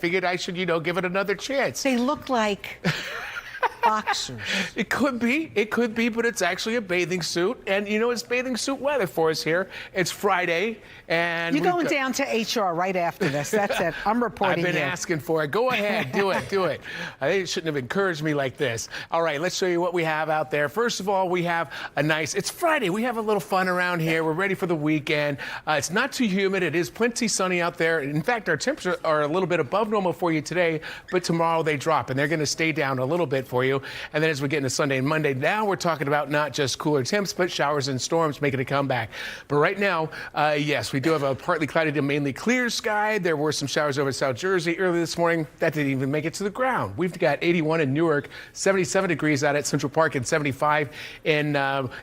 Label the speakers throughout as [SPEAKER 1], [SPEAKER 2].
[SPEAKER 1] figured I should, give it another chance.
[SPEAKER 2] They look like boxers.
[SPEAKER 1] It could be, but it's actually a bathing suit. And it's bathing suit weather for us here. It's Friday, and
[SPEAKER 2] You're going down to HR right after this. That's it. I'm reporting.
[SPEAKER 1] I've been asking for it. Go ahead, do it. I think it shouldn't have encouraged me like this. All right, let's show you what we have out there. First of all, we have it's Friday. We have a little fun around here. We're ready for the weekend. It's not too humid. It is plenty sunny out there. In fact, our temperatures are a little bit above normal for you today, but tomorrow they drop, and they're going to stay down a little bit for you. And then as we get into Sunday and Monday, now we're talking about not just cooler temps, but showers and storms making a comeback. But right now, yes, we do have a partly cloudy to mainly clear sky. There were some showers over South Jersey early this morning. That didn't even make it to the ground. We've got 81 in Newark, 77 degrees out at Central Park, and 75 in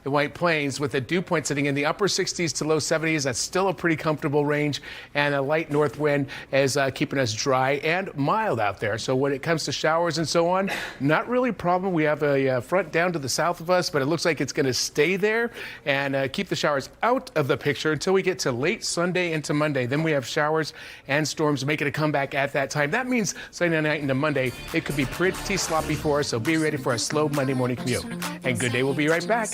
[SPEAKER 1] White Plains, with the dew point sitting in the upper 60s to low 70s. That's still a pretty comfortable range, and a light north wind is keeping us dry and mild out there. So when it comes to showers and so on, not really a problem. We have a front down to the south of us, but it looks like it's going to stay there and keep the showers out of the picture until we get to late Sunday into Monday. Then we have showers and storms making a comeback at that time. That means Sunday night into Monday, it could be pretty sloppy for us, so be ready for a slow Monday morning commute. And Good Day will be right back.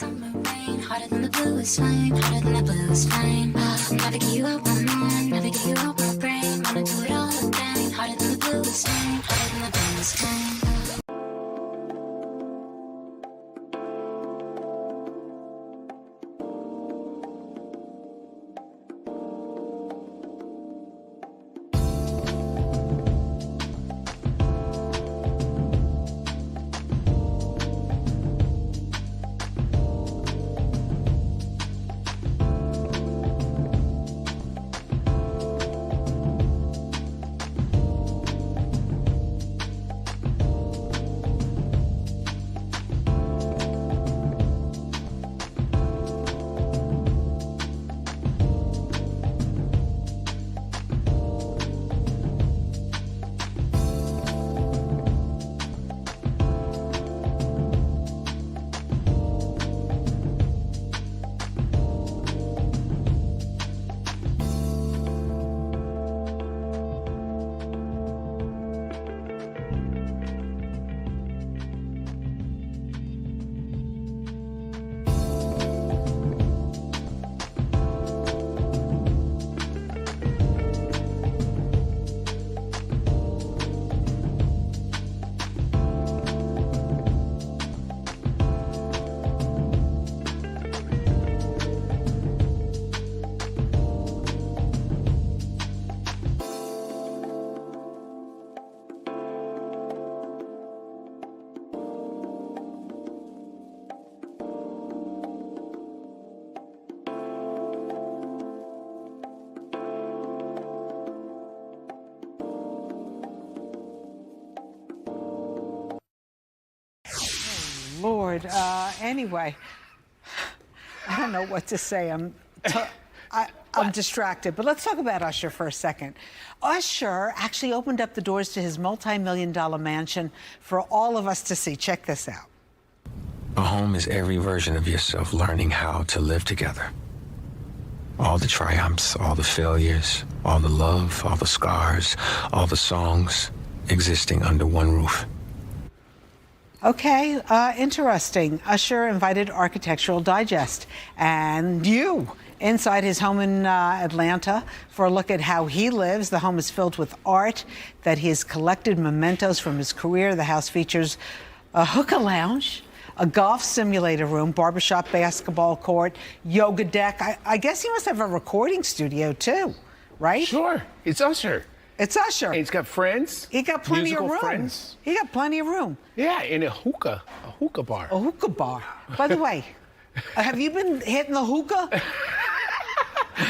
[SPEAKER 2] Lord. Anyway, I don't know what to say. I'm distracted. But let's talk about Usher for a second. Usher actually opened up the doors to his multi-million-dollar mansion for all of us to see. Check this out.
[SPEAKER 3] A home is every version of yourself learning how to live together. All the triumphs, all the failures, all the love, all the scars, all the songs existing under one roof.
[SPEAKER 2] Okay, interesting. Usher invited Architectural Digest and you inside his home in Atlanta for a look at how he lives. The home is filled with art that he has collected, mementos from his career. The house features a hookah lounge, a golf simulator room, barbershop, basketball court, yoga deck. I guess he must have a recording studio too, right?
[SPEAKER 1] Sure, it's Usher.
[SPEAKER 2] It's Usher.
[SPEAKER 1] And he's got friends.
[SPEAKER 2] He got plenty of room.
[SPEAKER 1] Friends.
[SPEAKER 2] He got plenty of room.
[SPEAKER 1] Yeah, in a hookah bar.
[SPEAKER 2] A hookah bar. By the way, have you been hitting the hookah?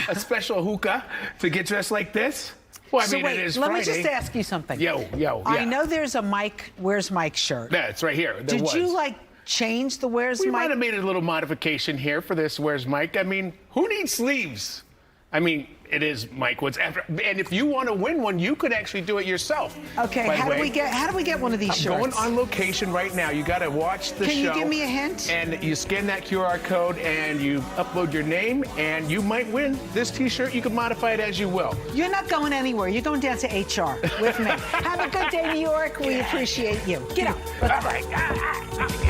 [SPEAKER 1] A special hookah to get dressed like this? Well, I mean,
[SPEAKER 2] wait,
[SPEAKER 1] it is
[SPEAKER 2] let
[SPEAKER 1] Friday.
[SPEAKER 2] me just ask you something.
[SPEAKER 1] Yeah.
[SPEAKER 2] I know there's a Mike, Where's Mike shirt.
[SPEAKER 1] Yeah, it's right here. There
[SPEAKER 2] Did you, change the Where's
[SPEAKER 1] We
[SPEAKER 2] Mike?
[SPEAKER 1] might have made a little modification here for this Where's Mike. I mean, who needs sleeves? I mean, It is, Mike. What's after? And if you want to win one, you could actually do it yourself.
[SPEAKER 2] Okay, how do we get one of these shirts?
[SPEAKER 1] I'm going on location right now. You got to watch the show.
[SPEAKER 2] Can you give me a hint?
[SPEAKER 1] And you scan that QR code and you upload your name, and you might win this T-shirt. You can modify it as you will.
[SPEAKER 2] You're not going anywhere. You're going down to HR with me. Have a good day, New York. We appreciate you. Get out.
[SPEAKER 1] All right.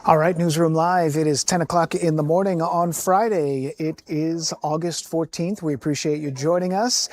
[SPEAKER 4] All right, Newsroom Live. It is 10 o'clock in the morning on Friday. It is August 14th. We appreciate you joining us.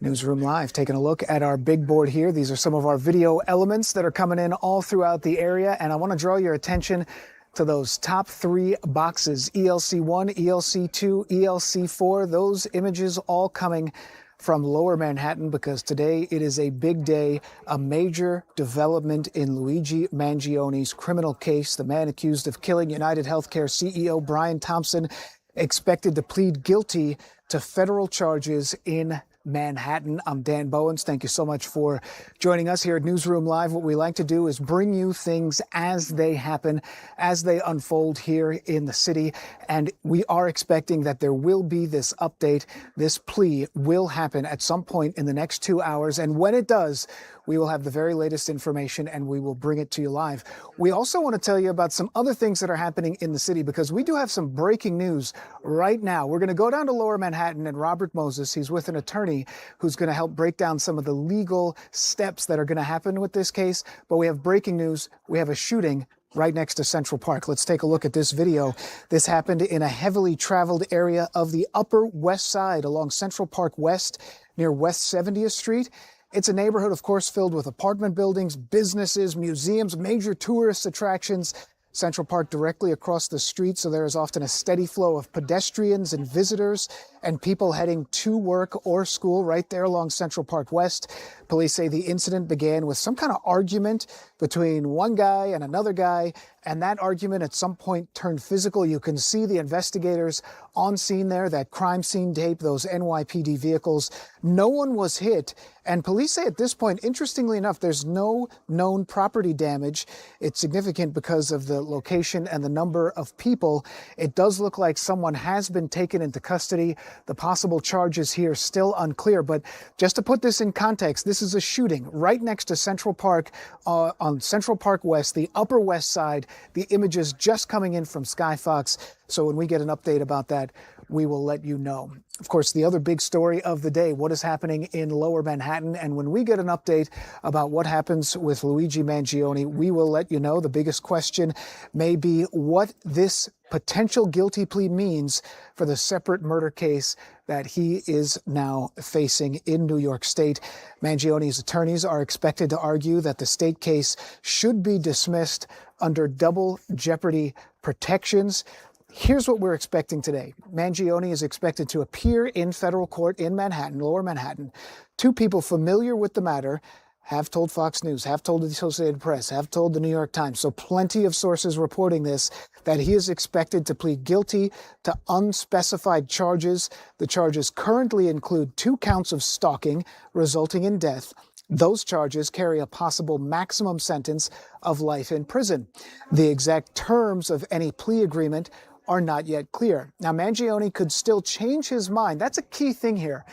[SPEAKER 4] Newsroom Live, taking a look at our big board here. These are some of our video elements that are coming in all throughout the area. And I want to draw your attention to those top 3 boxes, ELC1, ELC2, ELC4. Those images all coming from Lower Manhattan, because today it is a big day, a major development in Luigi Mangione's criminal case. The man accused of killing UnitedHealthcare CEO Brian Thompson expected to plead guilty to federal charges in Manhattan. I'm Dan Bowens. Thank you so much for joining us here at Newsroom Live. What we like to do is bring you things as they happen, as they unfold here in the city. And we are expecting that there will be this update. This plea will happen at some point in the next 2 hours. And when it does, we will have the very latest information and we will bring it to you live. We also want to tell you about some other things that are happening in the city, because we do have some breaking news right now. We're going to go down to Lower Manhattan, and Robert Moses, he's with an attorney who's going to help break down some of the legal steps that are going to happen with this case. But we have breaking news. We have a shooting right next to Central Park. Let's take a look at this video. This happened in a heavily traveled area of the Upper West Side along Central Park West near West 70th Street. It's a neighborhood, of course, filled with apartment buildings, businesses, museums, major tourist attractions. Central Park directly across the street, so there is often a steady flow of pedestrians and visitors and people heading to work or school right there along Central Park West. Police say the incident began with some kind of argument between one guy and another guy, and that argument at some point turned physical. You can see the investigators on scene there, that crime scene tape, those NYPD vehicles. No one was hit, and police say at this point, interestingly enough, there's no known property damage. It's significant because of the location and the number of people. It does look like someone has been taken into custody. The possible charges here still unclear, but just to put this in context, this is a shooting right next to Central Park on Central Park West, the Upper West Side. The images just coming in from Skyfox. So when we get an update about that, we will let you know. Of course, the other big story of the day, what is happening in Lower Manhattan. And when we get an update about what happens with Luigi Mangione, we will let you know. The biggest question may be what this potential guilty plea means for the separate murder case that he is now facing in New York State. Mangione's attorneys are expected to argue that the state case should be dismissed under double jeopardy protections. Here's what we're expecting today. Mangione is expected to appear in federal court in Manhattan, Lower Manhattan. 2 people familiar with the matter have told Fox News, have told the Associated Press, have told the New York Times, so plenty of sources reporting this, that he is expected to plead guilty to unspecified charges. The charges currently include 2 counts of stalking, resulting in death. Those charges carry a possible maximum sentence of life in prison. The exact terms of any plea agreement are not yet clear. Now, Mangione could still change his mind. That's a key thing here.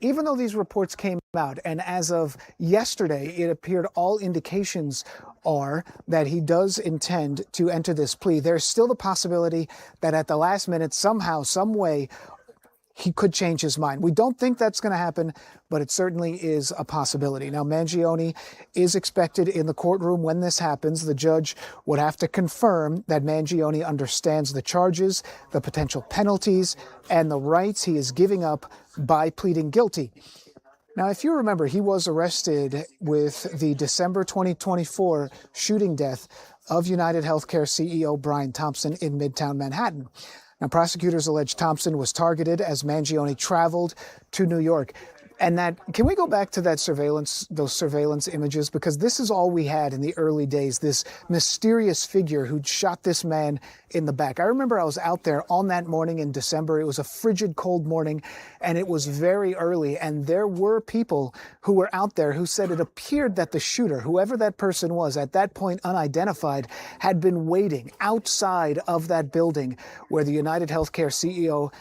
[SPEAKER 4] Even though these reports came out, and as of yesterday, it appeared all indications are that he does intend to enter this plea, there's still the possibility that at the last minute, somehow, some way, he could change his mind. We don't think that's going to happen, but it certainly is a possibility. Now, Mangione is expected in the courtroom when this happens. The judge would have to confirm that Mangione understands the charges, the potential penalties, and the rights he is giving up by pleading guilty. Now, if you remember, he was arrested with the December 2024 shooting death of UnitedHealthcare CEO Brian Thompson in Midtown Manhattan. Now, prosecutors allege Thompson was targeted as Mangione traveled to New York. And can we go back to those surveillance images? Because this is all we had in the early days, this mysterious figure who'd shot this man in the back. I remember I was out there on that morning in December. It was a frigid, cold morning, and it was very early. And there were people who were out there who said it appeared that the shooter, whoever that person was, at that point unidentified, had been waiting outside of that building where the UnitedHealthcare CEO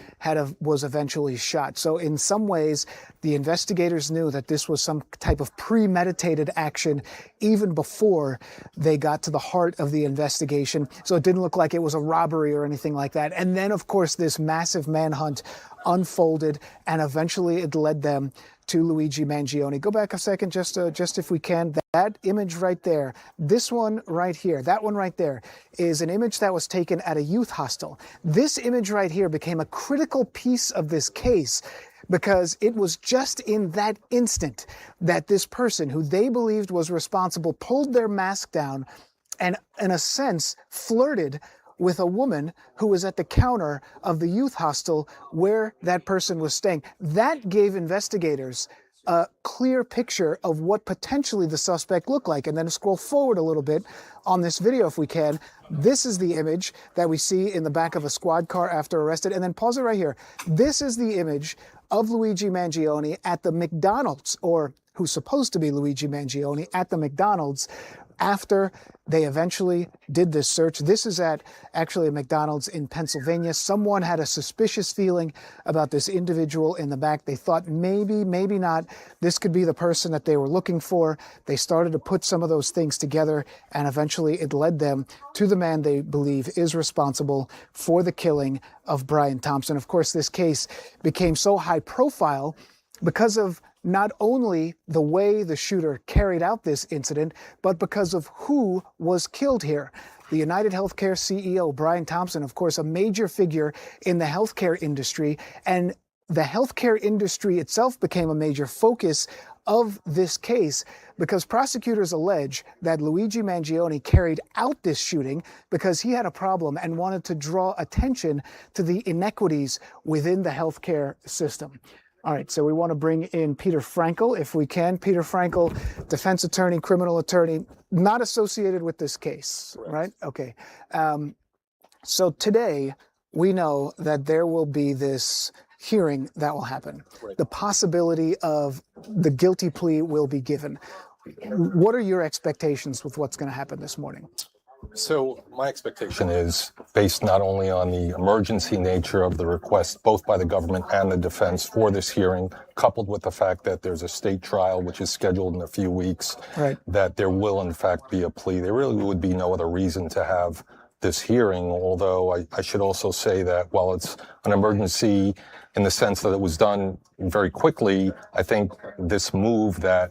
[SPEAKER 4] was eventually shot. So in some ways, the investigators knew that this was some type of premeditated action even before they got to the heart of the investigation. So it didn't look like it was a robbery or anything like that. And then, of course, this massive manhunt unfolded, and eventually it led them to Luigi Mangione. Go back a second, just if we can. That image right there, this one right here, that one right there is an image that was taken at a youth hostel. This image right here became a critical piece of this case because it was just in that instant that this person who they believed was responsible pulled their mask down and, in a sense, flirted with a woman who was at the counter of the youth hostel where that person was staying. That gave investigators a clear picture of what potentially the suspect looked like. And then scroll forward a little bit on this video if we can. This is the image that we see in the back of a squad car after arrested. And then pause it right here. This is the image of Luigi Mangione at the McDonald's, or who's supposed to be Luigi Mangione at the McDonald's after they eventually did this search. This is at actually a McDonald's in Pennsylvania. Someone had a suspicious feeling about this individual in the back. They thought maybe not, this could be the person that they were looking for. They started to put some of those things together, and eventually it led them to the man they believe is responsible for the killing of Brian Thompson. Of course, this case became so high profile because of not only the way the shooter carried out this incident, but because of who was killed here. The UnitedHealthcare CEO, Brian Thompson, of course, a major figure in the healthcare industry, and the healthcare industry itself became a major focus of this case because prosecutors allege that Luigi Mangione carried out this shooting because he had a problem and wanted to draw attention to the inequities within the healthcare system. All right, so we want to bring in Peter Frankel, if we can. Peter Frankel, defense attorney, criminal attorney, not associated with this case, right? Okay. So today, we know that there will be this hearing that will happen. Right. The possibility of the guilty plea will be given. What are your expectations with what's going to happen this morning?
[SPEAKER 5] So my expectation is based not only on the emergency nature of the request, both by the government and the defense for this hearing, coupled with the fact that there's a state trial, which is scheduled in a few weeks, right, that there will in fact be a plea. There really would be no other reason to have this hearing, although I should also say that while it's an emergency in the sense that it was done very quickly, I think this move that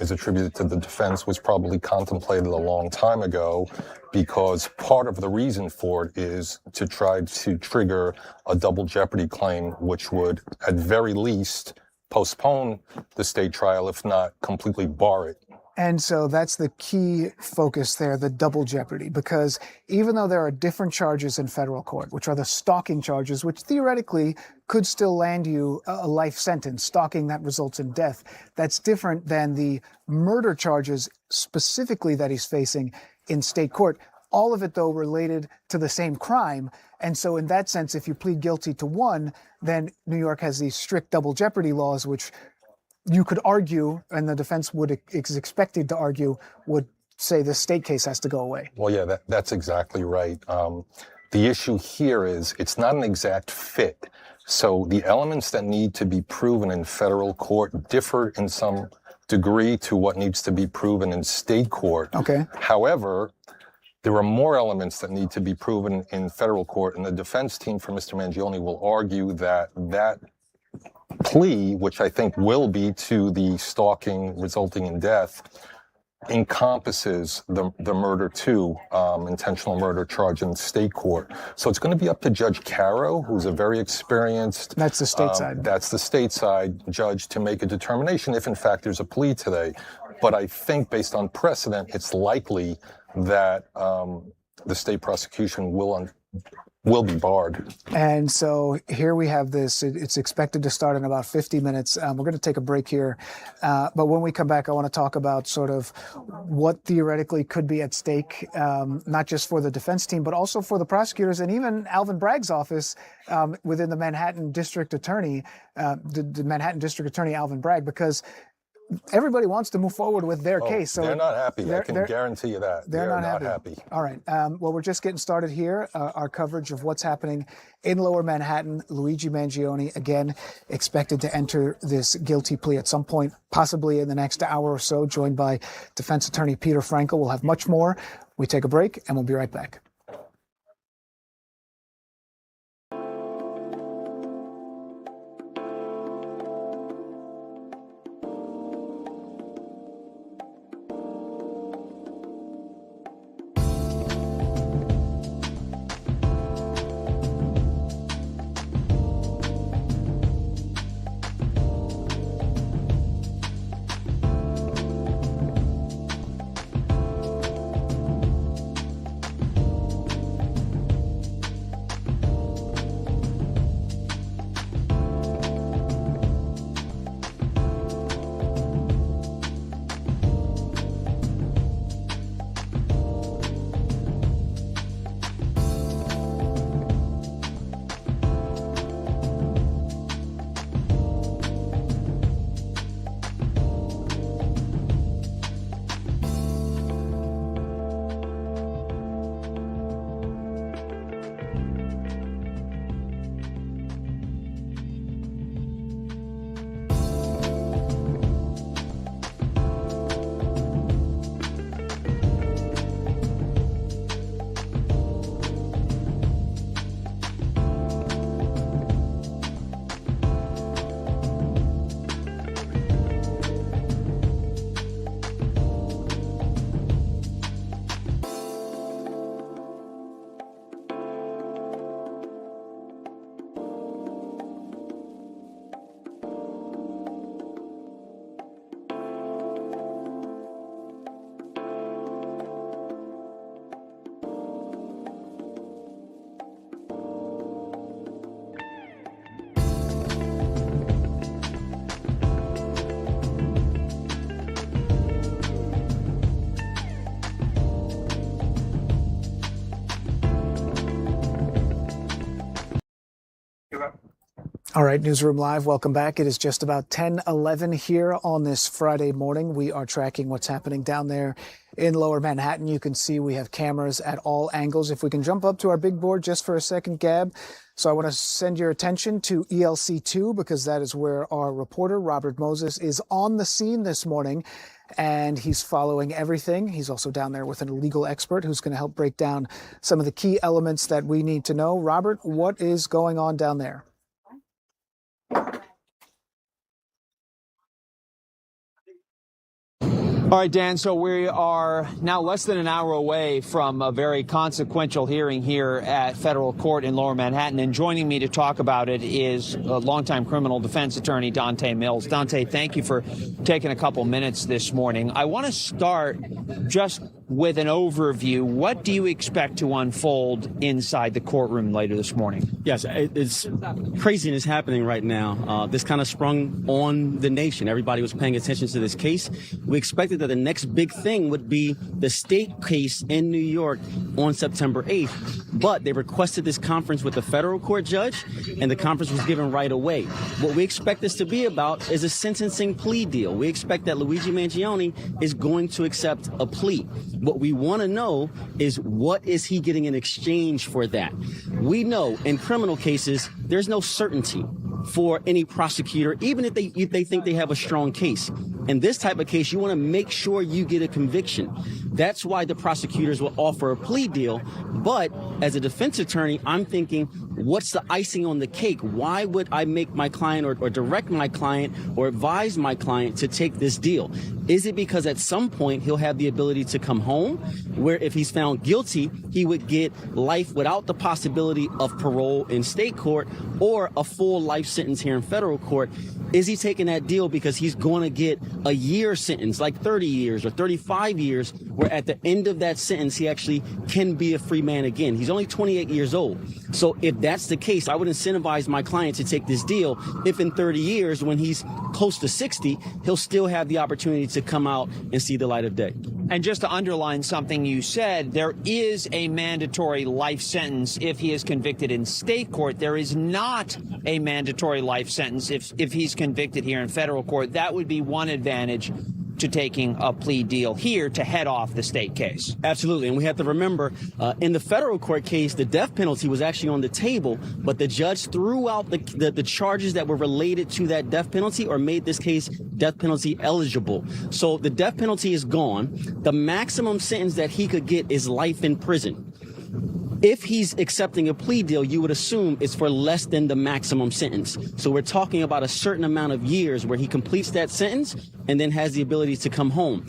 [SPEAKER 5] is attributed to the defense was probably contemplated a long time ago, because part of the reason for it is to try to trigger a double jeopardy claim, which would at very least postpone the state trial, if not completely bar it.
[SPEAKER 4] And so that's the key focus there, the double jeopardy, because even though there are different charges in federal court, which are the stalking charges, which theoretically could still land you a life sentence, stalking that results in death, that's different than the murder charges specifically that he's facing in state court. All of it, though, related to the same crime. And so in that sense, if you plead guilty to one, then New York has these strict double jeopardy laws, which you could argue, and the defense is expected to argue, would say the state case has to go away.
[SPEAKER 5] Well, yeah, that's exactly right. The issue here is it's not an exact fit. So the elements that need to be proven in federal court differ in some degree to what needs to be proven in state court.
[SPEAKER 4] Okay.
[SPEAKER 5] However, there are more elements that need to be proven in federal court, and the defense team for Mr. Mangione will argue that that plea, which I think will be to the stalking resulting in death, encompasses the murder too, intentional murder charge in state court. So it's going to be up to Judge Caro, who's a very experienced...
[SPEAKER 4] That's the state side.
[SPEAKER 5] That's the state side judge to make a determination if in fact there's a plea today. But I think based on precedent, it's likely that the state prosecution will will be barred.
[SPEAKER 4] And so here we have this. It's expected to start in about 50 minutes. We're going to take a break here. But when we come back, I want to talk about sort of what theoretically could be at stake, not just for the defense team, but also for the prosecutors and even Alvin Bragg's office within the Manhattan District Attorney, the Manhattan District Attorney Alvin Bragg, because everybody wants to move forward with their case. So
[SPEAKER 5] they're not happy. I can guarantee you that.
[SPEAKER 4] They're not happy. All right. Well, we're just getting started here. Our coverage of what's happening in Lower Manhattan. Luigi Mangione, again, expected to enter this guilty plea at some point, possibly in the next hour or so, joined by defense attorney Peter Frankel. We'll have much more. We take a break, and we'll be right back. All right, Newsroom Live, welcome back. It is just about 10:11 here on this Friday morning. We are tracking what's happening down there in Lower Manhattan. You can see we have cameras at all angles. If we can jump up to our big board just for a second, Gab. So I want to send your attention to ELC2 because that is where our reporter, Robert Moses, is on the scene this morning. And he's following everything. He's also down there with a legal expert who's going to help break down some of the key elements that we need to know. Robert, what is going on down there?
[SPEAKER 6] All right, Dan, so we are now less than an hour away from a very consequential hearing here at federal court in Lower Manhattan. And joining me to talk about it is a longtime criminal defense attorney, Dante Mills. Dante, thank you for taking a couple minutes this morning. I want to start just with an overview. What do you expect to unfold inside the courtroom later this morning?
[SPEAKER 7] Yes, it's craziness happening right now. This kind of sprung on the nation. Everybody was paying attention to this case. We expected that the next big thing would be the state case in New York on September 8th. But they requested this conference with the federal court judge, and the conference was given right away. What we expect this to be about is a sentencing plea deal. We expect that Luigi Mangione is going to accept a plea. What we want to know is what is he getting in exchange for that? We know in criminal cases, there's no certainty for any prosecutor, even if they think they have a strong case. In this type of case, you want to make sure you get a conviction. That's why the prosecutors will offer a plea deal. But as a defense attorney, I'm thinking, what's the icing on the cake? Why would I make my client or direct my client or advise my client to take this deal? Is it because at some point he'll have the ability to come home, where if he's found guilty, he would get life without the possibility of parole in state court or a full life sentence here in federal court? Is he taking that deal because he's going to get a year sentence, like 30 years or 35 years, where at the end of that sentence, he actually can be a free man again? He's only 28 years old. So if that's the case, I would incentivize my client to take this deal if in 30 years, when he's close to 60, he'll still have the opportunity to come out and see the light of day.
[SPEAKER 6] And just to underline something you said, there is a mandatory life sentence if he is convicted in state court. There is not a mandatory life sentence if he's convicted here in federal court. That would be one advantage to taking a plea deal here to head off the state case.
[SPEAKER 7] Absolutely. And we have to remember, in the federal court case, the death penalty was actually on the table, but the judge threw out the charges that were related to that death penalty or made this case death penalty eligible. So the death penalty is gone. The maximum sentence that he could get is life in prison. If he's accepting a plea deal, you would assume it's for less than the maximum sentence. So we're talking about a certain amount of years where he completes that sentence and then has the ability to come home.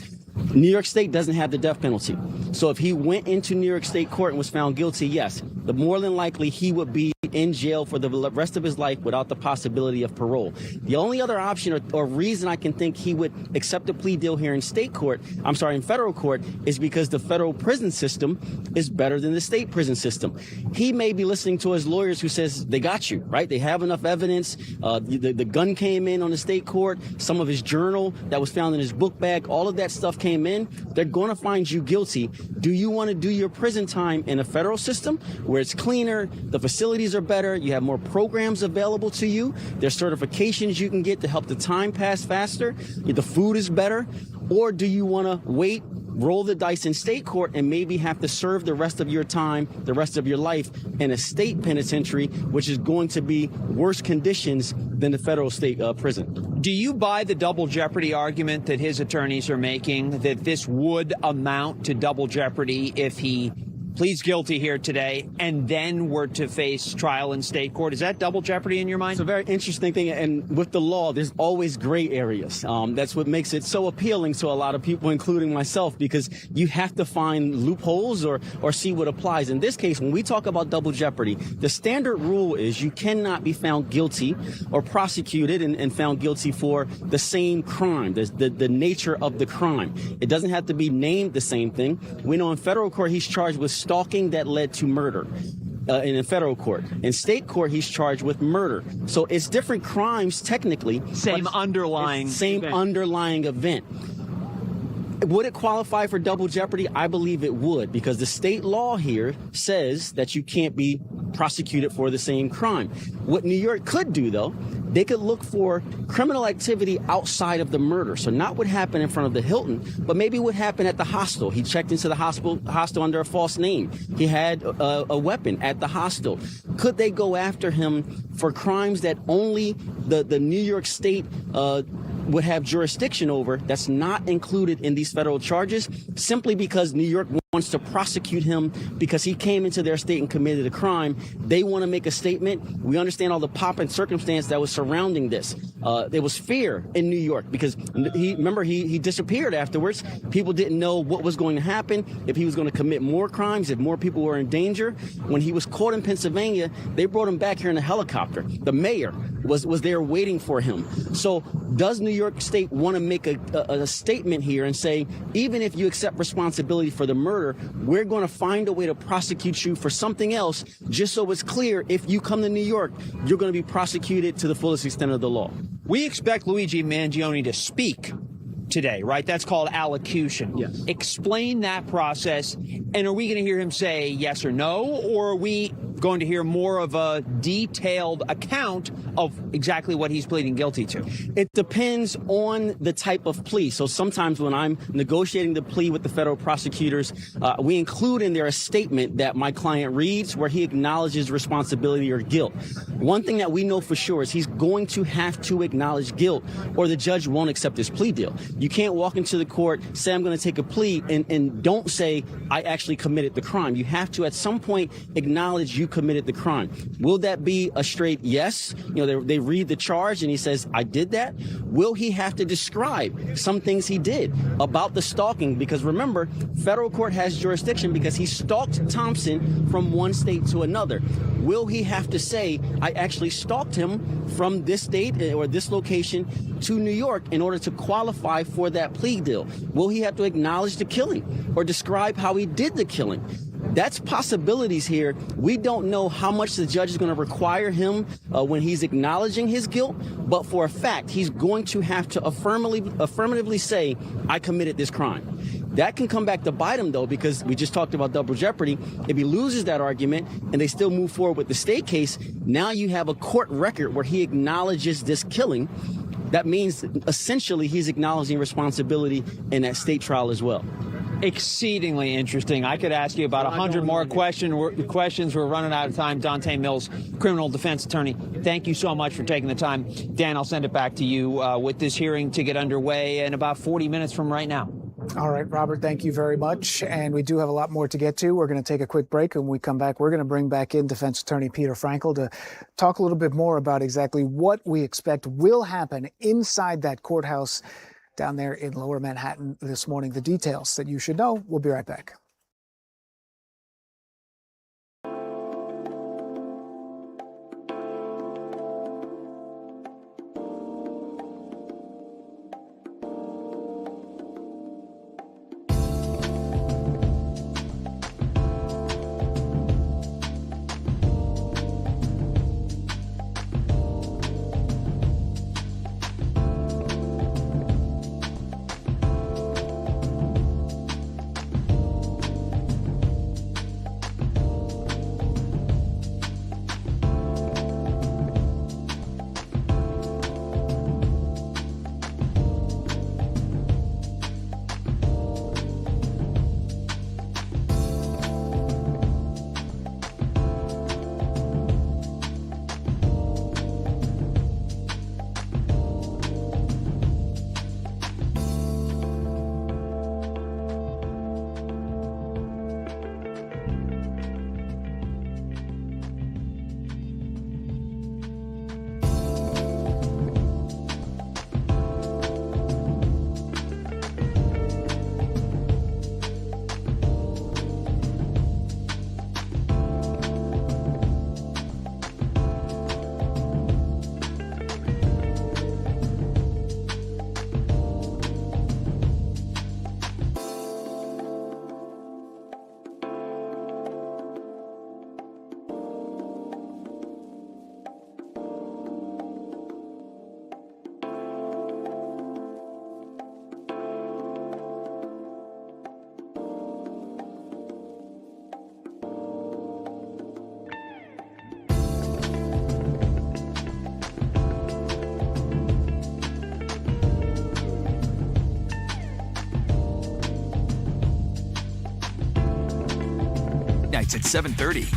[SPEAKER 7] New York State doesn't have the death penalty. So if he went into New York State court and was found guilty, yes, the more than likely he would be in jail for the rest of his life without the possibility of parole. The only other option or reason I can think he would accept a plea deal here in in federal court, is because the federal prison system is better than the state prison system. He may be listening to his lawyers who says they got you, right? They have enough evidence. The gun came in on the state court. Some of his journal that was found in his book bag, all of that stuff came in. They're going to find you guilty. Do you want to do your prison time in a federal system where it's cleaner, the facilities are better, you have more programs available to you, there's certifications you can get to help the time pass faster, the food is better? Or do you want to wait, roll the dice in state court, and maybe have to serve the rest of your time, the rest of your life in a state penitentiary, which is going to be worse conditions than the federal state prison?
[SPEAKER 6] Do you buy the double jeopardy argument that his attorneys are making, that this would amount to double jeopardy if he pleads guilty here today and then were to face trial in state court? Is that double jeopardy in your mind?
[SPEAKER 7] It's a very interesting thing. And with the law, there's always gray areas. That's what makes it so appealing to a lot of people, including myself, because you have to find loopholes or see what applies. In this case, when we talk about double jeopardy, the standard rule is you cannot be found guilty or prosecuted and found guilty for the same crime, the nature of the crime. It doesn't have to be named the same thing. We know in federal court, he's charged with stalking that led to murder. In federal court. In state court, he's charged with murder. So it's different crimes technically.
[SPEAKER 6] Same underlying
[SPEAKER 7] event. Would it qualify for double jeopardy? I believe it would, because the state law here says that you can't be prosecuted for the same crime. What New York could do, though, they could look for criminal activity outside of the murder. So not what happened in front of the Hilton, but maybe what happened at the hostel. He checked into the hostel under a false name. He had a weapon at the hostel. Could they go after him for crimes that only the New York State would have jurisdiction over, that's not included in these federal charges, simply because New York wants to prosecute him because he came into their state and committed a crime? They want to make a statement. We understand all the pomp and circumstance that was surrounding this. There was fear in New York because he disappeared afterwards. People didn't know what was going to happen, if he was going to commit more crimes, if more people were in danger. When he was caught in Pennsylvania, they brought him back here in a helicopter. The mayor was there waiting for him. So does New York State want to make a statement here and say, even if you accept responsibility for the murder, we're going to find a way to prosecute you for something else, just so it's clear if you come to New York, you're going to be prosecuted to the fullest extent of the law?
[SPEAKER 6] We expect Luigi Mangione to speak today, right? That's called allocution.
[SPEAKER 7] Yes.
[SPEAKER 6] Explain that process. And are we going to hear him say yes or no, or are we going to hear more of a detailed account of exactly what he's pleading guilty to?
[SPEAKER 7] It depends on the type of plea. So sometimes when I'm negotiating the plea with the federal prosecutors, we include in there a statement that my client reads where he acknowledges responsibility or guilt. One thing that we know for sure is he's going to have to acknowledge guilt, or the judge won't accept his plea deal. You can't walk into the court, say I'm going to take a plea, and don't say I actually committed the crime. You have to at some point acknowledge you committed the crime. Will that be a straight yes? You know, they read the charge and he says, I did that. Will he have to describe some things he did about the stalking? Because remember, federal court has jurisdiction because he stalked Thompson from one state to another. Will he have to say, I actually stalked him from this state or this location to New York in order to qualify for that plea deal? Will he have to acknowledge the killing or describe how he did the killing? That's possibilities here. We don't know how much the judge is going to require him when he's acknowledging his guilt, but for a fact, he's going to have to affirmatively say, I committed this crime. That can come back to bite him, though, because we just talked about double jeopardy. If he loses that argument and they still move forward with the state case, now you have a court record where he acknowledges this killing. That means essentially he's acknowledging responsibility in that state trial as well.
[SPEAKER 6] Exceedingly interesting. I could ask you about 100 more questions. We're running out of time. Dante Mills, criminal defense attorney, thank you so much for taking the time. Dan, I'll send it back to you with this hearing to get underway in about 40 minutes from right now.
[SPEAKER 4] All right, Robert, thank you very much. And we do have a lot more to get to. We're going to take a quick break. And when we come back, we're going to bring back in defense attorney Peter Frankel to talk a little bit more about exactly what we expect will happen inside that courthouse down there in Lower Manhattan this morning. The details that you should know. We'll be right back.
[SPEAKER 8] Nights at 7:30.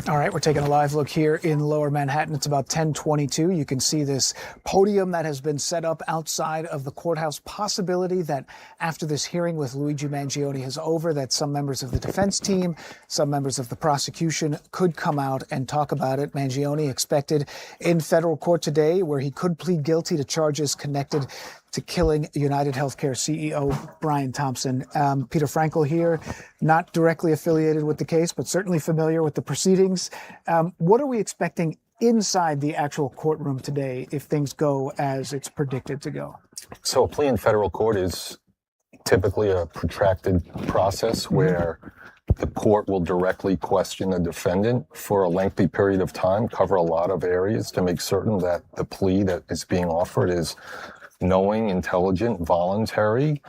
[SPEAKER 4] All right, we're taking a live look here in Lower Manhattan. It's about 10:22. You can see this podium that has been set up outside of the courthouse. Possibility that after this hearing with Luigi Mangione is over, that some members of the defense team, some members of the prosecution could come out and talk about it. Mangione expected in federal court today, where he could plead guilty to charges connected to killing UnitedHealthcare CEO Brian Thompson. Peter Frankel here, not directly affiliated with the case, but certainly familiar with the proceedings. What are we expecting inside the actual courtroom today if things go as it's predicted to go?
[SPEAKER 5] So a plea in federal court is typically a protracted process where the court will directly question the defendant for a lengthy period of time, cover a lot of areas to make certain that the plea that is being offered is knowing, intelligent, voluntary.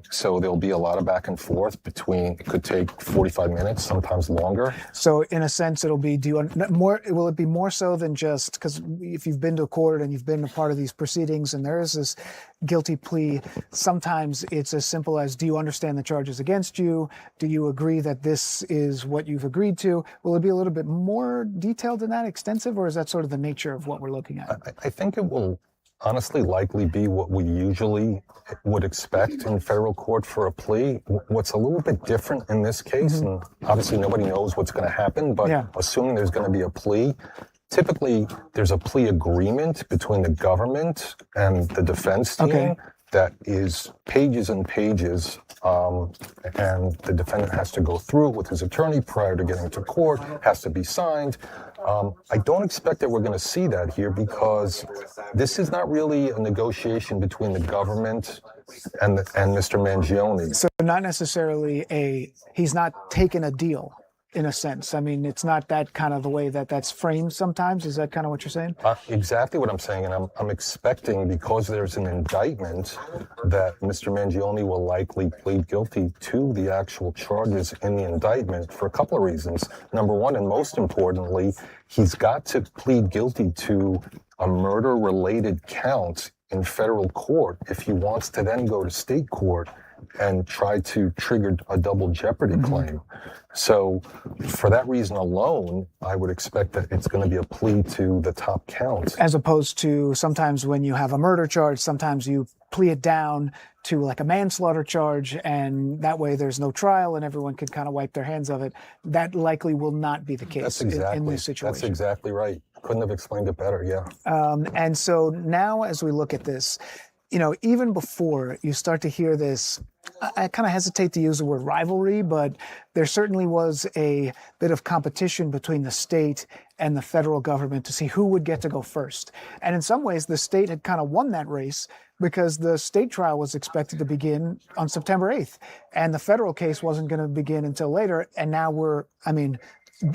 [SPEAKER 5] So there'll be a lot of back and forth between, it could take 45 minutes, sometimes longer.
[SPEAKER 4] So in a sense, it'll be, will it be more so than just, because if you've been to court and you've been a part of these proceedings and there is this guilty plea, sometimes it's as simple as, do you understand the charges against you? Do you agree that this is what you've agreed to? Will it be a little bit more detailed than that, extensive, or is that sort of the nature of what we're looking at?
[SPEAKER 5] I think it will honestly likely be what we usually would expect in federal court for a plea. What's a little bit different in this case, and obviously nobody knows what's going to happen, but assuming there's going to be a plea, typically there's a plea agreement between the government and the defense team that is pages and pages, and the defendant has to go through it with his attorney prior to getting to court, has to be signed. I don't expect that we're going to see that here because this is not really a negotiation between the government and Mr. Mangione.
[SPEAKER 4] So not necessarily he's not taking a deal in a sense. I mean, it's not that kind of the way that's framed sometimes. Is that kind of what you're saying?
[SPEAKER 5] Exactly what I'm saying. And I'm expecting, because there's an indictment, that Mr. Mangione will likely plead guilty to the actual charges in the indictment for a couple of reasons. Number one, and most importantly, he's got to plead guilty to a murder-related count in federal court if he wants to then go to state court and try to trigger a double jeopardy claim. So for that reason alone, I would expect that it's going to be a plea to the top count.
[SPEAKER 4] As opposed to sometimes when you have a murder charge, sometimes you plea it down to like a manslaughter charge, and that way there's no trial and everyone can kind of wipe their hands of it. That likely will not be the case in this situation.
[SPEAKER 5] That's exactly right. Couldn't have explained it better, yeah.
[SPEAKER 4] And so now as we look at this, you know, even before you start to hear this, I kind of hesitate to use the word rivalry, but there certainly was a bit of competition between the state and the federal government to see who would get to go first. And in some ways, the state had kind of won that race because the state trial was expected to begin on September 8th, and the federal case wasn't going to begin until later. And now we're,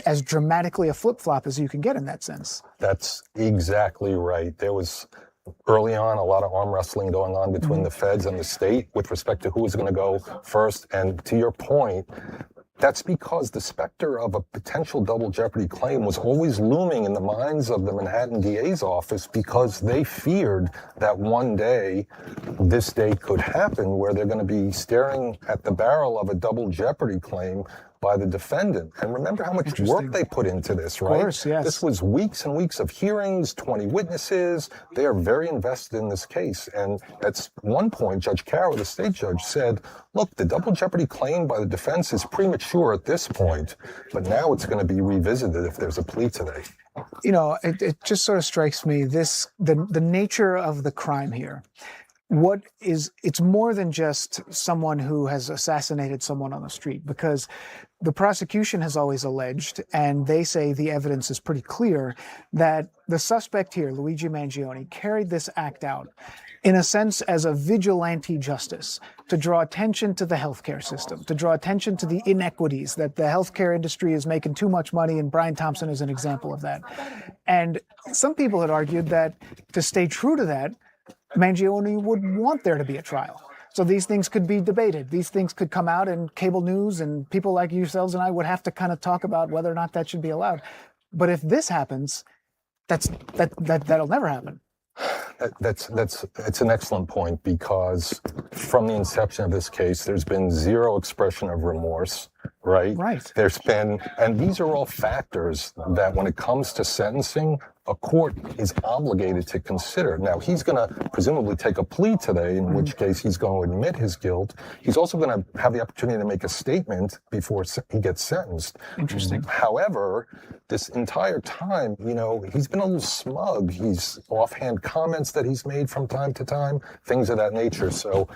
[SPEAKER 4] as dramatically a flip-flop as you can get in that sense.
[SPEAKER 5] That's exactly right. There was early on a lot of arm wrestling going on between the feds and the state with respect to who was going to go first. And to your point, that's because the specter of a potential double jeopardy claim was always looming in the minds of the Manhattan DA's office because they feared that one day this day could happen where they're going to be staring at the barrel of a double jeopardy claim by the defendant. And remember how much work they put into this, right?
[SPEAKER 4] Of course, yes.
[SPEAKER 5] This was weeks and weeks of hearings, 20 witnesses. They are very invested in this case. And at one point, Judge Caro, the state judge, said, look, the double jeopardy claim by the defense is premature at this point, but now it's going to be revisited if there's a plea today.
[SPEAKER 4] You know, it just sort of strikes me, the nature of the crime here. It's more than just someone who has assassinated someone on the street, because the prosecution has always alleged, and they say the evidence is pretty clear, that the suspect here, Luigi Mangione, carried this act out in a sense as a vigilante justice to draw attention to the healthcare system, to draw attention to the inequities, that the healthcare industry is making too much money, and Brian Thompson is an example of that. And some people had argued that to stay true to that, Mangione would want there to be a trial. So these things could be debated. These things could come out in cable news, and people like yourselves and I would have to kind of talk about whether or not that should be allowed. But if this happens, that'll never happen.
[SPEAKER 5] That's an excellent point, because from the inception of this case, there's been zero expression of remorse, right?
[SPEAKER 4] Right.
[SPEAKER 5] There's been, and these are all factors that when it comes to sentencing, a court is obligated to consider. Now, he's going to presumably take a plea today, in which case he's going to admit his guilt. He's also going to have the opportunity to make a statement before he gets sentenced.
[SPEAKER 4] Interesting.
[SPEAKER 5] However, this entire time, you know, he's been a little smug. He's offhand comments that he's made from time to time, things of that nature. So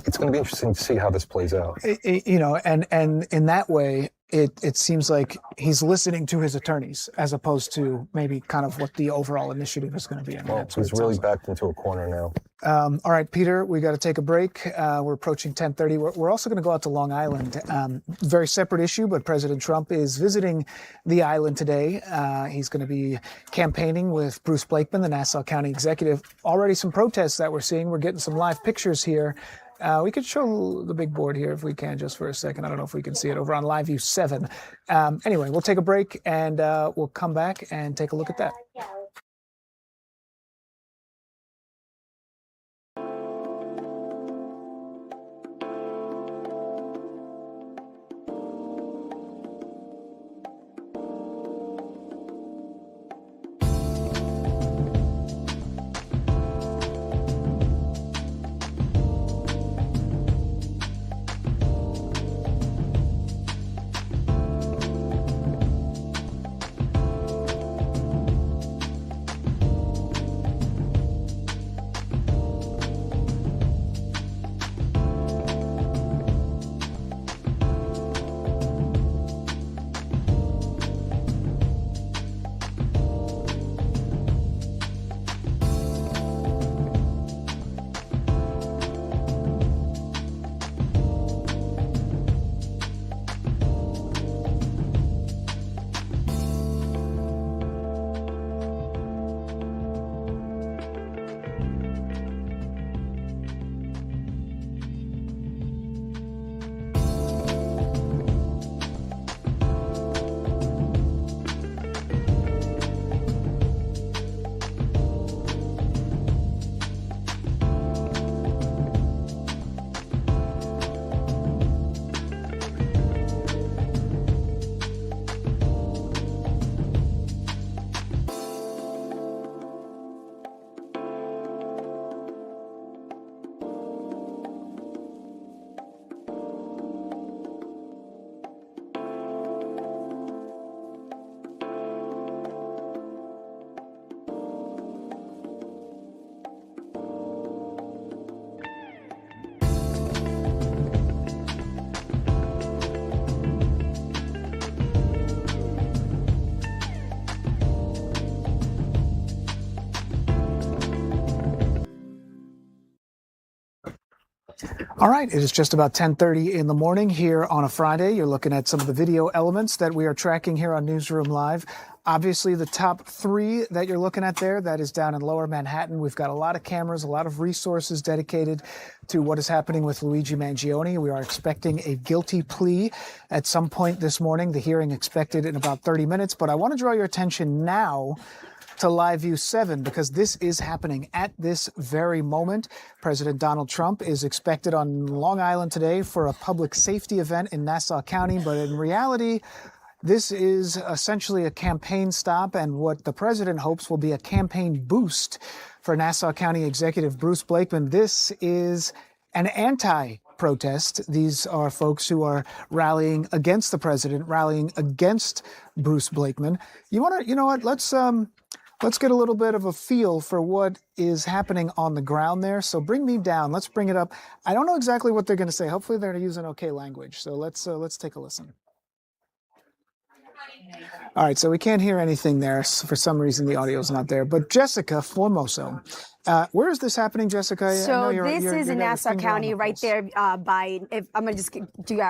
[SPEAKER 5] it's going to be interesting to see how this plays out.
[SPEAKER 4] You know, and in that way, it seems like he's listening to his attorneys as opposed to maybe kind of what the overall initiative is going to be.
[SPEAKER 5] Well, he's really backed into a corner now.
[SPEAKER 4] All right, Peter, we got to take a break. We're approaching 10:30. We're also going to go out to Long Island. Very separate issue, but President Trump is visiting the island today. He's going to be campaigning with Bruce Blakeman, the Nassau County executive. Already some protests that we're seeing. We're getting some live pictures here. We could show the big board here if we can, just for a second. I don't know if we can see it over on Live View 7. Anyway, we'll take a break and we'll come back and take a look at that. All right, it is just about 10:30 in the morning here on a Friday. You're looking at some of the video elements that we are tracking here on Newsroom Live. Obviously, the top three that you're looking at there, that is down in Lower Manhattan. We've got a lot of cameras, a lot of resources dedicated to what is happening with Luigi Mangione. We are expecting a guilty plea at some point this morning. The hearing expected in about 30 minutes. But I want to draw your attention now to Live View 7, because this is happening at this very moment. President Donald Trump is expected on Long Island today for a public safety event in Nassau County, but in reality, this is essentially a campaign stop, and what the president hopes will be a campaign boost for Nassau County Executive Bruce Blakeman. This is an anti-protest. These are folks who are rallying against the president, rallying against Bruce Blakeman. You know what? Let's get a little bit of a feel for what is happening on the ground there. So bring me down. Let's bring it up. I don't know exactly what they're going to say. Hopefully they're using okay language. So let's take a listen. All right, so we can't hear anything there. For some reason, the audio is not there. But Jessica Formoso, where is this happening, Jessica?
[SPEAKER 9] So this is in Nassau County, right there by. If I'm going to just do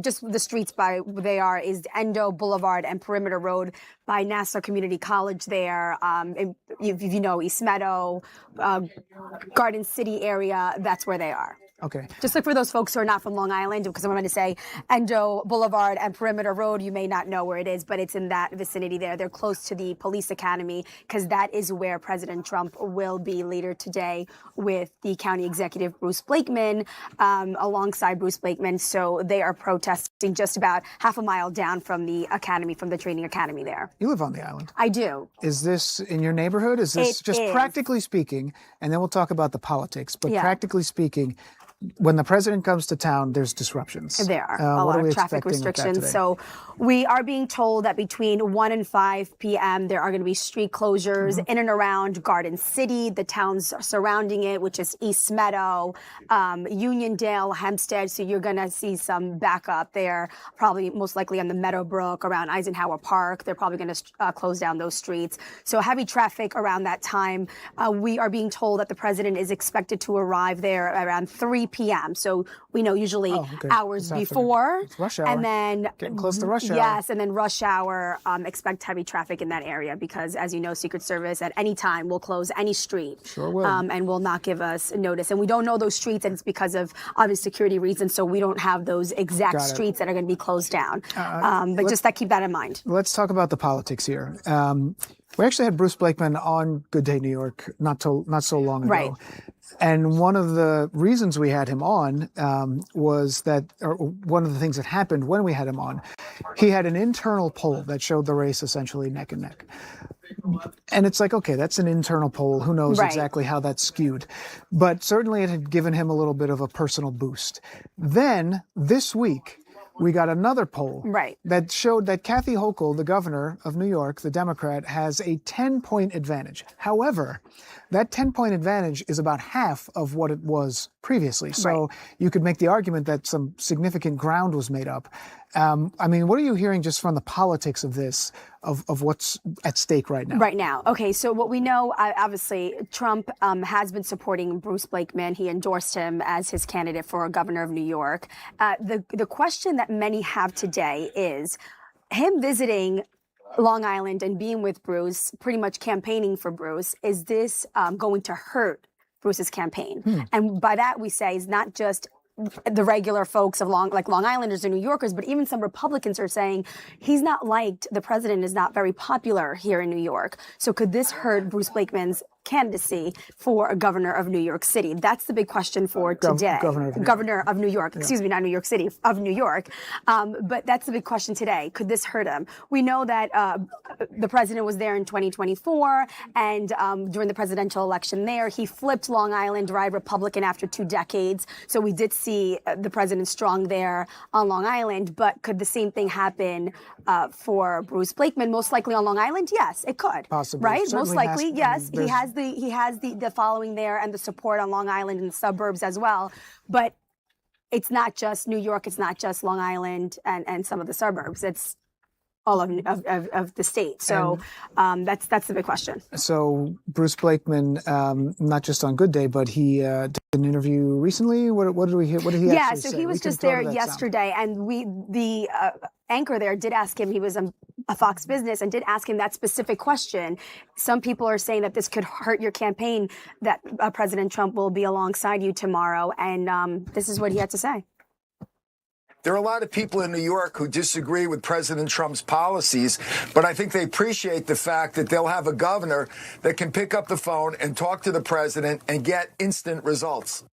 [SPEAKER 9] just the streets by where they are is Endo Boulevard and Perimeter Road by Nassau Community College. There, if you know East Meadow, Garden City area, that's where they are.
[SPEAKER 4] Okay.
[SPEAKER 9] Just look for those folks who are not from Long Island, because I'm going to say Endo Boulevard and Perimeter Road. You may not know where it is, but it's in that vicinity there. They're close to the police academy, because that is where President Trump will be later today with the county executive, Bruce Blakeman, alongside Bruce Blakeman. So they are protesting just about half a mile down from the academy, from the training academy there.
[SPEAKER 4] You live on the island.
[SPEAKER 9] I do.
[SPEAKER 4] Is this in your neighborhood? Is this practically speaking, and then we'll talk about the politics, but practically speaking, when the president comes to town, there's disruptions.
[SPEAKER 9] There are a lot of traffic restrictions. So we are being told that between 1 and 5 p.m., there are going to be street closures in and around Garden City, the towns surrounding it, which is East Meadow, Uniondale, Hempstead. So you're going to see some backup there, probably most likely on the Meadowbrook, around Eisenhower Park. They're probably going to close down those streets. So heavy traffic around that time. We are being told that the president is expected to arrive there around 3 p.m. So we know usually hours before.
[SPEAKER 4] It's rush hour.
[SPEAKER 9] And then
[SPEAKER 4] getting close to rush hour.
[SPEAKER 9] Yes, and then rush hour, expect heavy traffic in that area, because as you know, Secret Service at any time will close any street.
[SPEAKER 4] Sure will.
[SPEAKER 9] And will not give us notice. And we don't know those streets, and it's because of obvious security reasons, so we don't have those exact streets that are going to be closed down. But just keep that in mind.
[SPEAKER 4] Let's talk about the politics here. We actually had Bruce Blakeman on Good Day New York not so long ago.
[SPEAKER 9] Right.
[SPEAKER 4] And one of the reasons we had him on was that, or one of the things that happened when we had him on, he had an internal poll that showed the race essentially neck and neck. And it's like, okay, that's an internal poll. Who knows exactly how that's skewed? But certainly it had given him a little bit of a personal boost. Then this week, we got another poll that showed that Kathy Hochul, the governor of New York, the Democrat, has a 10-point advantage. However, that 10-point advantage is about half of what it was previously. So you could make the argument that some significant ground was made up. I mean, what are you hearing just from the politics of this, of what's at stake right now?
[SPEAKER 9] Right now. Okay, so what we know, obviously, Trump has been supporting Bruce Blakeman. He endorsed him as his candidate for governor of New York. The question that many have today is him visiting Long Island and being with Bruce, pretty much campaigning for Bruce. Is this going to hurt Bruce's campaign? And by that we say is not just the regular folks of Long Islanders or New Yorkers, but even some Republicans are saying he's not liked. The president is not very popular here in New York. So could this hurt Bruce Blakeman's candidacy for a governor of New York City? That's the big question for today. Governor of New York. Excuse me, not New York City, of New York. But that's the big question today. Could this hurt him? We know that the president was there in 2024, and during the presidential election there, he flipped Long Island right Republican after 2 decades. So we did see the president strong there on Long Island. But could the same thing happen for Bruce Blakeman? Most likely on Long Island, yes, it could.
[SPEAKER 4] Possibly.
[SPEAKER 9] Right?
[SPEAKER 4] Certainly
[SPEAKER 9] Most likely, yes.
[SPEAKER 4] He
[SPEAKER 9] has the following there and the support on Long Island and the suburbs as well. But it's not just New York. It's not just Long Island and some of the suburbs. It's all of the state. So that's the big question.
[SPEAKER 4] So Bruce Blakeman, not just on Good Day, but he did an interview recently. What did we hear? What did he actually say?
[SPEAKER 9] So he was just there yesterday, and the anchor there did ask him. He was a Fox Business and did ask him that specific question. Some people are saying that this could hurt your campaign, that President Trump will be alongside you tomorrow, and this is what he had to say.
[SPEAKER 10] There are a lot of people in New York who disagree with President Trump's policies, but I think they appreciate the fact that they'll have a governor that can pick up the phone and talk to the president and get instant results.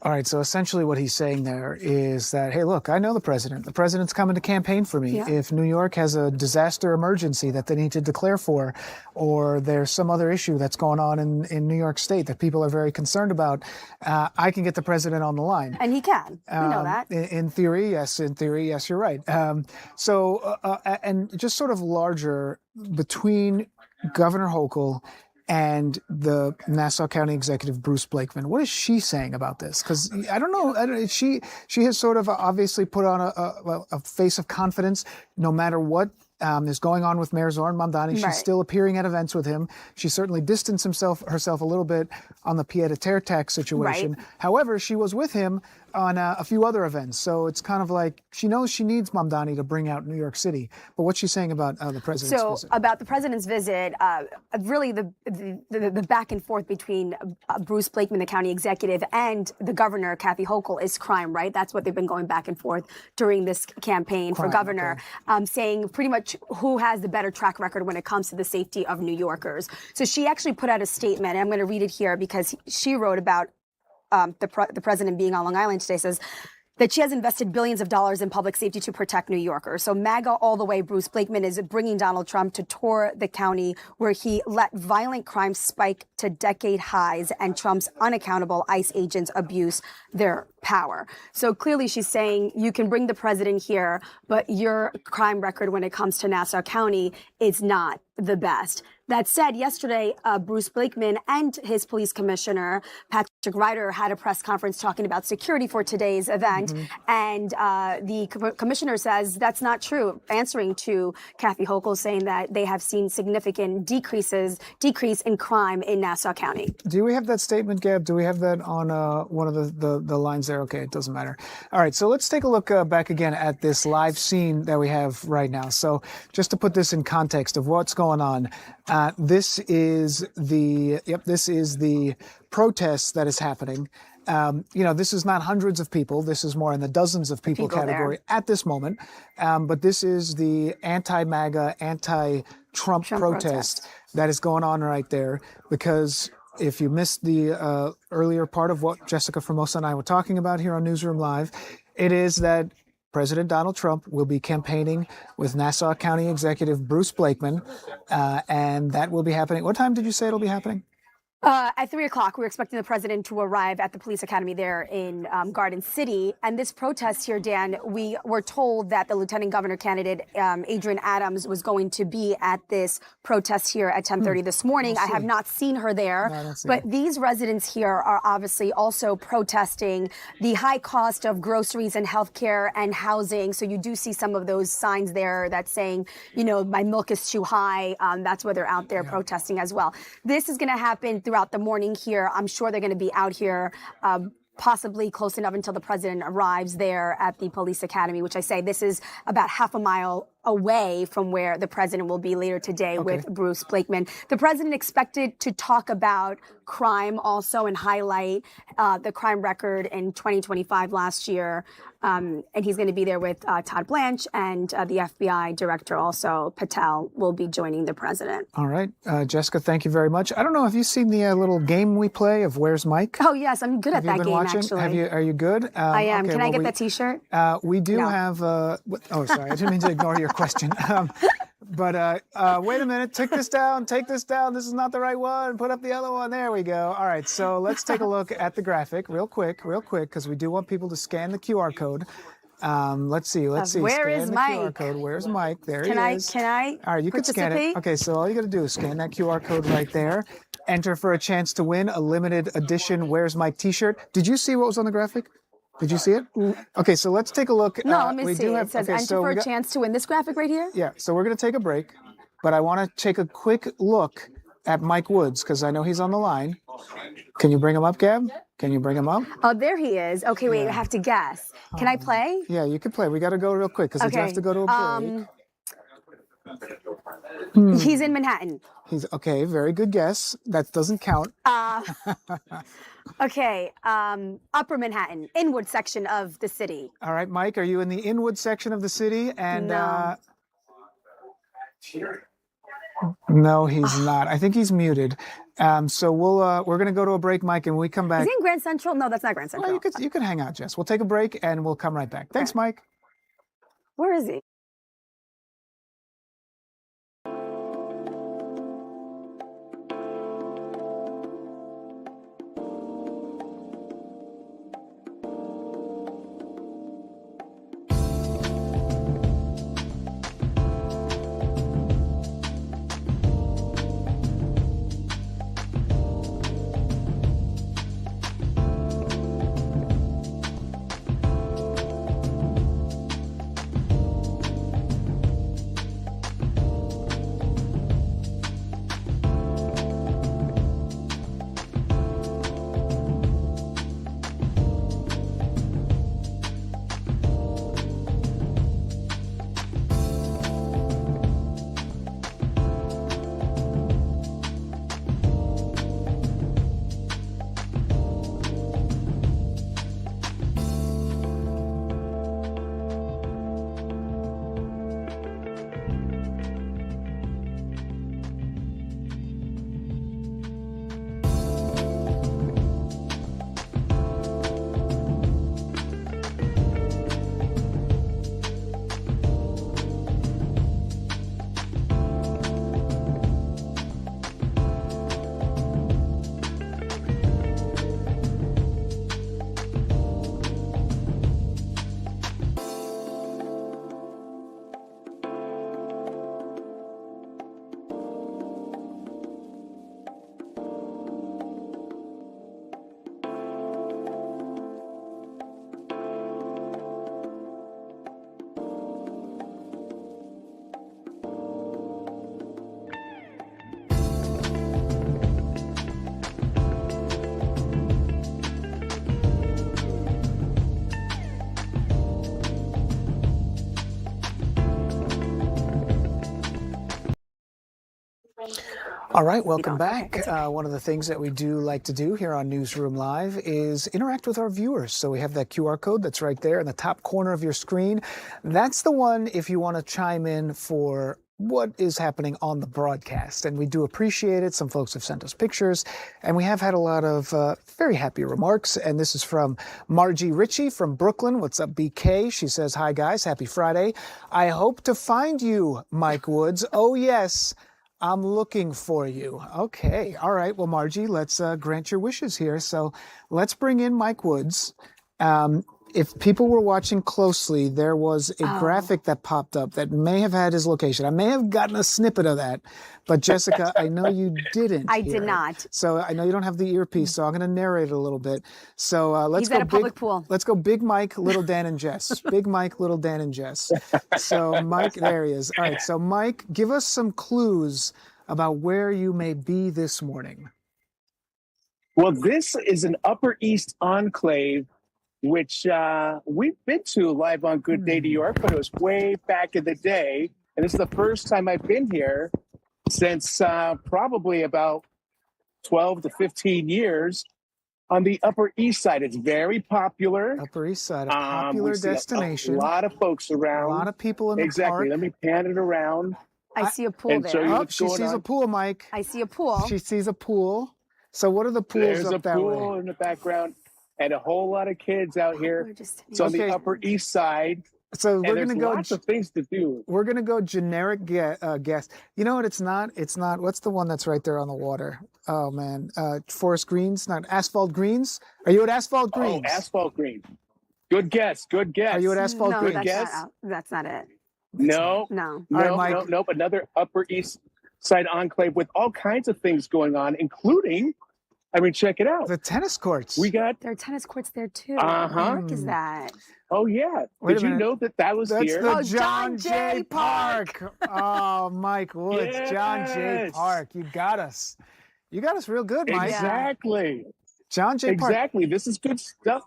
[SPEAKER 4] All right, so essentially what he's saying there is that, hey, look, I know the president. The president's coming to campaign for me.
[SPEAKER 9] Yeah.
[SPEAKER 4] If New York has a disaster emergency that they need to declare for, or there's some other issue that's going on in New York State that people are very concerned about, I can get the president on the line.
[SPEAKER 9] And he can. We know that.
[SPEAKER 4] In theory, yes. In theory, yes, you're right. And just sort of larger between Governor Hochul and the Nassau County Executive, Bruce Blakeman. What is she saying about this? Because I don't know. She has sort of obviously put on a face of confidence no matter what is going on with Mayor Zoran Mamdani. She's still appearing at events with him. She certainly distanced herself a little bit on the pied-à-terre tax situation.
[SPEAKER 9] Right.
[SPEAKER 4] However, she was with him on a few other events. So it's kind of like she knows she needs Mamdani to bring out New York City. But what's she saying about the president's visit?
[SPEAKER 9] So about the president's visit, really the back and forth between Bruce Blakeman, the county executive, and the governor, Kathy Hochul, is crime, right? That's what they've been going back and forth during this campaign for governor, saying pretty much who has the better track record when it comes to the safety of New Yorkers. So she actually put out a statement, and I'm going to read it here because she wrote about the president being on Long Island today, says that she has invested billions of dollars in public safety to protect New Yorkers. So MAGA all the way, Bruce Blakeman is bringing Donald Trump to tour the county where he let violent crime spike to decade highs and Trump's unaccountable ICE agents abuse their power. So clearly she's saying you can bring the president here, but your crime record when it comes to Nassau County is not the best. That said, yesterday, Bruce Blakeman and his police commissioner, Patrick Ryder, had a press conference talking about security for today's event. And the commissioner says that's not true, answering to Kathy Hochul, saying that they have seen significant decrease in crime in Nassau County.
[SPEAKER 4] Do we have that statement, Gab? Do we have that on one of the lines there? Okay, it doesn't matter. All right, so let's take a look back again at this live scene that we have right now. So just to put this in context of what's going on, this is the protest that is happening. This is not hundreds of people. This is more in the dozens of people category at this moment. But this is the anti-MAGA, anti-Trump protest that is going on right there. Because if you missed the earlier part of what Jessica Formosa and I were talking about here on Newsroom Live, it is that President Donald Trump will be campaigning with Nassau County Executive Bruce Blakeman, and that will be happening. What time did you say it'll be happening?
[SPEAKER 9] At 3 o'clock, we're expecting the president to arrive at the police academy there in Garden City. And this protest here, Dan, we were told that the lieutenant governor candidate, Adrienne Adams, was going to be at this protest here at 10:30 this morning. I have not seen her there. But these residents here are obviously also protesting the high cost of groceries and healthcare and housing. So you do see some of those signs there that's saying, my milk is too high. That's where they're out there protesting as well. This is going to happen throughout the morning here. I'm sure they're going to be out here possibly close enough until the president arrives there at the police academy, which I say this is about half a mile away from where the president will be later today with Bruce Blakeman. The president expected to talk about crime also and highlight the crime record in 2025 last year. And he's going to be there with Todd Blanche, and the FBI director also, Patel, will be joining the president.
[SPEAKER 4] All right. Jessica, thank you very much. I don't know, have you seen the little game we play of Where's Mike?
[SPEAKER 9] Oh, yes. I'm good at that game, actually.
[SPEAKER 4] Are you good?
[SPEAKER 9] I am. Can I get that T-shirt?
[SPEAKER 4] We do have... sorry. I didn't mean to ignore your question. But wait a minute. Take this down. This is not the right one. Put up the other one. There we go. All right. So let's take a look at the graphic real quick, because we do want people to scan the QR code. Let's see.
[SPEAKER 9] Where
[SPEAKER 4] scan
[SPEAKER 9] is
[SPEAKER 4] the
[SPEAKER 9] Mike?
[SPEAKER 4] QR code. Where's Mike? There he is.
[SPEAKER 9] Can I
[SPEAKER 4] All right, you can scan it. Okay, so all you got to do is scan that QR code right there. Enter for a chance to win a limited edition Where's Mike t-shirt. Did you see what was on the graphic? Did you see it? Okay, so let's take a look.
[SPEAKER 9] No, let me
[SPEAKER 4] we
[SPEAKER 9] see.
[SPEAKER 4] do
[SPEAKER 9] It says enter for a chance to win this graphic right here.
[SPEAKER 4] Yeah, so we're going to take a break, but I want to take a quick look at Mike Woods because I know he's on the line. Can you bring him up, Gab? Can you bring him up?
[SPEAKER 9] Oh, there he is. Okay, wait, I have to guess. Can I play?
[SPEAKER 4] Yeah, you can play. We got to go real quick because we have to go to a break.
[SPEAKER 9] He's in Manhattan.
[SPEAKER 4] He's okay. Very good guess. That doesn't count.
[SPEAKER 9] Okay, Upper Manhattan, Inwood section of the city.
[SPEAKER 4] All right, Mike, are you in the Inwood section of the city? And
[SPEAKER 9] No.
[SPEAKER 4] No, he's not. I think he's muted. So we're going to go to a break, Mike, and when we come back.
[SPEAKER 9] Is he in Grand Central? No, that's not Grand Central.
[SPEAKER 4] Well, you could hang out, Jess. We'll take a break and we'll come right back. Thanks, Mike.
[SPEAKER 9] Where is he?
[SPEAKER 4] All right, welcome back. One of the things that we do like to do here on Newsroom Live is interact with our viewers. So we have that QR code that's right there in the top corner of your screen. That's the one if you want to chime in for what is happening on the broadcast. And we do appreciate it. Some folks have sent us pictures, and we have had a lot of very happy remarks. And this is from Margie Ritchie from Brooklyn. What's up, BK? She says, hi, guys. Happy Friday. I hope to find you, Mike Woods. Oh, yes. I'm looking for you. Okay. All right. Well, Margie, let's grant your wishes here. So let's bring in Mike Woods. If people were watching closely, there was a graphic that popped up that may have had his location. I may have gotten a snippet of that, but Jessica, I know you didn't.
[SPEAKER 9] I did not.
[SPEAKER 4] So I know you don't have the earpiece, so I'm going to narrate it a little bit. So let's
[SPEAKER 9] He's
[SPEAKER 4] go
[SPEAKER 9] at a public pool.
[SPEAKER 4] Let's go Big Mike, Little Dan, and Jess. Big Mike, Little Dan, and Jess. So Mike, there he is. All right. So Mike, give us some clues about where you may be this morning.
[SPEAKER 11] Well, this is an Upper East enclave, which we've been to live on Good Day New York, but it was way back in the day. And this is the first time I've been here since probably about 12 to 15 years on the Upper East Side. It's very popular.
[SPEAKER 4] Upper East Side, a popular destination.
[SPEAKER 11] A lot of folks around.
[SPEAKER 4] A lot of people in the park.
[SPEAKER 11] Exactly. Let me pan it around.
[SPEAKER 9] I see a pool there.
[SPEAKER 4] Oh, she sees a pool, Mike.
[SPEAKER 9] I see a pool.
[SPEAKER 4] She sees a pool. So what are the pools
[SPEAKER 11] There's
[SPEAKER 4] up that way?
[SPEAKER 11] There's a pool in the background and a whole lot of kids out here. It's on the Upper East Side.
[SPEAKER 4] So we're going to go.
[SPEAKER 11] Lots of things to do.
[SPEAKER 4] We're going to go generic guess. You know what? It's not. What's the one that's right there on the water? Oh man, Forest Greens, not Asphalt Greens. Are you at Asphalt Greens?
[SPEAKER 11] Oh, Asphalt Green. Good guess. Good guess.
[SPEAKER 4] Are you at Asphalt Greens?
[SPEAKER 9] That's not it.
[SPEAKER 11] No.
[SPEAKER 9] No.
[SPEAKER 4] All right, Mike.
[SPEAKER 11] Nope. Another Upper East Side enclave with all kinds of things going on, including I mean, check it out.
[SPEAKER 4] The tennis courts.
[SPEAKER 11] We got.
[SPEAKER 9] There are tennis courts there too.
[SPEAKER 11] Uh-huh.
[SPEAKER 9] What park is that?
[SPEAKER 11] Oh yeah.
[SPEAKER 4] Wait a
[SPEAKER 11] Did you
[SPEAKER 4] minute.
[SPEAKER 11] know that was
[SPEAKER 4] That's
[SPEAKER 11] here?
[SPEAKER 4] the
[SPEAKER 9] Oh,
[SPEAKER 4] John Jay Park. Oh, Mike Woods, John Jay
[SPEAKER 11] Yes.
[SPEAKER 4] Park. You got us. You got us real good, Mike.
[SPEAKER 11] Exactly.
[SPEAKER 4] John Jay Park.
[SPEAKER 11] Exactly. This is good stuff.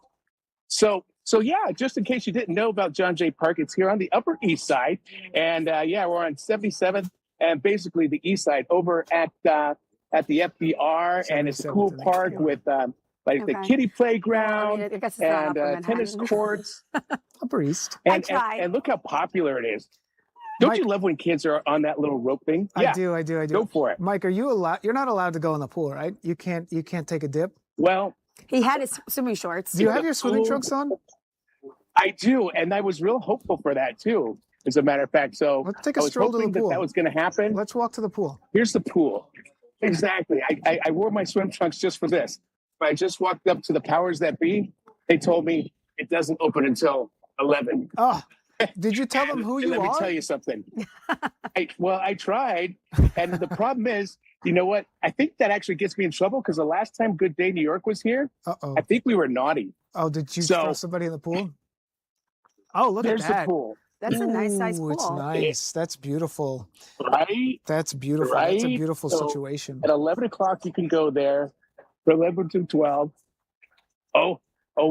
[SPEAKER 11] So yeah, just in case you didn't know about John Jay Park, it's here on the Upper East Side, and yeah, we're on 77th and basically the East Side over at the FDR, and it's a cool
[SPEAKER 4] 77th.
[SPEAKER 11] park with like the
[SPEAKER 9] Okay.
[SPEAKER 11] kiddie
[SPEAKER 9] Well, I
[SPEAKER 11] playground
[SPEAKER 9] mean, I guess it's not
[SPEAKER 11] and
[SPEAKER 9] Upper
[SPEAKER 11] tennis
[SPEAKER 9] Manhattan.
[SPEAKER 11] courts,
[SPEAKER 4] Upper East.
[SPEAKER 9] I
[SPEAKER 11] and,
[SPEAKER 9] tried.
[SPEAKER 11] and look how popular it is. Don't
[SPEAKER 4] Mike-
[SPEAKER 11] you love when kids are on that little rope thing?
[SPEAKER 4] I do.
[SPEAKER 11] Go for it.
[SPEAKER 4] Mike, are you allowed? You're not allowed to go in the pool, right? You can't take a dip.
[SPEAKER 11] Well,
[SPEAKER 9] He had his swimming shorts.
[SPEAKER 4] Do you have your swimming trunks on?
[SPEAKER 11] I do, and I was real hopeful for that too. As a matter of fact, so
[SPEAKER 4] Let's take
[SPEAKER 11] I
[SPEAKER 4] a
[SPEAKER 11] was
[SPEAKER 4] stroll to the
[SPEAKER 11] hoping
[SPEAKER 4] pool.
[SPEAKER 11] that was going to happen.
[SPEAKER 4] Let's walk to the pool.
[SPEAKER 11] Here's the pool. Exactly. I wore my swim trunks just for this. But I just walked up to the powers that be. They told me it doesn't open until 11.
[SPEAKER 4] Oh, did you tell them who
[SPEAKER 11] And
[SPEAKER 4] you
[SPEAKER 11] let me
[SPEAKER 4] are?
[SPEAKER 11] tell you something. I tried, and the problem is, you know what? I think that actually gets me in trouble because the last time Good Day New York was here,
[SPEAKER 4] Uh-oh.
[SPEAKER 11] I think we were naughty.
[SPEAKER 4] Oh, did you
[SPEAKER 11] So-
[SPEAKER 4] throw somebody in the pool? Oh, look
[SPEAKER 11] There's
[SPEAKER 4] at that.
[SPEAKER 11] the pool,
[SPEAKER 9] That's a nice size
[SPEAKER 4] Ooh, It's
[SPEAKER 9] pool.
[SPEAKER 4] nice. That's beautiful.
[SPEAKER 11] right?
[SPEAKER 4] That's beautiful. That's a
[SPEAKER 11] Right?
[SPEAKER 4] beautiful
[SPEAKER 11] So-
[SPEAKER 4] situation.
[SPEAKER 11] At 11 o'clock, you can go there. For 11 to 12. Oh,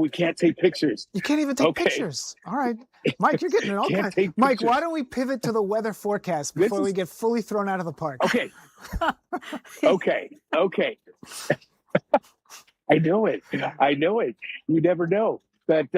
[SPEAKER 11] we can't take pictures.
[SPEAKER 4] You can't even take
[SPEAKER 11] Okay.
[SPEAKER 4] pictures. All right. Mike, you're getting it all
[SPEAKER 11] Can't
[SPEAKER 4] kinds.
[SPEAKER 11] take
[SPEAKER 4] Mike,
[SPEAKER 11] pictures.
[SPEAKER 4] why don't we pivot to the weather forecast
[SPEAKER 11] This
[SPEAKER 4] before we
[SPEAKER 11] is-
[SPEAKER 4] get fully thrown out of the park?
[SPEAKER 11] Okay. Okay. I know it. You never know. But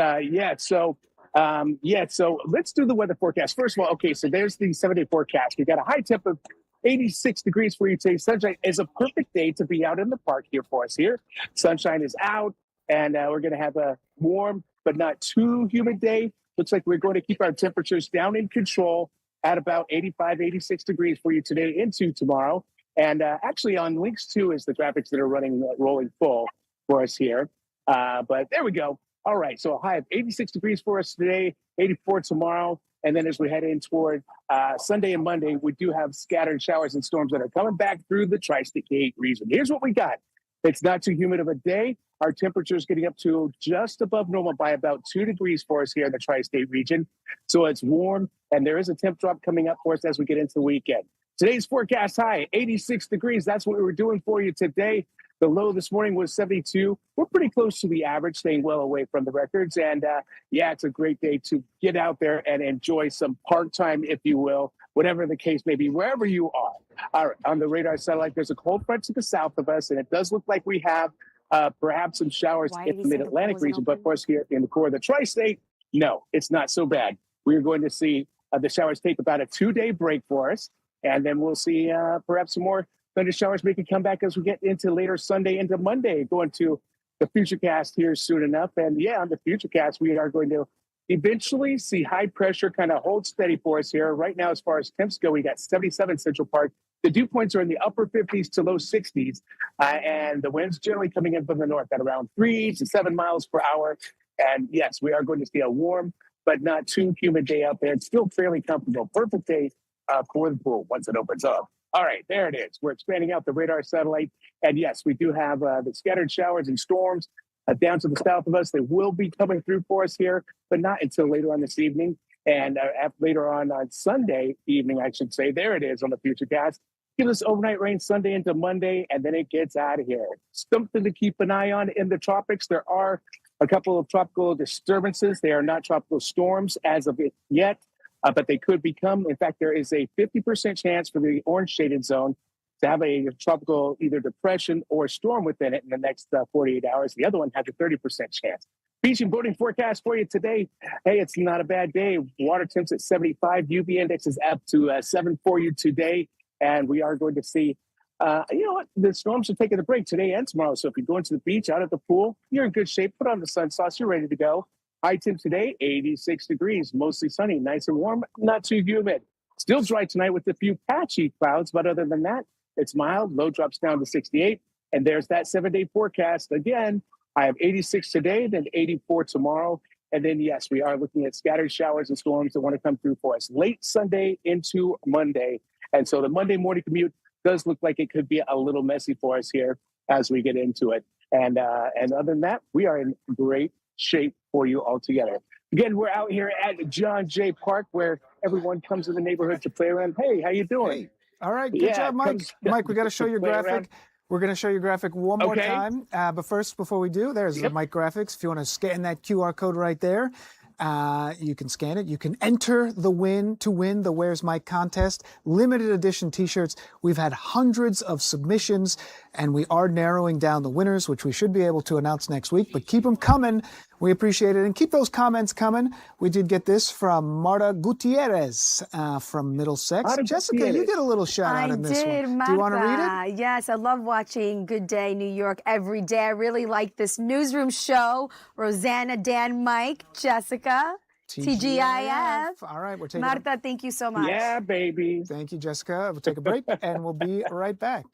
[SPEAKER 11] so let's do the weather forecast. First of all, okay, so there's the 7-day forecast. We got a high temp of 86 degrees for you today. Sunshine is a perfect day to be out in the park here for us here. Sunshine is out, and we're going to have a warm but not too humid day. Looks like we're going to keep our temperatures down in control at about 85, 86 degrees for you today into tomorrow. And actually on links 2 is the graphics that are rolling full for us here. But there we go. All right, so a high of 86 degrees for us today, 84 tomorrow. And then as we head in toward Sunday and Monday, we do have scattered showers and storms that are coming back through the tri-state region. Here's what we got. It's not too humid of a day. Our temperature is getting up to just above normal by about 2 degrees for us here in the tri-state region. So it's warm, and there is a temp drop coming up for us as we get into the weekend. Today's forecast high, 86 degrees. That's what we were doing for you today. The low this morning was 72. We're pretty close to the average, staying well away from the records. And it's a great day to get out there and enjoy some park time, if you will, whatever the case may be, wherever you are. All right, on the radar satellite, there's a cold front to the south of us, and it does look like we have perhaps some showers
[SPEAKER 9] Why did
[SPEAKER 11] in
[SPEAKER 9] he
[SPEAKER 11] the
[SPEAKER 9] say the
[SPEAKER 11] mid-Atlantic
[SPEAKER 9] pool wasn't
[SPEAKER 11] region. But
[SPEAKER 9] open?
[SPEAKER 11] of course, here in the core of the tri-state, no, it's not so bad. We're going to see the showers take about a 2-day break for us, and then we'll see perhaps some more thunder showers make a comeback as we get into later Sunday into Monday, going to the Futurecast here soon enough. And on the Futurecast, we are going to eventually see high pressure kind of hold steady for us here. Right now, as far as temps go, we got 77 Central Park. The dew points are in the upper 50s to low 60s, and the winds generally coming in from the north at around 3 to 7 miles per hour. And yes, we are going to see a warm but not too humid day out there. It's still fairly comfortable. Perfect day for the pool once it opens up. All right, there it is. We're expanding out the radar satellite. And yes, we do have the scattered showers and storms down to the south of us. They will be coming through for us here, but not until later on this evening. And later on Sunday evening, I should say, there it is on the Futurecast. Give us overnight rain Sunday into Monday, and then it gets out of here. Something to keep an eye on in the tropics. There are a couple of tropical disturbances. They are not tropical storms as of yet, but they could become. In fact, there is a 50% chance for the orange shaded zone to have a tropical either depression or storm within it in the next 48 hours. The other one has a 30% chance. Beach and boating forecast for you today. Hey, it's not a bad day. Water temps at 75. UV index is up to 7 for you today. And we are going to see, the storms are taking a break today and tomorrow. So if you're going to the beach, out at the pool, you're in good shape. Put on the sun sauce. You're ready to go. High temp today, 86 degrees, mostly sunny, nice and warm, not too humid. Still dry tonight with a few patchy clouds, but other than that, it's mild. Low drops down to 68. And there's that 7-day forecast. Again, I have 86 today, then 84 tomorrow. And then, yes, we are looking at scattered showers and storms that want to come through for us late Sunday into Monday. And so the Monday morning commute does look like it could be a little messy for us here. as we get into it. And other than that, we are in great shape for you all together. Again, we're out here at John Jay Park, where everyone comes to the neighborhood to play around. Hey, how you doing?
[SPEAKER 4] Hey, all right, good job, Mike. Mike, we got to show your graphic.
[SPEAKER 11] Around.
[SPEAKER 4] We're going to show your graphic one more time. But first, before we do, there's the Mike graphics. If you want to scan that QR code right there, you can scan it. You can enter to win the Where's Mike contest. Limited edition T-shirts. We've had hundreds of submissions, and we are narrowing down the winners, which we should be able to announce next week. But keep them coming. We appreciate it. And keep those comments coming. We did get this from Marta Gutierrez from Middlesex.
[SPEAKER 11] Marta
[SPEAKER 4] Jessica,
[SPEAKER 11] Gutierrez.
[SPEAKER 4] you get a little shout out in this one.
[SPEAKER 9] Marta.
[SPEAKER 4] Do you want to read it?
[SPEAKER 9] Yes, I love watching Good Day New York every day. I really like this newsroom show. Rosanna, Dan, Mike, Jessica, TGIF.
[SPEAKER 4] All right, we're taking
[SPEAKER 9] Marta, thank you so much.
[SPEAKER 11] Yeah, baby.
[SPEAKER 4] Thank you, Jessica. We'll take a break, and we'll be right back.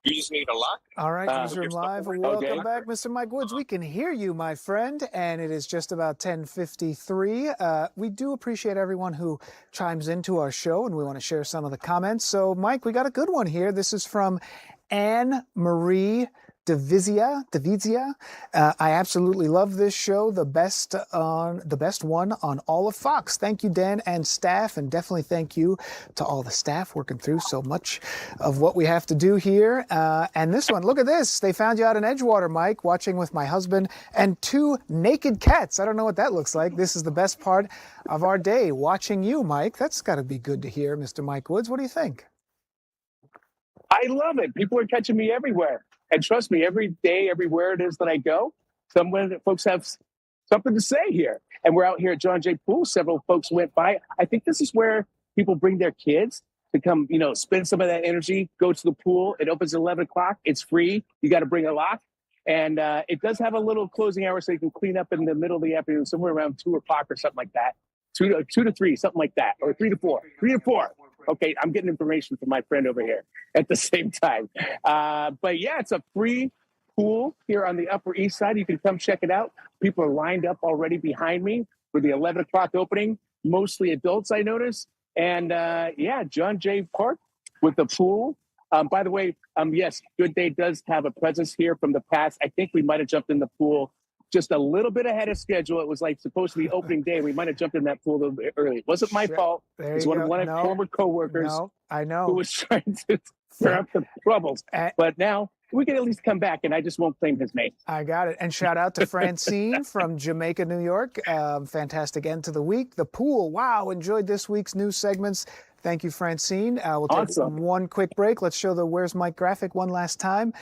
[SPEAKER 11] You just need a lock.
[SPEAKER 4] All right, Newsroom Live. Welcome back, Mr. Mike Woods. We can hear you, my friend, and it is just about 10:53. We do appreciate everyone who chimes into our show, and we want to share some of the comments. So, Mike, we got a good one here. This is from Anne Marie Divizia. I absolutely love this show. The best one on all of Fox. Thank you, Dan and staff, and definitely thank you to all the staff working through so much of what we have to do here. And this one, look at this. They found you out in Edgewater, Mike, watching with my husband and 2 naked cats. I don't know what that looks like. This is the best part of our day, watching you, Mike. That's got to be good to hear, Mr. Mike Woods. What do you think?
[SPEAKER 11] I love it. People are catching me everywhere. And trust me, every day, everywhere it is that I go, folks have something to say here. And we're out here at John Jay Pool. Several folks went by. I think this is where people bring their kids to come, spend some of that energy, go to the pool. It opens at 11 o'clock. It's free. You got to bring a lock. And it does have a little closing hour so you can clean up in the middle of the afternoon, somewhere around 2 o'clock or something like that. 2 to 3, something like that, or 3 to 4. 3 to 4. Okay, I'm getting information from my friend over here at the same time. But yeah, it's a free pool here on the Upper East Side. You can come check it out. People are lined up already behind me for the 11 o'clock opening, mostly adults, I notice. And yeah, John Jay Park with the pool. By the way, yes, Good Day does have a presence here from the past. I think we might have jumped in the pool just a little bit ahead of schedule. It was like supposed to be opening day. We might have jumped in that pool a little bit early. It wasn't my fault. It's one of my former coworkers
[SPEAKER 4] I know.
[SPEAKER 11] who was trying to stir up the troubles. But now we can at least come back, and I just won't claim his name.
[SPEAKER 4] I got it. And shout out to Francine from Jamaica, New York. Fantastic end to the week. The pool. Wow. Enjoyed this week's news segments. Thank you, Francine. We'll take one quick break. Let's show the Where's Mike graphic one last time.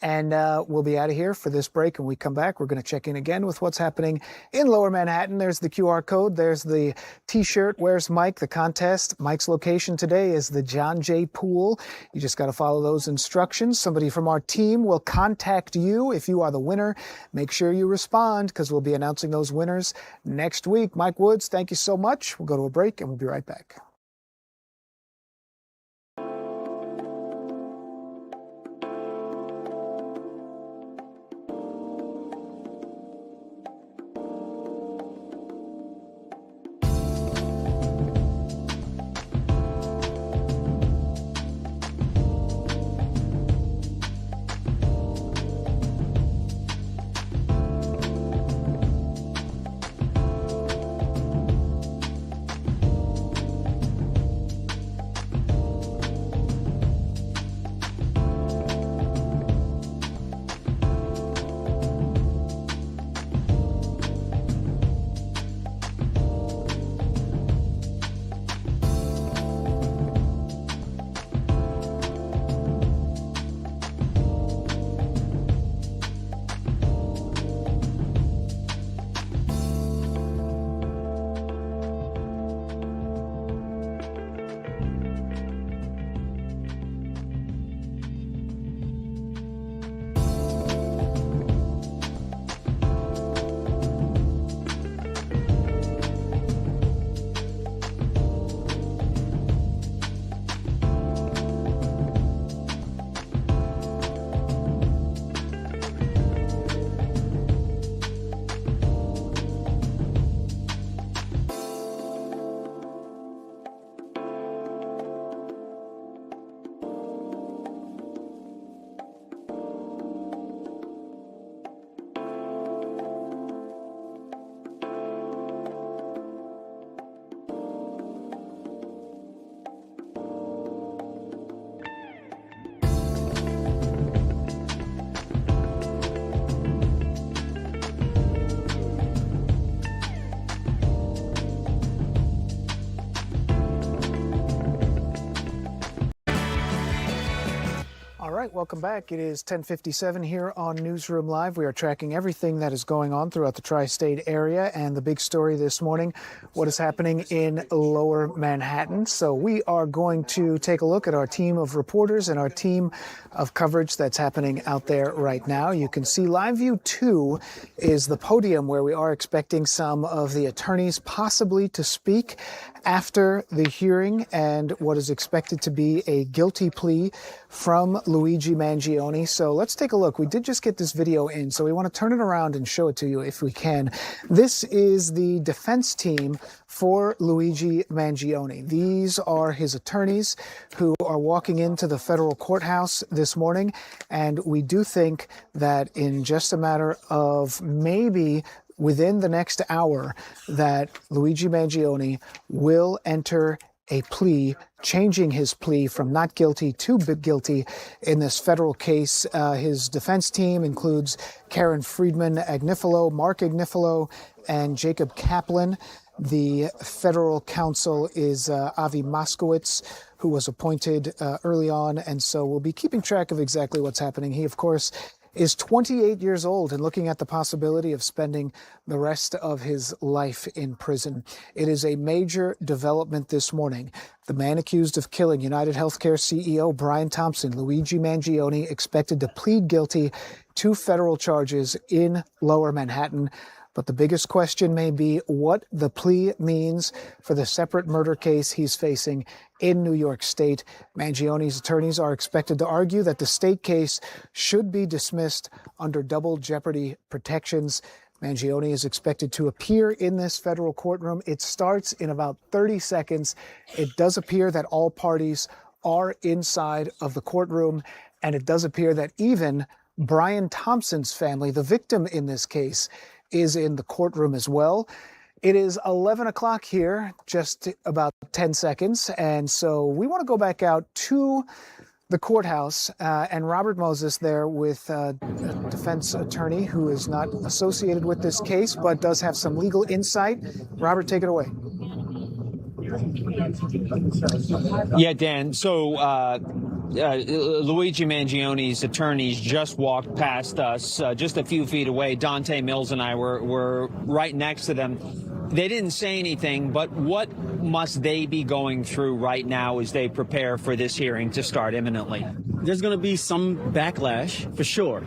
[SPEAKER 4] And we'll be out of here for this break. And we come back, we're going to check in again with what's happening in Lower Manhattan. There's the QR code. There's the T-shirt. Where's Mike? The contest. Mike's location today is the John Jay Pool. You just got to follow those instructions. Somebody from our team will contact you if you are the winner. Make sure you respond because we'll be announcing those winners next week. Mike Woods, thank you so much. We'll go to a break and we'll be right back. All right, welcome back. It is 10:57 here on Newsroom Live. We are tracking everything that is going on throughout the tri-state area, and the big story this morning, what is happening in Lower Manhattan. So we are going to take a look at our team of reporters and our team of coverage that's happening out there right now. You can see Live View 2 is the podium where we are expecting some of the attorneys possibly to speak after the hearing and what is expected to be a guilty plea from Luigi Mangione. So let's take a look. We did just get this video in, so we want to turn it around and show it to you if we can. This is the defense team for Luigi Mangione. These are his attorneys who are walking into the federal courthouse this morning, and we do think that in just a matter of maybe within the next hour that Luigi Mangione will enter a plea, changing his plea from not guilty to guilty in this federal case. His defense team includes Karen Friedman Agnifilo, Mark Agnifilo, and Jacob Kaplan. The federal counsel is Avi Moskowitz, who was appointed early on, and so we'll be keeping track of exactly what's happening. He, of course, is 28 years old and looking at the possibility of spending the rest of his life in prison. It is a major development this morning. The man accused of killing UnitedHealthcare CEO Brian Thompson, Luigi Mangione, expected to plead guilty to federal charges in Lower Manhattan. But the biggest question may be what the plea means for the separate murder case he's facing in New York State. Mangione's attorneys are expected to argue that the state case should be dismissed under double jeopardy protections. Mangione is expected to appear in this federal courtroom. It starts in about 30 seconds. It does appear that all parties are inside of the courtroom, and it does appear that even Brian Thompson's family, the victim in this case, is in the courtroom as well. It is 11 o'clock here, just about 10 seconds. And so we want to go back out to the courthouse, and Robert Moses there with a defense attorney who is not associated with this case but does have some legal insight. Robert, take it away.
[SPEAKER 6] Yeah, Dan. So Luigi Mangione's attorneys just walked past us just a few feet away. Dante Mills and I were right next to them. They didn't say anything, but what must they be going through right now as they prepare for this hearing to start imminently?
[SPEAKER 7] There's going to be some backlash, for sure,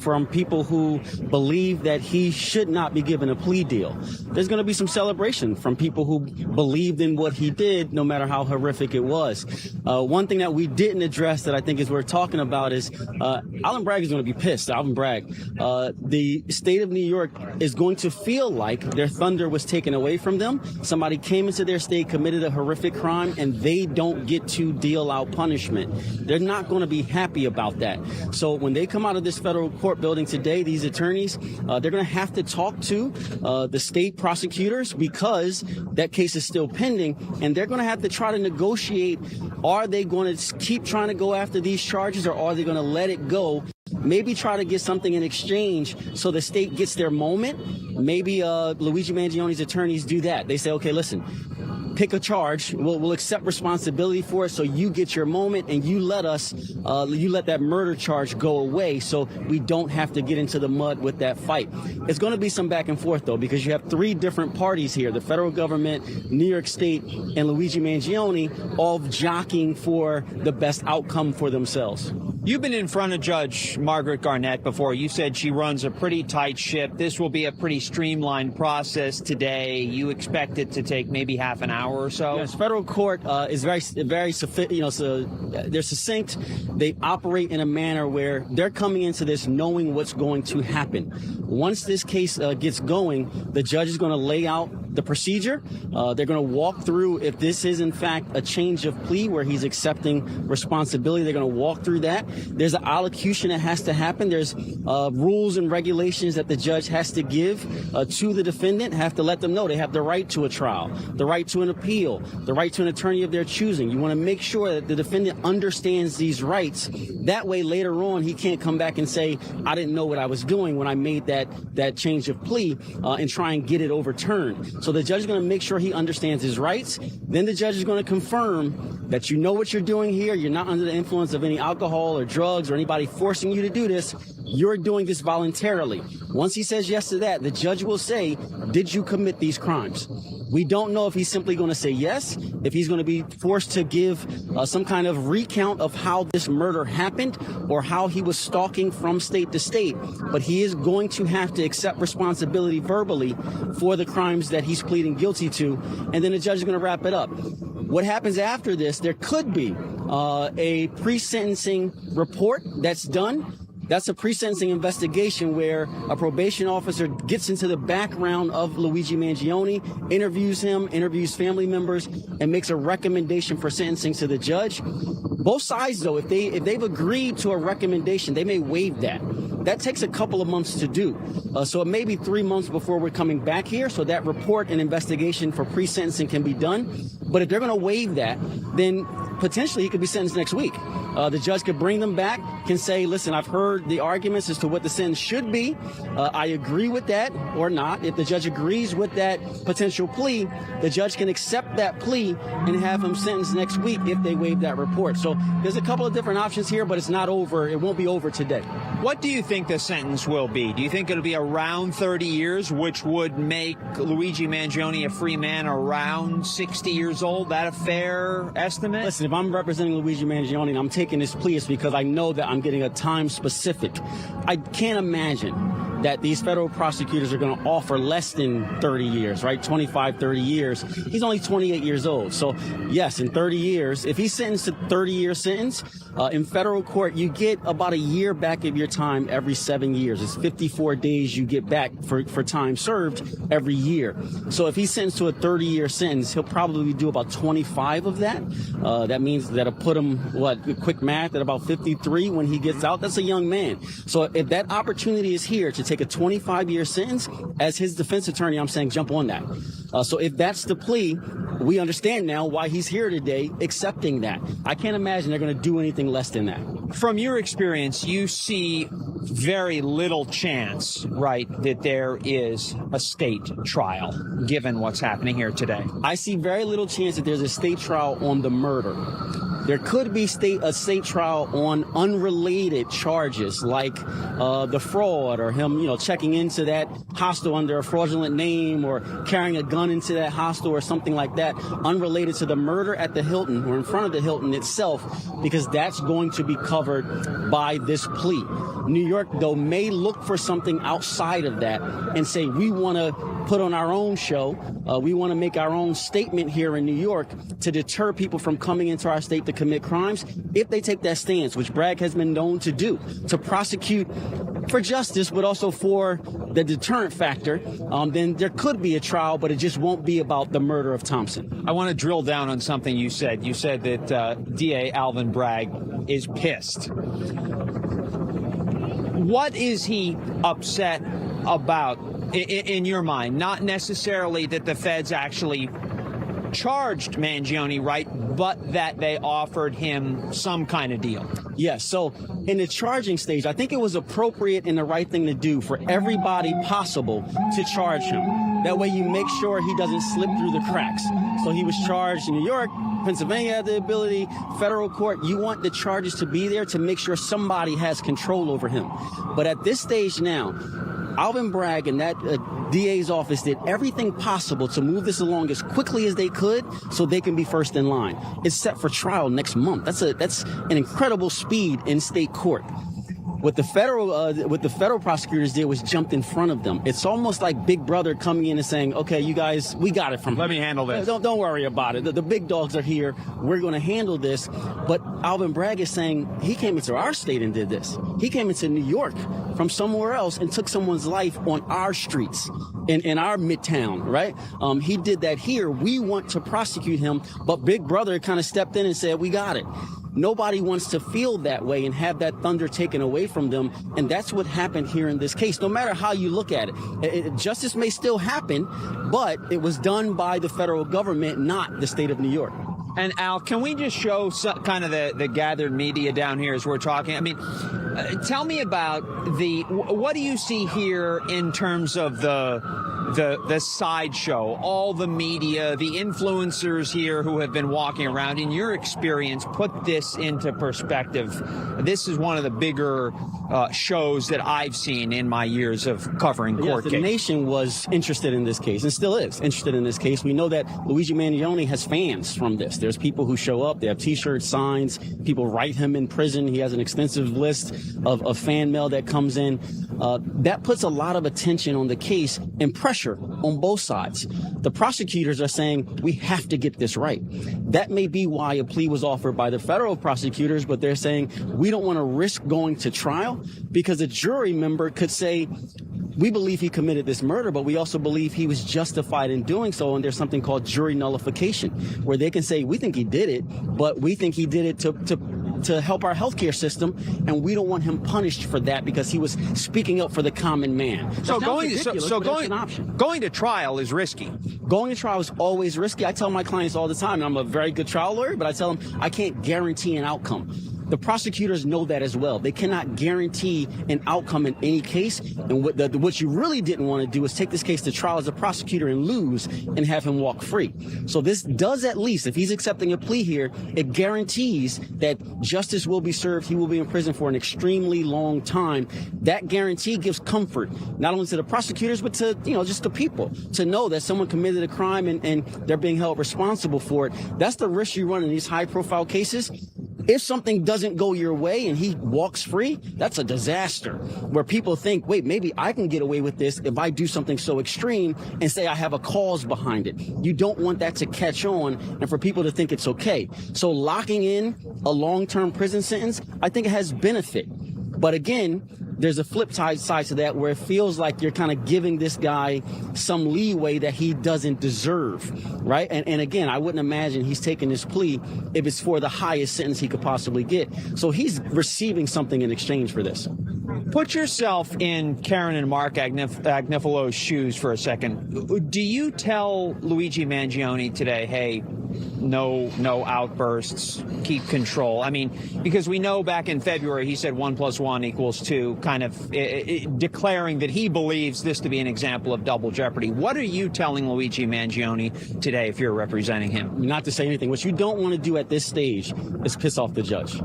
[SPEAKER 7] from people who believe that he should not be given a plea deal. There's going to be some celebration from people who believed in what he did, no matter how horrific it was. One thing that we didn't address that I think is worth talking about is Alvin Bragg is going to be pissed. Alvin Bragg. The state of New York is going to feel like their thunder was taken away from them. Somebody came into their state, committed a horrific crime, and they don't get to deal out punishment. They're not going to be happy about that. So when they come out of this federal court building today, these attorneys, they're going to have to talk to the state prosecutors because that case is still pending, and they're going to have to try to negotiate. Are they going to keep trying to go after these charges, or are they going to let it go? Maybe try to get something in exchange so the state gets their moment. Maybe Luigi Mangione's attorneys do that. They say, okay, listen, pick a charge. We'll accept responsibility for it, so you get your moment, and you let that murder charge go away, so we don't have to get into the mud with that fight. It's going to be some back and forth though, because you have three different parties here: the federal government, New York State, and Luigi Mangione, all jockeying for the best outcome for themselves.
[SPEAKER 6] You've been in front of Judge Margaret Garnett before. You said she runs a pretty tight ship. This will be a pretty streamlined process today. You expect it to take maybe half an hour or so?
[SPEAKER 7] Yes, federal court is very, they're succinct. They operate in a manner where they're coming into this knowing what's going to happen. Once this case gets going, the judge is going to lay out the procedure. They're going to walk through if this is in fact a change of plea where he's accepting responsibility. They're going to walk through that. There's an allocution that has to happen. There's rules and regulations that the judge has to give to the defendant, have to let them know they have the right to a trial, the right to an appeal, the right to an attorney of their choosing. You want to make sure that the defendant understands these rights. That way later on he can't come back and say, I didn't know what I was doing when I made that change of plea, and try and get it overturned. So the judge is going to make sure he understands his rights. Then the judge is going to confirm that you know what you're doing here. You're not under the influence of any alcohol or drugs or anybody forcing you to do this. You're doing this voluntarily. Once he says yes to that, the judge will say, did you commit these crimes? We don't know if he's simply going to say yes, if he's going to be forced to give some kind of recount of how this murder happened or how he was stalking from state to state. But he is going to have to accept responsibility verbally for the crimes that he's pleading guilty to. And then the judge is going to wrap it up. What happens after this, there could be a pre-sentencing report that's done. That's a pre-sentencing investigation where a probation officer gets into the background of Luigi Mangione, interviews him, interviews family members, and makes a recommendation for sentencing to the judge. Both sides, though, if they've agreed to a recommendation, they may waive that. That takes a couple of months to do. So it may be 3 months before we're coming back here, so that report and investigation for pre-sentencing can be done. But if they're going to waive that, then potentially he could be sentenced next week. The judge could bring them back, can say, listen, I've heard the arguments as to what the sentence should be. I agree with that or not. If the judge agrees with that potential plea, the judge can accept that plea and have him sentenced next week if they waive that report. So there's a couple of different options here, but it's not over. It won't be over today.
[SPEAKER 6] What do you think the sentence will be? Do you think it'll be around 30 years, which would make Luigi Mangione a free man around 60 years old? That a fair estimate?
[SPEAKER 7] Listen, if I'm representing Luigi Mangione and I'm taking this plea, it's because I know that I'm getting a time specific. I can't imagine that these federal prosecutors are going to offer less than 30 years, right? 25, 30 years. He's only 28 years old. So yes, in 30 years, if he's sentenced to 30-year sentence, in federal court, you get about a year back of your time every 7 years. It's 54 days you get back for time served every year. So if he's sentenced to a 30-year sentence, he'll probably do about 25 of that. That means that'll put him, quick math, at about 53 when he gets out. That's a young man. So if that opportunity is here to take take a 25-year sentence. As his defense attorney, I'm saying jump on that. So if that's the plea, we understand now why he's here today accepting that. I can't imagine they're going to do anything less than that.
[SPEAKER 6] From your experience, you see very little chance, right, that there is a state trial, given what's happening here today.
[SPEAKER 7] I see very little chance that there's a state trial on the murder. There could be a state trial on unrelated charges like the fraud or him, checking into that hostel under a fraudulent name or carrying a gun into that hostel or something like that, unrelated to the murder at the Hilton or in front of the Hilton itself, because that's going to be covered by this plea. New York, though, may look for something outside of that and say, we want to put on our own show. We want to make our own statement here in New York to deter people from coming into our state to commit crimes. If they take that stance, which Bragg has been known to do, to prosecute for justice, but also for the deterrent factor, then there could be a trial, but it just won't be about the murder of Thompson.
[SPEAKER 6] I want to drill down on something you said. You said that DA Alvin Bragg is pissed. What is he upset about in your mind? Not necessarily that the feds actually charged Mangione, right, but that they offered him some kind of deal.
[SPEAKER 7] Yes. So in the charging stage, I think it was appropriate and the right thing to do for everybody possible to charge him. That way you make sure he doesn't slip through the cracks. So he was charged in New York. Pennsylvania had the ability, federal court, you want the charges to be there to make sure somebody has control over him. But at this stage now, Alvin Bragg and that DA's office did everything possible to move this along as quickly as they could so they can be first in line. It's set for trial next month. That's an incredible speed in state court. What the federal prosecutors did was jumped in front of them. It's almost like Big Brother coming in and saying, "Okay, you guys, we got it from here.
[SPEAKER 6] Let me handle this.
[SPEAKER 7] Don't worry about it. The big dogs are here. We're going to handle this." But Alvin Bragg is saying he came into our state and did this. He came into New York from somewhere else and took someone's life on our streets in our midtown, right? He did that here. We want to prosecute him, but Big Brother kind of stepped in and said, "We got it." Nobody wants to feel that way and have that thunder taken away from them. And that's what happened here in this case. No matter how you look at it, justice may still happen, but it was done by the federal government, not the state of New York.
[SPEAKER 6] And Al, can we just show kind of the gathered media down here as we're talking? I mean, tell me about what do you see here in terms of the sideshow, all the media, the influencers here who have been walking around. In your experience, put this into perspective. This is one of the bigger shows that I've seen in my years of covering court cases.
[SPEAKER 7] The nation was interested in this case and still is interested in this case. We know that Luigi Mangione has fans from this. There's people who show up. They have T-shirts, signs. People write him in prison. He has an extensive list of fan mail that comes in. That puts a lot of attention on the case and pressure on both sides. The prosecutors are saying, we have to get this right. That may be why a plea was offered by the federal prosecutors, but they're saying, we don't want to risk going to trial because a jury member could say, we believe he committed this murder, but we also believe he was justified in doing so. And there's something called jury nullification, where they can say, we think he did it, but we think he did it to help our healthcare system, and we don't want him punished for that because he was speaking up for the common man.
[SPEAKER 6] So going to trial is risky.
[SPEAKER 7] Going to trial is always risky. I tell my clients all the time, and I'm a very good trial lawyer, but I tell them I can't guarantee an outcome. The prosecutors know that as well. They cannot guarantee an outcome in any case. And what you really didn't want to do is take this case to trial as a prosecutor and lose and have him walk free. So this does, at least, if he's accepting a plea here, it guarantees that justice will be served. He will be in prison for an extremely long time. That guarantee gives comfort, not only to the prosecutors, but to, just the people, to know that someone committed a crime and they're being held responsible for it. That's the risk you run in these high-profile cases. If something doesn't go your way and he walks free, that's a disaster where people think, wait, maybe I can get away with this if I do something so extreme and say I have a cause behind it. You don't want that to catch on and for people to think it's okay. So locking in a long-term prison sentence, I think it has benefit. But again, there's a flip side to that where it feels like you're kind of giving this guy some leeway that he doesn't deserve, right? And again, I wouldn't imagine he's taking this plea if it's for the highest sentence he could possibly get. So he's receiving something in exchange for this.
[SPEAKER 6] Put yourself in Karen and Mark Agnifalo's shoes for a second. Do you tell Luigi Mangione today, hey, no outbursts, keep control? I mean, because we know back in February he said 1 + 1 = 2, kind of declaring that he believes this to be an example of double jeopardy. What are you telling Luigi Mangione today if you're representing him?
[SPEAKER 7] Not to say anything. What you don't want to do at this stage is piss off the judge,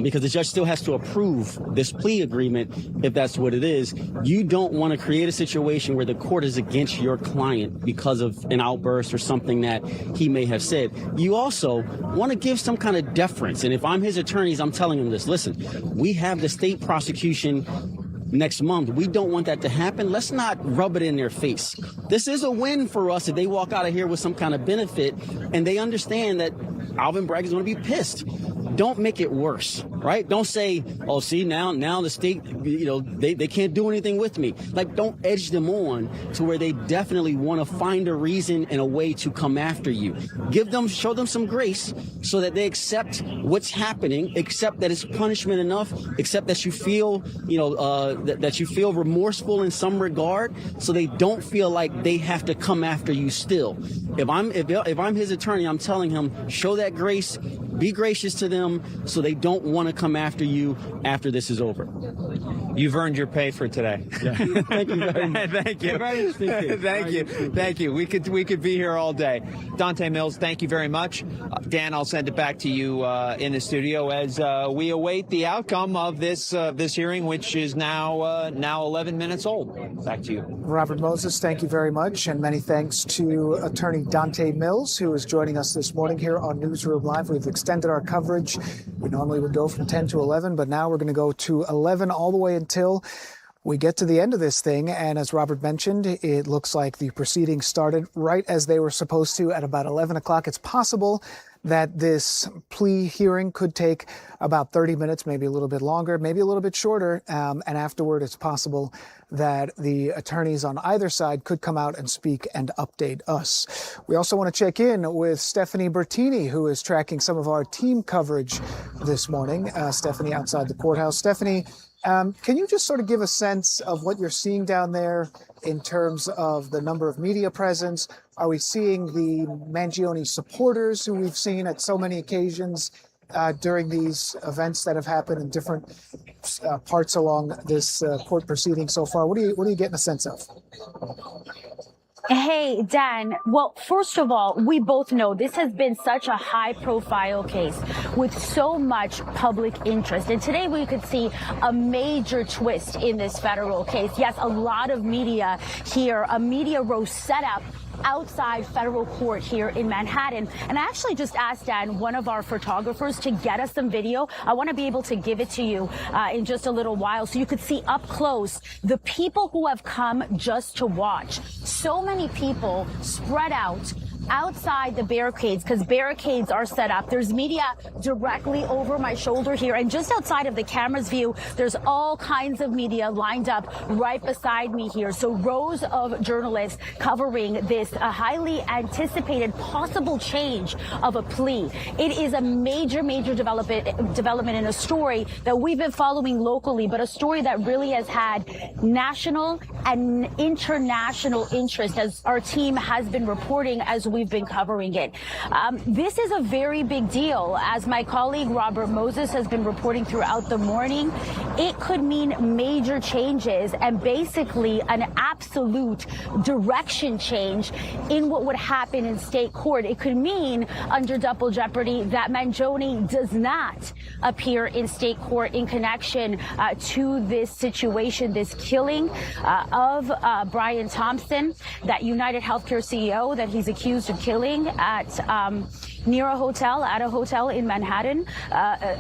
[SPEAKER 7] because the judge still has to approve this plea agreement if that's what it is. You don't want to create a situation where the court is against your client because of an outburst or something that he may have said. You also want to give some kind of deference. And if I'm his attorneys, I'm telling him this. Listen, we have the state prosecution next month. We don't want that to happen. Let's not rub it in their face. This is a win for us if they walk out of here with some kind of benefit and they understand that Alvin Bragg is going to be pissed. Don't make it worse, right? Don't say, oh, see, now the state, they can't do anything with me. Like, don't edge them on to where they definitely want to find a reason and a way to come after you. Show them some grace so that they accept what's happening, accept that it's punishment enough, accept that you feel, that you feel remorseful in some regard, so they don't feel like they have to come after you still. If I'm his attorney, I'm telling him, show that grace, be gracious to them so they don't want to come after you after this is over.
[SPEAKER 6] You've earned your pay for today.
[SPEAKER 7] Yeah. Thank you very much.
[SPEAKER 6] Thank you.
[SPEAKER 7] Very interesting.
[SPEAKER 6] Thank you. We could be here all day. Dante Mills, thank you very much. Dan, I'll send it back to you in the studio as we await the outcome of this hearing, which is now 11 minutes old. Back to you.
[SPEAKER 4] Robert Moses, thank you very much. And many thanks to attorney Dante Mills, who is joining us this morning here on Newsroom Live. We've extended our coverage. We normally would go from 10 to 11, but now we're going to go to 11 all the way until we get to the end of this thing. And as Robert mentioned, it looks like the proceedings started right as they were supposed to at about 11 o'clock. It's possible that this plea hearing could take about 30 minutes, maybe a little bit longer, maybe a little bit shorter. And afterward, it's possible that the attorneys on either side could come out and speak and update us. We also want to check in with Stephanie Bertini, who is tracking some of our team coverage this morning. Stephanie outside the courthouse. Stephanie, can you just sort of give a sense of what you're seeing down there in terms of the number of media presence? Are we seeing the Mangione supporters who we've seen at so many occasions during these events that have happened in different parts along this court proceeding so far? What are you getting a sense of?
[SPEAKER 12] Hey, Dan. Well, first of all, we both know this has been such a high-profile case with so much public interest. And today we could see a major twist in this federal case. Yes, a lot of media here, a media row set up outside federal court here in Manhattan. And I actually just asked Dan, one of our photographers, to get us some video. I want to be able to give it to you in just a little while so you could see up close the people who have come just to watch. So many people spread out outside the barricades, because barricades are set up. There's media directly over my shoulder here, and just outside of the camera's view, there's all kinds of media lined up right beside me here. So rows of journalists covering this highly anticipated possible change of a plea. It is a major development in a story that we've been following locally, but a story that really has had national and international interest, as our team has been reporting as we've been covering it. This is a very big deal. As my colleague Robert Moses has been reporting throughout the morning, it could mean major changes and basically an absolute direction change in what would happen in state court. It could mean, under double jeopardy, that Mangione does not appear in state court in connection to this situation, this killing of Brian Thompson, that UnitedHealthcare CEO that he's accused of killing at at a hotel in Manhattan.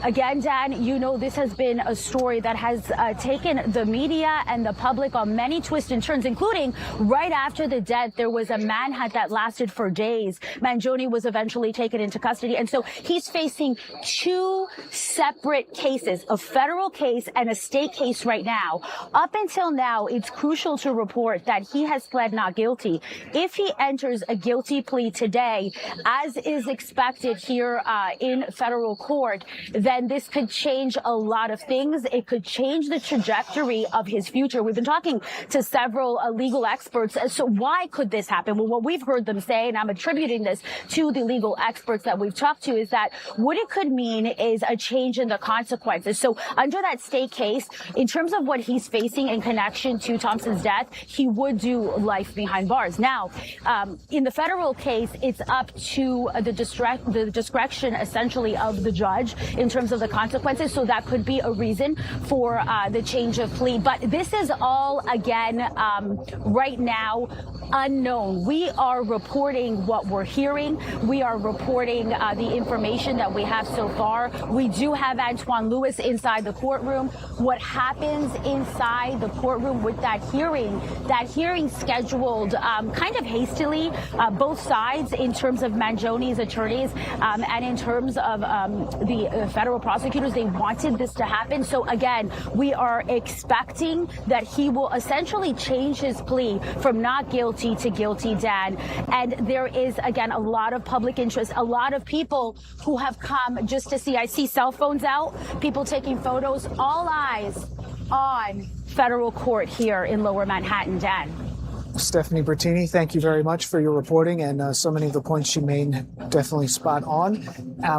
[SPEAKER 12] Again, Dan, you know this has been a story that has taken the media and the public on many twists and turns, including right after the death, there was a manhunt that lasted for days. Mangione was eventually taken into custody. And so he's facing two separate cases, a federal case and a state case right now. Up until now, it's crucial to report that he has pled not guilty. If he enters a guilty plea today, as is expected, expected here in federal court, then this could change a lot of things. It could change the trajectory of his future. We've been talking to several legal experts. So why could this happen? Well, what we've heard them say, and I'm attributing this to the legal experts that we've talked to, is that what it could mean is a change in the consequences. So under that state case, in terms of what he's facing in connection to Thompson's death, he would do life behind bars. Now, in the federal case, it's up to the discretion, essentially, of the judge in terms of the consequences. So that could be a reason for the change of plea. But this is all, again, right now, unknown. We are reporting what we're hearing. We are reporting the information that we have so far. We do have Antoine Lewis inside the courtroom. What happens inside the courtroom with that hearing scheduled kind of hastily, both sides in terms of Mangione's attorneys and in terms of the federal prosecutors, they wanted this to happen. So again, we are expecting that he will essentially change his plea from not guilty to guilty, Dan. And there is, again, a lot of public interest, a lot of people who have come just to see. I see cell phones out, people taking photos, all eyes on federal court here in Lower Manhattan, Dan.
[SPEAKER 4] Stephanie Bertini, thank you very much for your reporting, and so many of the points you made definitely spot on.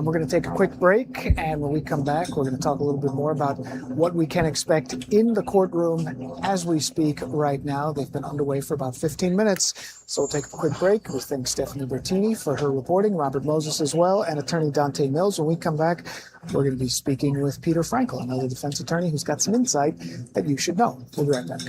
[SPEAKER 4] We're going to take a quick break, and when we come back, we're going to talk a little bit more about what we can expect in the courtroom as we speak right now. They've been underway for about 15 minutes, so we'll take a quick break. We thank Stephanie Bertini for her reporting, Robert Moses as well, and attorney Dante Mills. When we come back, we're going to be speaking with Peter Frankel, another defense attorney who's got some insight that you should know. We'll be right back.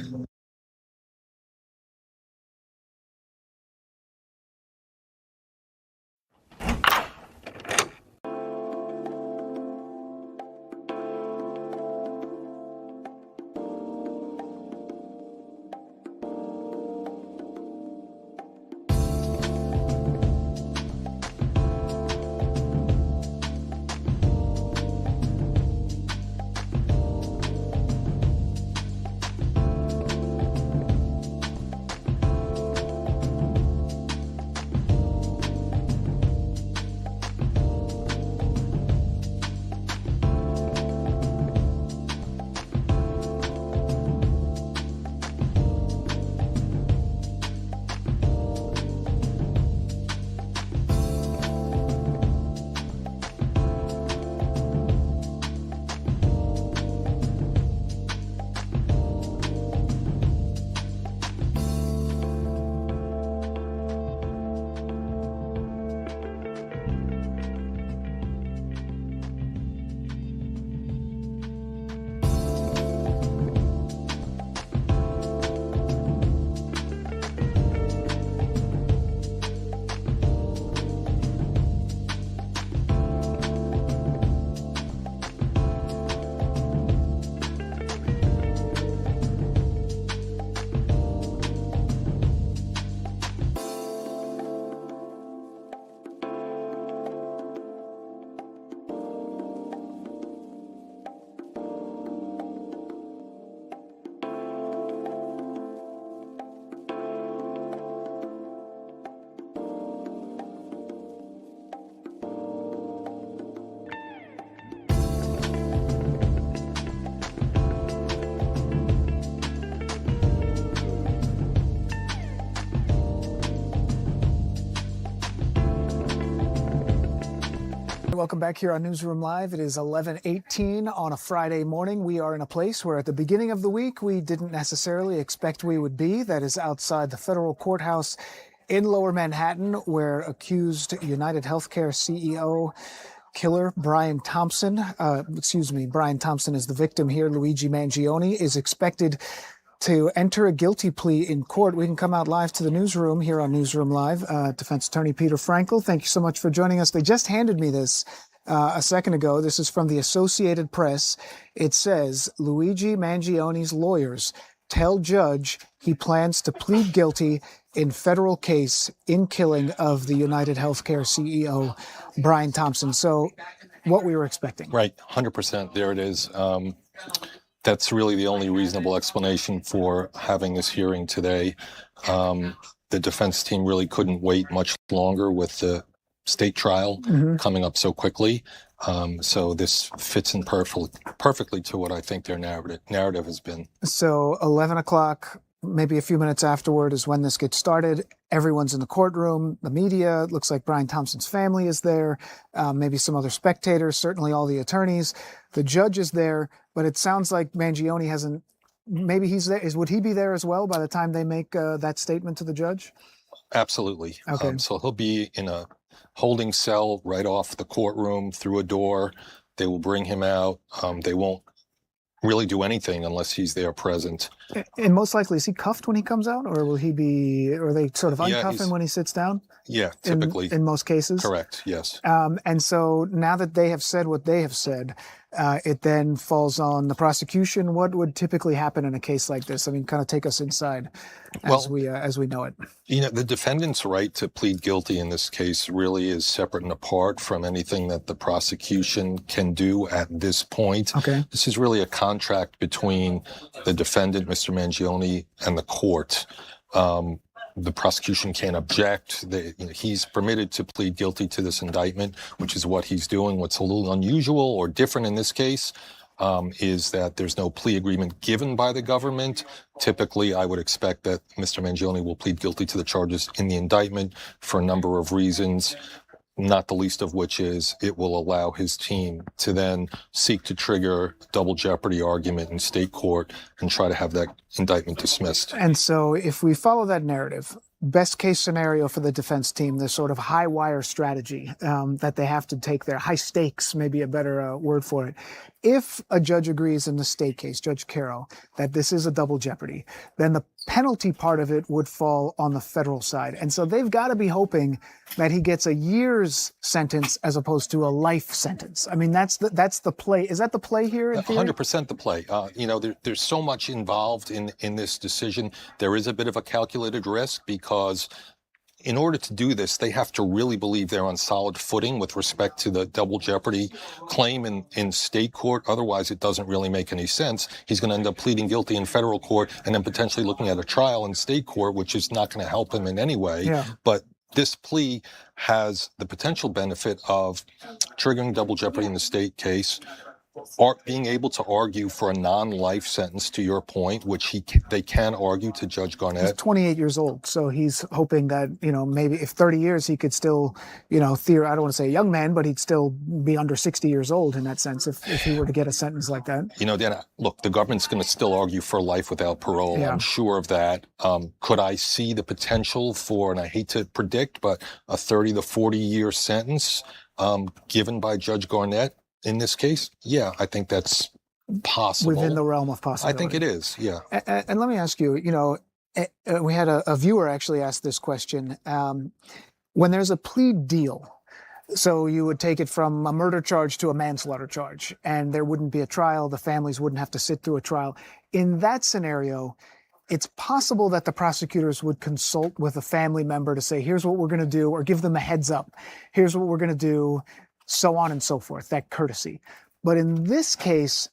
[SPEAKER 4] Welcome back here on Newsroom Live. It is 11:18 on a Friday morning. We are in a place where at the beginning of the week we didn't necessarily expect we would be. That is outside the federal courthouse in Lower Manhattan, where accused UnitedHealthcare CEO killer Brian Thompson is the victim here. Luigi Mangione is expected to enter a guilty plea in court. We can come out live to the newsroom here on Newsroom Live. Defense attorney Peter Frankel, thank you so much for joining us. They just handed me this a second ago. This is from the Associated Press. It says, Luigi Mangione's lawyers tell judge he plans to plead guilty in federal case in killing of the UnitedHealthcare CEO, Brian Thompson. So what we were expecting.
[SPEAKER 5] Right, 100%. There it is. That's really the only reasonable explanation for having this hearing today. The defense team really couldn't wait much longer with the state trial coming up so quickly. So this fits in perfectly to what I think their narrative has been.
[SPEAKER 4] So 11 o'clock, maybe a few minutes afterward is when this gets started. Everyone's in the courtroom, the media, it looks like Brian Thompson's family is there, maybe some other spectators, certainly all the attorneys. The judge is there, but it sounds like Mangione hasn't, maybe he's there. Would he be there as well by the time they make that statement to the judge?
[SPEAKER 5] Absolutely.
[SPEAKER 4] Okay.
[SPEAKER 5] So he'll be in a holding cell right off the courtroom through a door. They will bring him out. They won't really do anything unless he's there present.
[SPEAKER 4] And most likely, is he cuffed when he comes out, or will he be, or they sort of uncuff him when he sits down?
[SPEAKER 5] Yeah, typically.
[SPEAKER 4] In most cases?
[SPEAKER 5] Correct, yes.
[SPEAKER 4] And so now that they have said what they have said, it then falls on the prosecution. What would typically happen in a case like this? I mean, kind of take us inside as we know it.
[SPEAKER 5] You know, the defendant's right to plead guilty in this case really is separate and apart from anything that the prosecution can do at this point.
[SPEAKER 4] Okay.
[SPEAKER 5] This is really a contract between the defendant, Mr. Mangione, and the court. The prosecution can't object. He's permitted to plead guilty to this indictment, which is what he's doing. What's a little unusual or different in this case is that there's no plea agreement given by the government. Typically, I would expect that Mr. Mangione will plead guilty to the charges in the indictment for a number of reasons, not the least of which is it will allow his team to then seek to trigger double jeopardy argument in state court and try to have that indictment dismissed.
[SPEAKER 4] And so if we follow that narrative, best case scenario for the defense team, this sort of high wire strategy that they have to take there, high stakes, maybe a better word for it. If a judge agrees in the state case, Judge Carroll, that this is a double jeopardy, then the penalty part of it would fall on the federal side. And so they've got to be hoping that he gets a year's sentence as opposed to a life sentence. I mean, that's the play. Is that the play here?
[SPEAKER 5] 100% the play. You know, there's so much involved in this decision. There is a bit of a calculated risk because in order to do this, they have to really believe they're on solid footing with respect to the double jeopardy claim in state court. Otherwise, it doesn't really make any sense. He's going to end up pleading guilty in federal court and then potentially looking at a trial in state court, which is not going to help him in any way.
[SPEAKER 4] Yeah.
[SPEAKER 5] But this plea has the potential benefit of triggering double jeopardy in the state case, or being able to argue for a non-life sentence, to your point, which they can argue to Judge Garnett.
[SPEAKER 4] He's 28 years old, so he's hoping that, maybe if 30 years he could still, I don't want to say a young man, but he'd still be under 60 years old in that sense if he were to get a sentence like that.
[SPEAKER 5] Dan, look, the government's going to still argue for life without parole.
[SPEAKER 4] Yeah.
[SPEAKER 5] I'm sure of that. Could I see the potential for, and I hate to predict, but a 30 to 40-year sentence given by Judge Garnett? In this case, yeah, I think that's possible.
[SPEAKER 4] Within the realm of possibility.
[SPEAKER 5] I think it is, yeah.
[SPEAKER 4] And let me ask you, we had a viewer actually ask this question. When there's a plea deal, so you would take it from a murder charge to a manslaughter charge, and there wouldn't be a trial, the families wouldn't have to sit through a trial. In that scenario, it's possible that the prosecutors would consult with a family member to say, here's what we're going to do, or give them a heads up. Here's what we're going to do. So on and so forth, that courtesy. But in this case,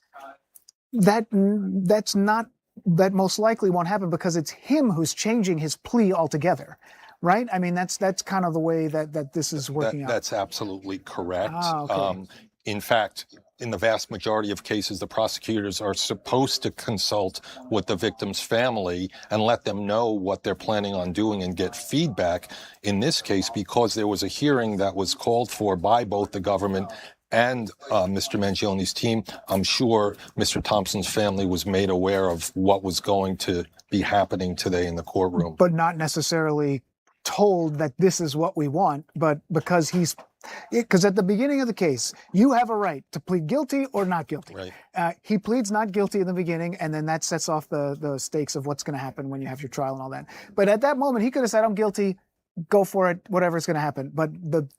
[SPEAKER 4] that most likely won't happen because it's him who's changing his plea altogether, right? I mean, that's kind of the way that this is working out.
[SPEAKER 5] That's absolutely correct.
[SPEAKER 4] Okay.
[SPEAKER 5] In fact, in the vast majority of cases, the prosecutors are supposed to consult with the victim's family and let them know what they're planning on doing and get feedback. In this case, because there was a hearing that was called for by both the government and Mr. Mangione's team, I'm sure Mr. Thompson's family was made aware of what was going to be happening today in the courtroom.
[SPEAKER 4] But not necessarily told that this is what we want, but because at the beginning of the case, you have a right to plead guilty or not guilty.
[SPEAKER 5] Right.
[SPEAKER 4] He pleads not guilty in the beginning, and then that sets off the stakes of what's going to happen when you have your trial and all that. But at that moment, he could have said, I'm guilty, go for it, whatever's going to happen. But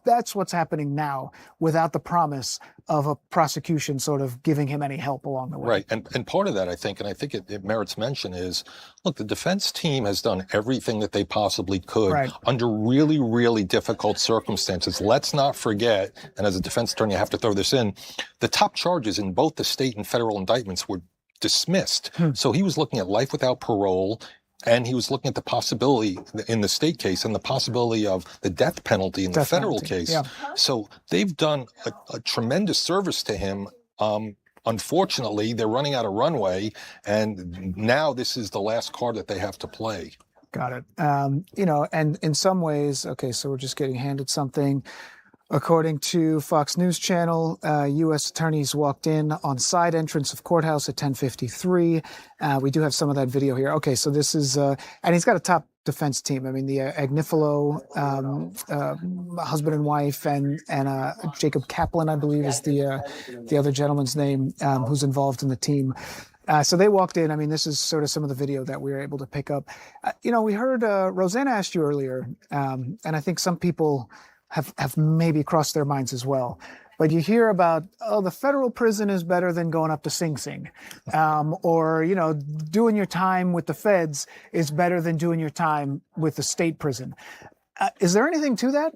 [SPEAKER 4] that's what's happening now without the promise of a prosecution sort of giving him any help along the way.
[SPEAKER 5] Right. And part of that, I think it merits mention is, look, the defense team has done everything that they possibly could under really, really difficult circumstances. Let's not forget, and as a defense attorney, I have to throw this in, the top charges in both the state and federal indictments were dismissed. So he was looking at life without parole. And he was looking at the possibility in the state case and the possibility of the death penalty in the federal case.
[SPEAKER 4] Yeah.
[SPEAKER 5] So they've done a tremendous service to him. Unfortunately, they're running out of runway, and now this is the last card that they have to play.
[SPEAKER 4] Got it. And in some ways, okay, so we're just getting handed something. According to Fox News Channel, U.S. attorneys walked in on side entrance of courthouse at 10:53. We do have some of that video here. Okay, so this is, and he's got a top defense team. I mean, the Agnifilo husband and wife, and Jacob Kaplan, I believe, is the other gentleman's name, who's involved in the team. So they walked in. I mean, this is sort of some of the video that we were able to pick up. We heard Rosanna asked you earlier, and I think some people have maybe crossed their minds as well. But you hear about, the federal prison is better than going up to Sing Sing. Or, doing your time with the feds is better than doing your time with the state prison. Is there anything to that?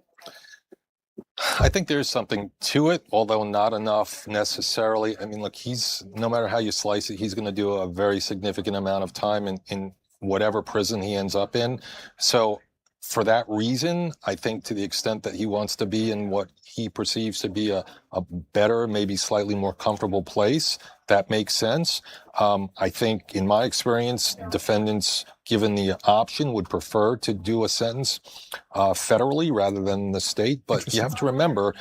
[SPEAKER 5] I think there's something to it, although not enough necessarily. I mean, look, no matter how you slice it, he's going to do a very significant amount of time in whatever prison he ends up in. So for that reason, I think to the extent that he wants to be in what he perceives to be a better, maybe slightly more comfortable place, that makes sense. I think, in my experience, defendants, given the option, would prefer to do a sentence federally rather than the state. But you have to remember,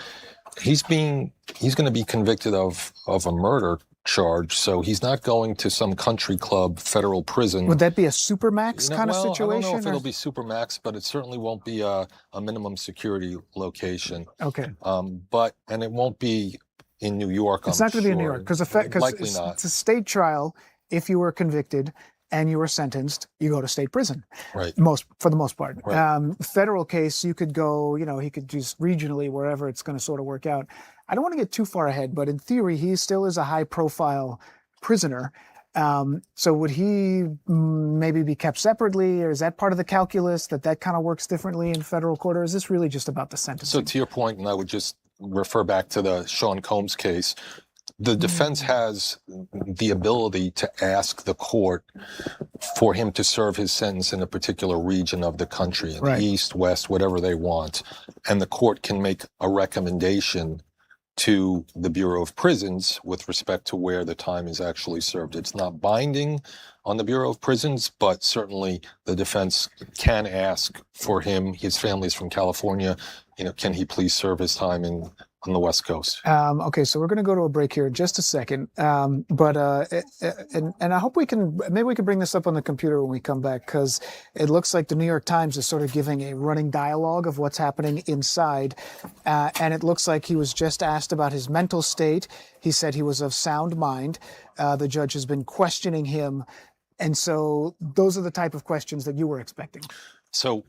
[SPEAKER 5] he's going to be convicted of a murder charge, so he's not going to some country club federal prison.
[SPEAKER 4] Would that be a supermax kind of situation?
[SPEAKER 5] I don't know if it'll be supermax, but it certainly won't be a minimum security location.
[SPEAKER 4] Okay.
[SPEAKER 5] And it won't be in New York.
[SPEAKER 4] It's not going to be in New York because it's a state trial. If you were convicted and you were sentenced, you go to state prison.
[SPEAKER 5] Right.
[SPEAKER 4] For the most part.
[SPEAKER 5] Right.
[SPEAKER 4] Federal case, you could go. He could just regionally wherever it's going to sort of work out. I don't want to get too far ahead, but in theory, he still is a high-profile prisoner. So would he maybe be kept separately, or is that part of the calculus that kind of works differently in federal court, or is this really just about the sentencing?
[SPEAKER 5] So to your point, and I would just refer back to the Sean Combs case, the defense has the ability to ask the court for him to serve his sentence in a particular region of the country, in the east, west, whatever they want. And the court can make a recommendation to the Bureau of Prisons with respect to where the time is actually served. It's not binding on the Bureau of Prisons, but certainly the defense can ask for him. His family is from California. Can he please serve his time on the West Coast?
[SPEAKER 4] Okay, so we're going to go to a break here in just a second. But I hope we can bring this up on the computer when we come back, because it looks like the New York Times is sort of giving a running dialogue of what's happening inside. And it looks like he was just asked about his mental state. He said he was of sound mind. The judge has been questioning him. And so those are the type of questions that you were expecting.
[SPEAKER 5] So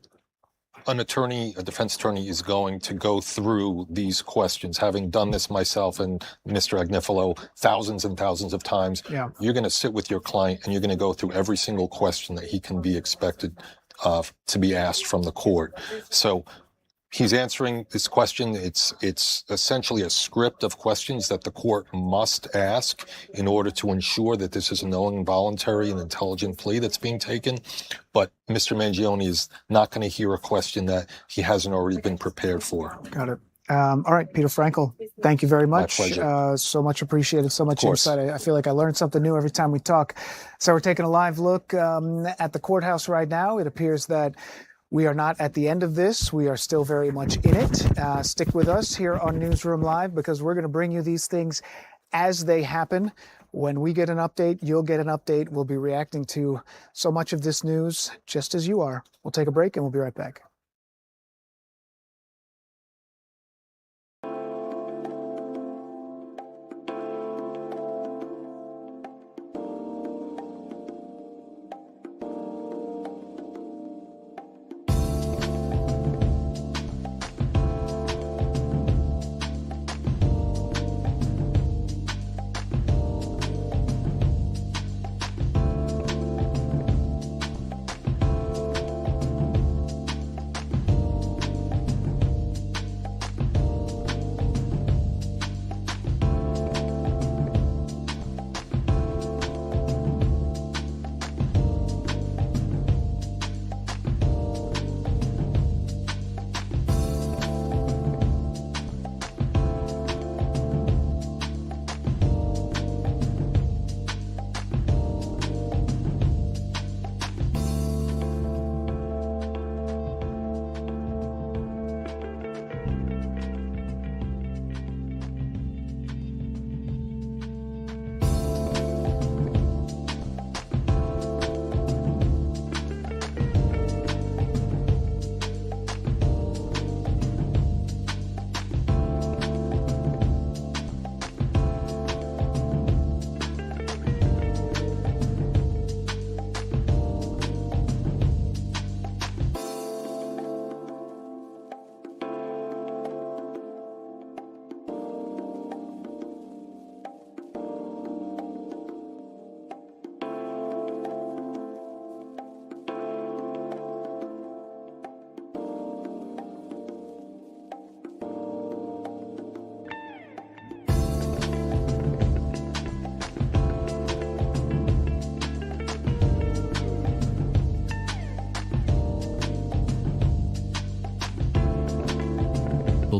[SPEAKER 5] a defense attorney is going to go through these questions. Having done this myself and Mr. Agnifilo thousands and thousands of times, you're going to sit with your client and you're going to go through every single question that he can be expected to be asked from the court. So he's answering this question. It's essentially a script of questions that the court must ask in order to ensure that this is a knowing, voluntary, and intelligent plea that's being taken. But Mr. Mangione is not going to hear a question that he hasn't already been prepared for.
[SPEAKER 4] Got it. All right, Peter Frankel, thank you very much.
[SPEAKER 5] My pleasure.
[SPEAKER 4] So much appreciated, so much insight. I feel like I learned something new every time we talk. So we're taking a live look at the courthouse right now. It appears that we are not at the end of this. We are still very much in it. Stick with us here on Newsroom Live, because we're going to bring you these things as they happen. When we get an update, you'll get an update. We'll be reacting to so much of this news just as you are. We'll take a break and we'll be right back.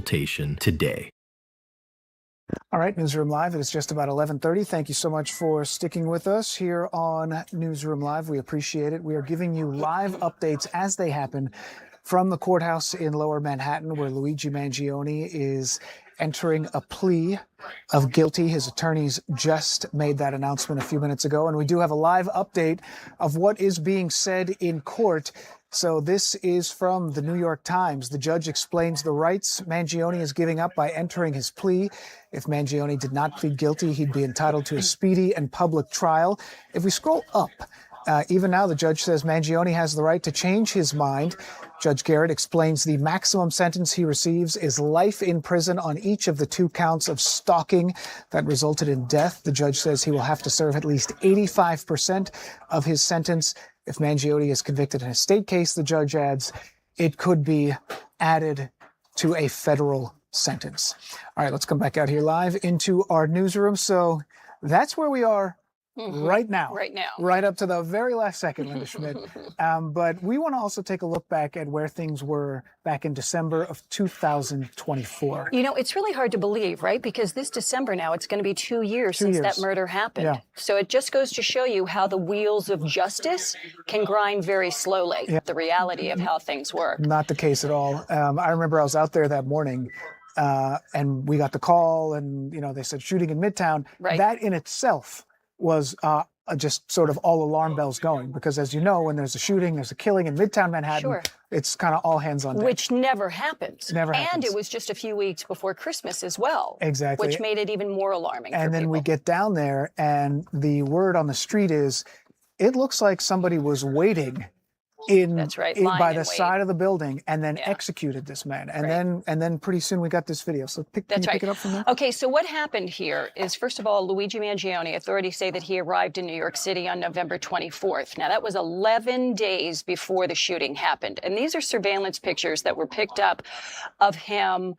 [SPEAKER 13] consultation today.
[SPEAKER 4] All right, Newsroom Live. It is just about 11:30. Thank you so much for sticking with us here on Newsroom Live. We appreciate it. We are giving you live updates as they happen from the courthouse in Lower Manhattan, where Luigi Mangione is entering a plea of guilty. His attorneys just made that announcement a few minutes ago, and we do have a live update of what is being said in court. So this is from the New York Times. The judge explains the rights Mangione is giving up by entering his plea. If Mangione did not plead guilty, he'd be entitled to a speedy and public trial. If we scroll up, even now the judge says Mangione has the right to change his mind. Judge Garrett explains the maximum sentence he receives is life in prison on each of the 2 counts of stalking that resulted in death. The judge says he will have to serve at least 85% of his sentence. If Mangione is convicted in a state case, the judge adds, it could be added to a federal sentence. All right, let's come back out here live into our newsroom. So that's where we are right now.
[SPEAKER 14] Right now.
[SPEAKER 4] Right up to the very last second, Linda Schmidt. But we want to also take a look back at where things were back in December of 2024.
[SPEAKER 14] You know, it's really hard to believe, right? Because this December now, it's going to be 2 years since that murder happened.
[SPEAKER 4] Yeah.
[SPEAKER 14] So it just goes to show you how the wheels of justice can grind very slowly.
[SPEAKER 4] Yeah.
[SPEAKER 14] The reality of how things work.
[SPEAKER 4] Not the case at all. I remember I was out there that morning and we got the call and, you know, they said shooting in Midtown.
[SPEAKER 14] Right.
[SPEAKER 4] That in itself was just sort of all alarm bells going, because as you know, when there's a shooting, there's a killing in Midtown Manhattan,
[SPEAKER 14] Sure.
[SPEAKER 4] It's kind of all hands on deck.
[SPEAKER 14] Which never happens.
[SPEAKER 4] Never
[SPEAKER 14] and
[SPEAKER 4] happens.
[SPEAKER 14] it was just a few weeks before Christmas as well.
[SPEAKER 4] Exactly.
[SPEAKER 14] Which made it even more alarming
[SPEAKER 4] And
[SPEAKER 14] for
[SPEAKER 4] then
[SPEAKER 14] people.
[SPEAKER 4] we get down there and the word on the street is, it looks like somebody was waiting
[SPEAKER 14] That's right, lying
[SPEAKER 4] by
[SPEAKER 14] in
[SPEAKER 4] the
[SPEAKER 14] wait.
[SPEAKER 4] side of the building and then executed this man. And then pretty soon we got this video. So can you pick it up from there?
[SPEAKER 14] Okay, so what happened here is, first of all, Luigi Mangione, authorities say that he arrived in New York City on November 24th. Now, that was 11 days before the shooting happened. And these are surveillance pictures that were picked up of him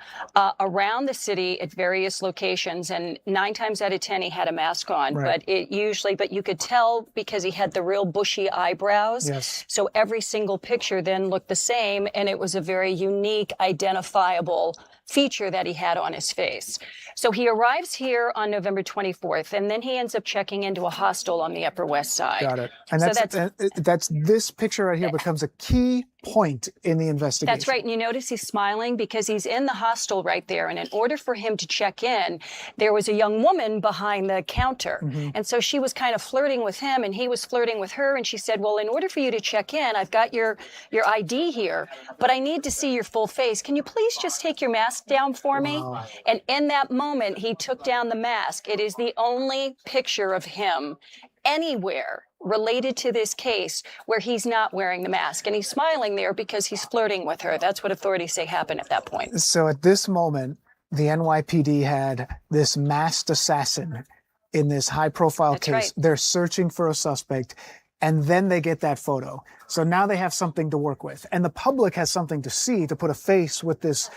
[SPEAKER 14] around the city at various locations. And 9 times out of 10, he had a mask on.
[SPEAKER 4] Right.
[SPEAKER 14] But you could tell because he had the real bushy eyebrows.
[SPEAKER 4] Yes.
[SPEAKER 14] So every single picture then looked the same, and it was a very unique, identifiable feature that he had on his face. So he arrives here on November 24th, and then he ends up checking into a hostel on the Upper West Side.
[SPEAKER 4] Got it. And
[SPEAKER 14] So
[SPEAKER 4] that's this picture right here becomes a key point in the investigation.
[SPEAKER 14] That's right. And you notice he's smiling because he's in the hostel right there. And in order for him to check in, there was a young woman behind the counter.
[SPEAKER 4] Mm-hmm.
[SPEAKER 14] And so she was kind of flirting with him and he was flirting with her. And she said, well, in order for you to check in, I've got your ID here, but I need to see your full face. Can you please just take your mask down for me?
[SPEAKER 4] Wow.
[SPEAKER 14] And in that moment, he took down the mask. It is the only picture of him anywhere related to this case where he's not wearing the mask. And he's smiling there because he's flirting with her. That's what authorities say happened at that point.
[SPEAKER 4] So at this moment, the NYPD had this masked assassin in this high-profile
[SPEAKER 14] That's
[SPEAKER 4] case.
[SPEAKER 14] right.
[SPEAKER 4] They're searching for a suspect, and then they get that photo. So now they have something to work with. And the public has something to see, to put a face with this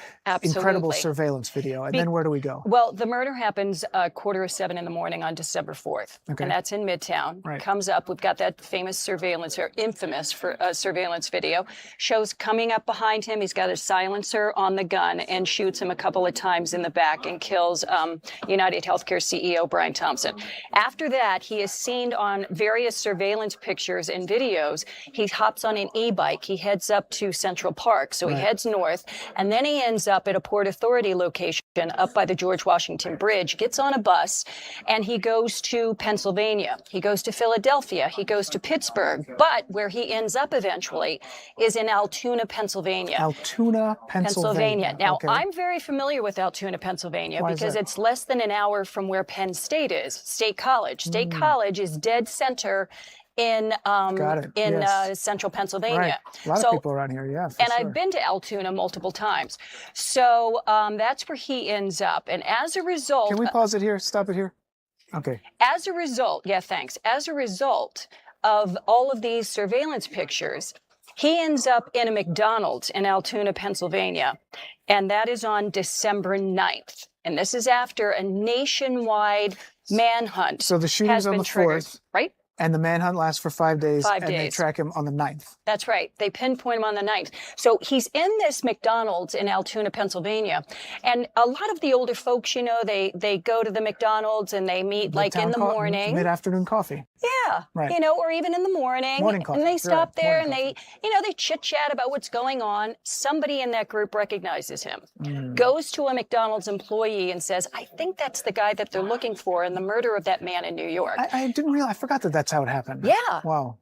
[SPEAKER 4] incredible
[SPEAKER 14] Absolutely.
[SPEAKER 4] surveillance video. And then where do we go?
[SPEAKER 14] Well, the murder happens 6:45 in the morning on December 4th.
[SPEAKER 4] Okay.
[SPEAKER 14] And that's in Midtown.
[SPEAKER 4] Right.
[SPEAKER 14] Comes up, we've got that famous surveillance, or infamous surveillance video. Shows coming up behind him, he's got a silencer on the gun and shoots him a couple of times in the back and kills UnitedHealthcare CEO Brian Thompson. After that, he is seen on various surveillance pictures and videos. He hops on an e-bike. He heads up to Central Park. So he heads north, and then he ends up at a Port Authority location up by the George Washington Bridge, gets on a bus, and he goes to Pennsylvania. He goes to Philadelphia. He goes to Pittsburgh. But where he ends up eventually is in Altoona, Pennsylvania.
[SPEAKER 4] Altoona, Pennsylvania.
[SPEAKER 14] Now,
[SPEAKER 4] Okay.
[SPEAKER 14] I'm very familiar with Altoona, Pennsylvania,
[SPEAKER 4] Why is
[SPEAKER 14] because
[SPEAKER 4] that?
[SPEAKER 14] it's less than an hour from where Penn State is, State College. State College is dead center in
[SPEAKER 4] Got it. Yes.
[SPEAKER 14] central Pennsylvania.
[SPEAKER 4] Right. A lot of people around here, yeah. for
[SPEAKER 14] And
[SPEAKER 4] sure.
[SPEAKER 14] I've been to Altoona multiple times. So that's where he ends up. And as a result...
[SPEAKER 4] Can we pause it here? Stop it here? Okay.
[SPEAKER 14] As a result, as a result of all of these surveillance pictures, he ends up in a McDonald's in Altoona, Pennsylvania. And that is on December 9th. And this is after a nationwide manhunt.
[SPEAKER 4] So the shooting's
[SPEAKER 14] has
[SPEAKER 4] on
[SPEAKER 14] been
[SPEAKER 4] the
[SPEAKER 14] triggered,
[SPEAKER 4] 4th.
[SPEAKER 14] right?
[SPEAKER 4] And the manhunt lasts for 5 days.
[SPEAKER 14] 5
[SPEAKER 4] and
[SPEAKER 14] days.
[SPEAKER 4] They track him on the 9th.
[SPEAKER 14] That's right. They pinpoint him on the 9th. So he's in this McDonald's in Altoona, Pennsylvania. And a lot of the older folks, they go to the McDonald's and they meet like in the morning.
[SPEAKER 4] Mid-afternoon coffee.
[SPEAKER 14] Yeah.
[SPEAKER 4] Right.
[SPEAKER 14] Or even in the morning.
[SPEAKER 4] Morning coffee.
[SPEAKER 14] And they stop
[SPEAKER 4] Right.
[SPEAKER 14] there
[SPEAKER 4] Morning
[SPEAKER 14] and they chit-chat about what's going on. Somebody in that group recognizes him,
[SPEAKER 4] Mm.
[SPEAKER 14] goes to a McDonald's employee and says, I think that's the guy that they're looking for in the murder of that man in New York.
[SPEAKER 4] I didn't realize. I forgot that that's how it happened.
[SPEAKER 14] Yeah.
[SPEAKER 4] Wow.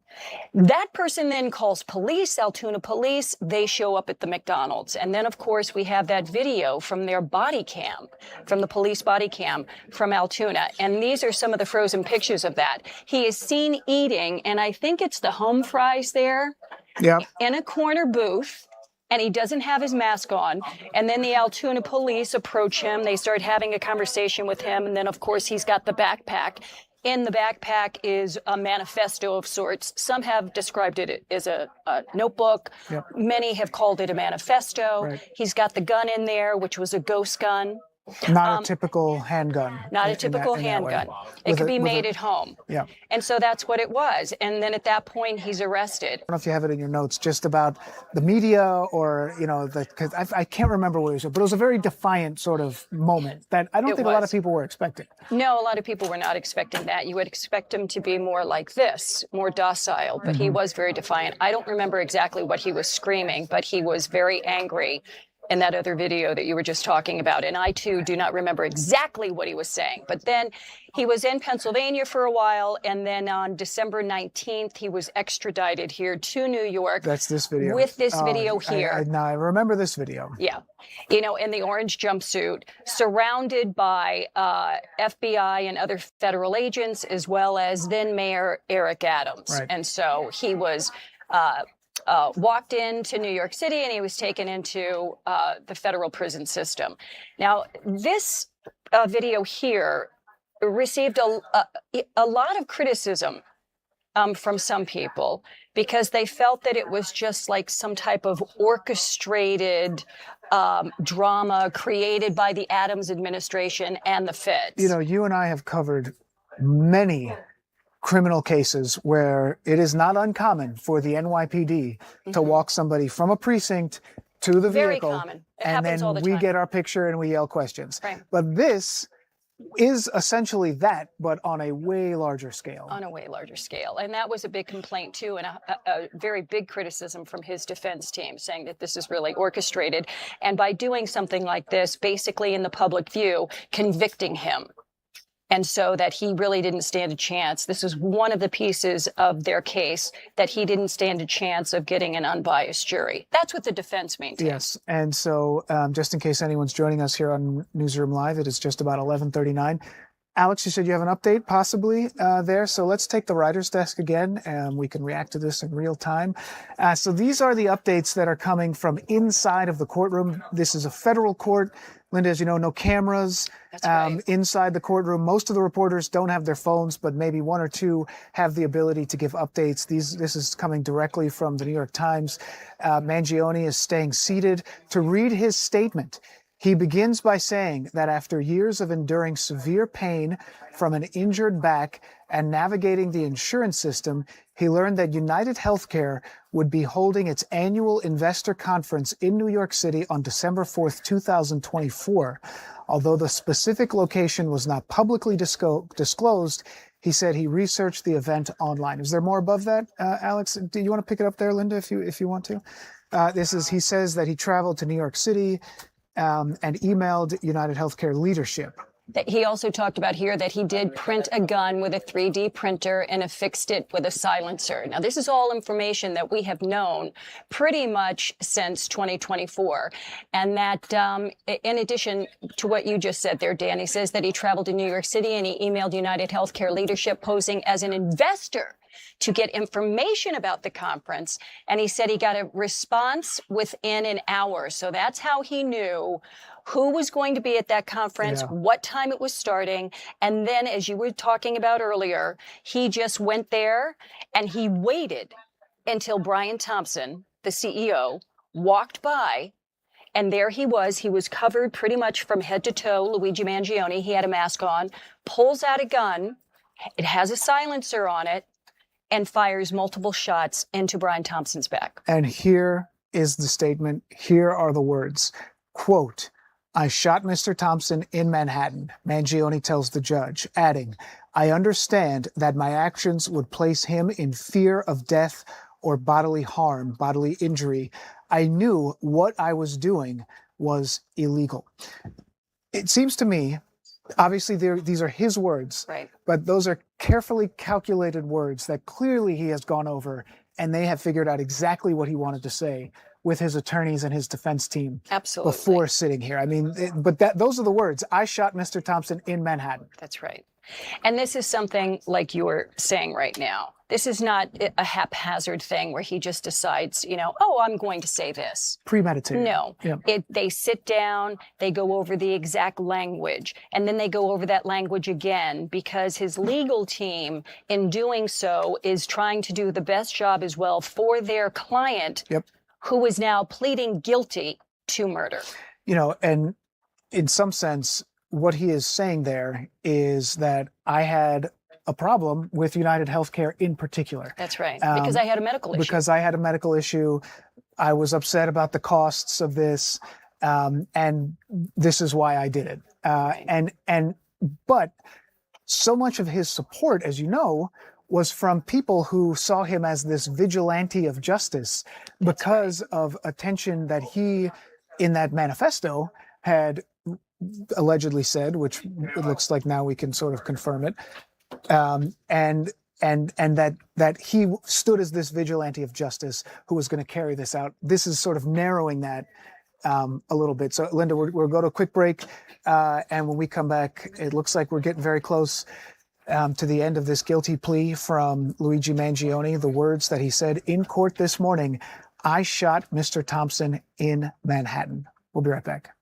[SPEAKER 14] That person then calls police, Altoona police. They show up at the McDonald's. And then, of course, we have that video from their body cam, from the police body cam from Altoona. And these are some of the frozen pictures of that. He is seen eating, and I think it's the home fries there,
[SPEAKER 4] Yep.
[SPEAKER 14] in a corner booth. And he doesn't have his mask on. And then the Altoona police approach him. They start having a conversation with him. And then, of course, he's got the backpack. In the backpack is a manifesto of sorts. Some have described it as a notebook.
[SPEAKER 4] Yep.
[SPEAKER 14] Many have called it a manifesto.
[SPEAKER 4] Right.
[SPEAKER 14] He's got the gun in there, which was a ghost gun.
[SPEAKER 4] Not a typical handgun.
[SPEAKER 14] Not a
[SPEAKER 4] in
[SPEAKER 14] typical
[SPEAKER 4] that way.
[SPEAKER 14] handgun. It
[SPEAKER 4] With
[SPEAKER 14] could
[SPEAKER 4] a-
[SPEAKER 14] be
[SPEAKER 4] with
[SPEAKER 14] made
[SPEAKER 4] a-
[SPEAKER 14] at home.
[SPEAKER 4] Yeah.
[SPEAKER 14] And so that's what it was. And then at that point, he's arrested.
[SPEAKER 4] I don't know if you have it in your notes, just about the media or, because I can't remember what it was, but it was a very defiant sort of moment that I don't
[SPEAKER 14] It
[SPEAKER 4] think a lot
[SPEAKER 14] was.
[SPEAKER 4] of people were expecting.
[SPEAKER 14] No, a lot of people were not expecting that. You would expect him to be more like this, more docile, but he was very defiant. I don't remember exactly what he was screaming, but he was very angry in that other video that you were just talking about. And I, too, do not remember exactly what he was saying. But then he was in Pennsylvania for a while, and then on December 19th, he was extradited here to New York.
[SPEAKER 4] That's this video.
[SPEAKER 14] With this video here.
[SPEAKER 4] Now I remember this video.
[SPEAKER 14] Yeah. In the orange jumpsuit, surrounded by FBI and other federal agents, as well as then Mayor Eric Adams.
[SPEAKER 4] Right.
[SPEAKER 14] And so he was walked into New York City and he was taken into the federal prison system. Now, this video here received a lot of criticism from some people because they felt that it was just like some type of orchestrated drama created by the Adams administration and the feds.
[SPEAKER 4] You and I have covered many criminal cases where it is not uncommon for the NYPD to walk somebody from a precinct to the
[SPEAKER 14] Very
[SPEAKER 4] vehicle,
[SPEAKER 14] common. It
[SPEAKER 4] and
[SPEAKER 14] happens all
[SPEAKER 4] then
[SPEAKER 14] the
[SPEAKER 4] we
[SPEAKER 14] time.
[SPEAKER 4] get our picture and we yell questions.
[SPEAKER 14] Right.
[SPEAKER 4] But this is essentially that, but on a way larger scale.
[SPEAKER 14] On a way larger scale. And that was a big complaint, too, and a very big criticism from his defense team, saying that this is really orchestrated. And by doing something like this, basically in the public view, convicting him. And so that he really didn't stand a chance. This is one of the pieces of their case, that he didn't stand a chance of getting an unbiased jury. That's what the defense maintains.
[SPEAKER 4] Yes. And so just in case anyone's joining us here on Newsroom Live, it is just about 11:39. Alex, you said you have an update possibly there. So let's take the writer's desk again, and we can react to this in real time. So these are the updates that are coming from inside of the courtroom. This is a federal court. Linda, as you know, no cameras inside the courtroom. Most of the reporters don't have their phones, but maybe one or two have the ability to give updates. This is coming directly from the New York Times. Mangione is staying seated to read his statement. He begins by saying that after years of enduring severe pain from an injured back and navigating the insurance system, he learned that UnitedHealthcare would be holding its annual investor conference in New York City on December 4th, 2024. Although the specific location was not publicly disclosed, he said he researched the event online. Is there more above that, Alex? Do you want to pick it up there, Linda, if you want to? He says that he traveled to New York City and emailed UnitedHealthcare leadership.
[SPEAKER 14] He also talked about here that he did print a gun with a 3D printer and affixed it with a silencer. Now, this is all information that we have known pretty much since 2024. And that in addition to what you just said there, Dan, he says that he traveled to New York City and he emailed UnitedHealthcare leadership posing as an investor to get information about the conference. And he said he got a response within an hour. So that's how he knew who was going to be at that conference, what time it was starting. And then, as you were talking about earlier, he just went there and he waited until Brian Thompson, the CEO, walked by. And there he was. He was covered pretty much from head to toe, Luigi Mangione. He had a mask on, pulls out a gun. It has a silencer on it. and fires multiple shots into Brian Thompson's back.
[SPEAKER 4] And here is the statement. Here are the words. Quote, "I shot Mr. Thompson in Manhattan," Mangione tells the judge, adding, "I understand that my actions would place him in fear of death or bodily harm, bodily injury. I knew what I was doing was illegal." It seems to me, obviously these are his words,
[SPEAKER 14] right,
[SPEAKER 4] but those are carefully calculated words that clearly he has gone over, and they have figured out exactly what he wanted to say with his attorneys and his defense team.
[SPEAKER 14] Absolutely.
[SPEAKER 4] Before sitting here. I mean, those are the words. "I shot Mr. Thompson in Manhattan."
[SPEAKER 14] That's right. And this is something like you're saying right now. This is not a haphazard thing where he just decides, oh, I'm going to say this.
[SPEAKER 4] Premeditated.
[SPEAKER 14] No.
[SPEAKER 4] Yeah.
[SPEAKER 14] They sit down, they go over the exact language, and then they go over that language again because his legal team, in doing so, is trying to do the best job as well for their client, who is now pleading guilty to murder.
[SPEAKER 4] And in some sense, what he is saying there is that I had a problem with UnitedHealthcare in particular.
[SPEAKER 14] That's right. Because I had a medical issue.
[SPEAKER 4] Because I had a medical issue. I was upset about the costs of this. And this is why I did it. But so much of his support, as you know, was from people who saw him as this vigilante of justice because of attention that he, in that manifesto, had allegedly said, which it looks like now we can sort of confirm it, and that he stood as this vigilante of justice who was going to carry this out. This is sort of narrowing that a little bit. So, Linda, we'll go to a quick break, and when we come back, it looks like we're getting very close to the end of this guilty plea from Luigi Mangione. The words that he said in court this morning: "I shot Mr. Thompson in Manhattan." We'll be right back.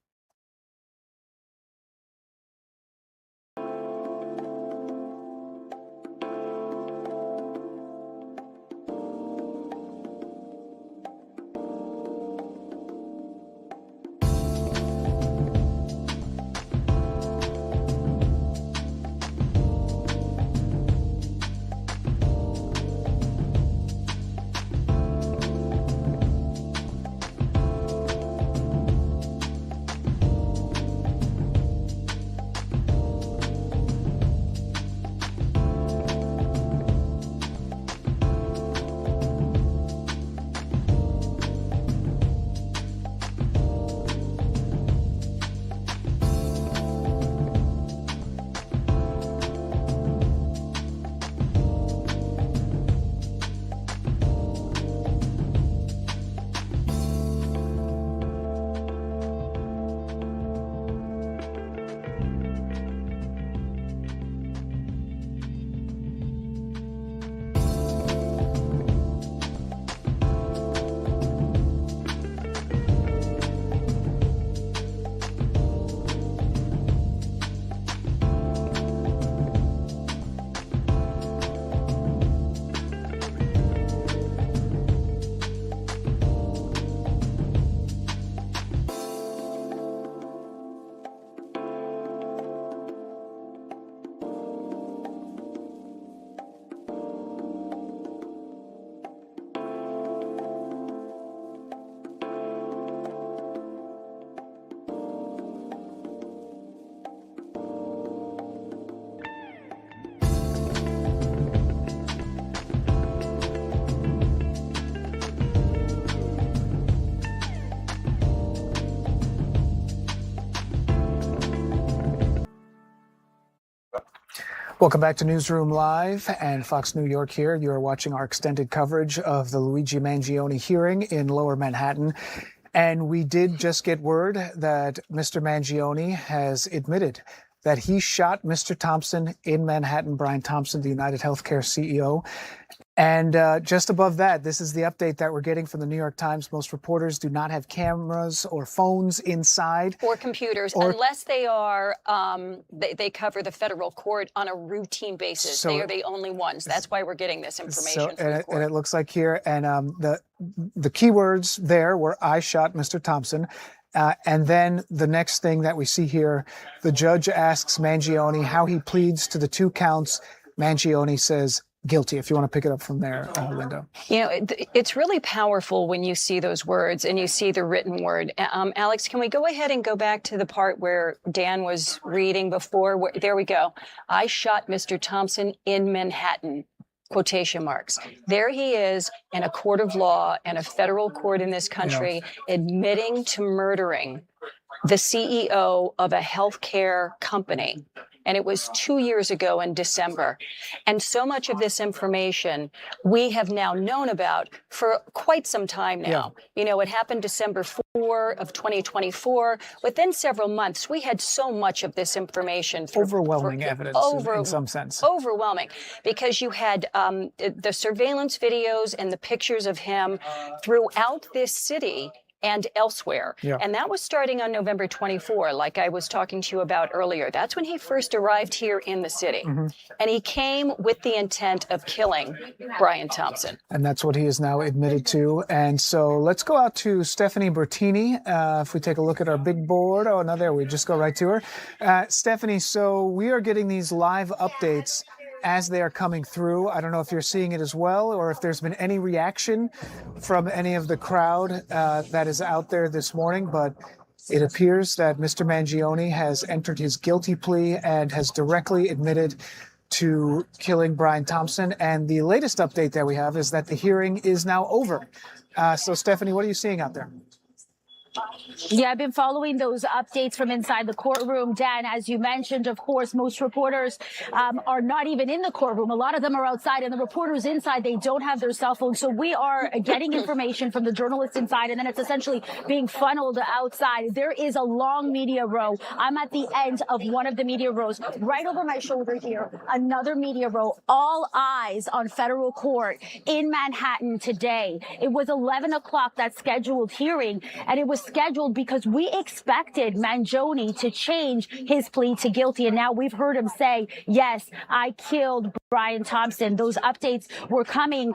[SPEAKER 4] Welcome back to Newsroom Live and Fox New York here. You are watching our extended coverage of the Luigi Mangione hearing in Lower Manhattan. And we did just get word that Mr. Mangione has admitted that he shot Mr. Thompson in Manhattan, Brian Thompson, the UnitedHealthcare CEO. And just above that, this is the update that we're getting from the New York Times. Most reporters do not have cameras or phones inside.
[SPEAKER 14] Or computers, unless they are, they cover the federal court on a routine basis. They are the only ones. That's why we're getting this information from the court.
[SPEAKER 4] And it looks like here, and the keywords there were, "I shot Mr. Thompson." And then the next thing that we see here, the judge asks Mangione how he pleads to the 2 counts. Mangione says, guilty. If you want to pick it up from there, Linda.
[SPEAKER 14] You know, it's really powerful when you see those words and you see the written word. Alex, can we go ahead and go back to the part where Dan was reading before? There we go. I shot Mr. Thompson in Manhattan. Quotation marks. There he is in a court of law and a federal court in this country admitting to murdering the CEO of a healthcare company. And it was 2 years ago in December. And so much of this information we have now known about for quite some time now. You know, it happened December 4 of 2024. Within several months, we had so much of this information.
[SPEAKER 4] Overwhelming evidence in some sense.
[SPEAKER 14] Overwhelming, because you had the surveillance videos and the pictures of him throughout this city and elsewhere. And that was starting on November 24, like I was talking to you about earlier. That's when he first arrived here in the city. And he came with the intent of killing Brian Thompson.
[SPEAKER 4] And that's what he is now admitted to. And so let's go out to Stephanie Bertini. If we take a look at our big board. Oh, no, there we just go right to her. Stephanie, so we are getting these live updates as they are coming through. I don't know if you're seeing it as well, or if there's been any reaction from any of the crowd that is out there this morning, but it appears that Mr. Mangione has entered his guilty plea and has directly admitted to killing Brian Thompson. And the latest update that we have is that the hearing is now over. So, Stephanie, what are you seeing out there?
[SPEAKER 12] Yeah, I've been following those updates from inside the courtroom. Dan, as you mentioned, of course, most reporters are not even in the courtroom. A lot of them are outside, and the reporters inside, they don't have their cell phones. So we are getting information from the journalists inside, and then it's essentially being funneled outside. There is a long media row. I'm at the end of one of the media rows. Right over my shoulder here, another media row. All eyes on federal court in Manhattan today. It was 11 o'clock, that scheduled hearing, and it was scheduled because we expected Mangione to change his plea to guilty. And now we've heard him say, yes, I killed Brian Thompson. Those updates were coming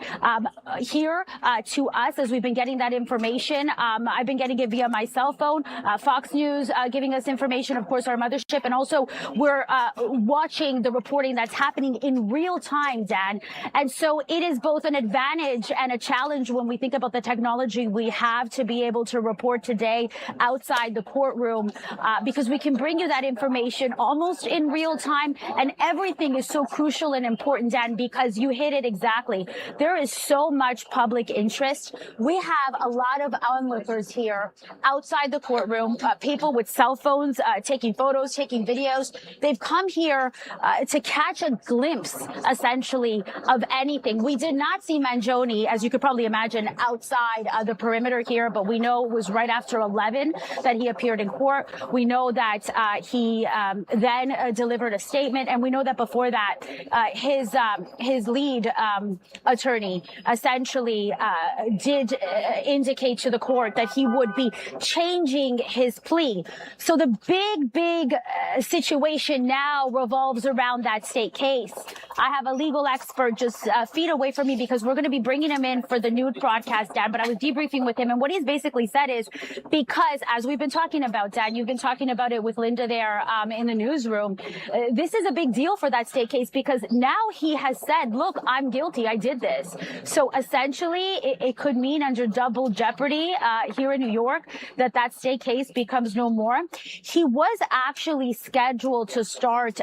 [SPEAKER 12] here to us as we've been getting that information. I've been getting it via my cell phone, Fox News giving us information, of course, our mothership. And also we're watching the reporting that's happening in real time, Dan. And so it is both an advantage and a challenge when we think about the technology we have to be able to report today outside the courtroom, because we can bring you that information almost in real time. And everything is so crucial and important, Dan, because you hit it exactly. There is so much public interest. We have a lot of onlookers here outside the courtroom, people with cell phones, taking photos, taking videos. They've come here to catch a glimpse, essentially, of anything. We did not see Mangione, as you could probably imagine, outside the perimeter here, but we know it was right after 11 that he appeared in court. We know that he then delivered a statement, and we know that before that, his lead attorney essentially did indicate to the court that he would be changing his plea. So the big situation now revolves around that state case. I have a legal expert just feet away from me because we're going to be bringing him in for the news broadcast, Dan, but I was debriefing with him, and what he's basically said is, because as we've been talking about, Dan, you've been talking about it with Linda there in the newsroom, this is a big deal for that state case because now he has said, look, I'm guilty. I did this. So essentially, it could mean under double jeopardy here in New York that state case becomes no more. He was actually scheduled to start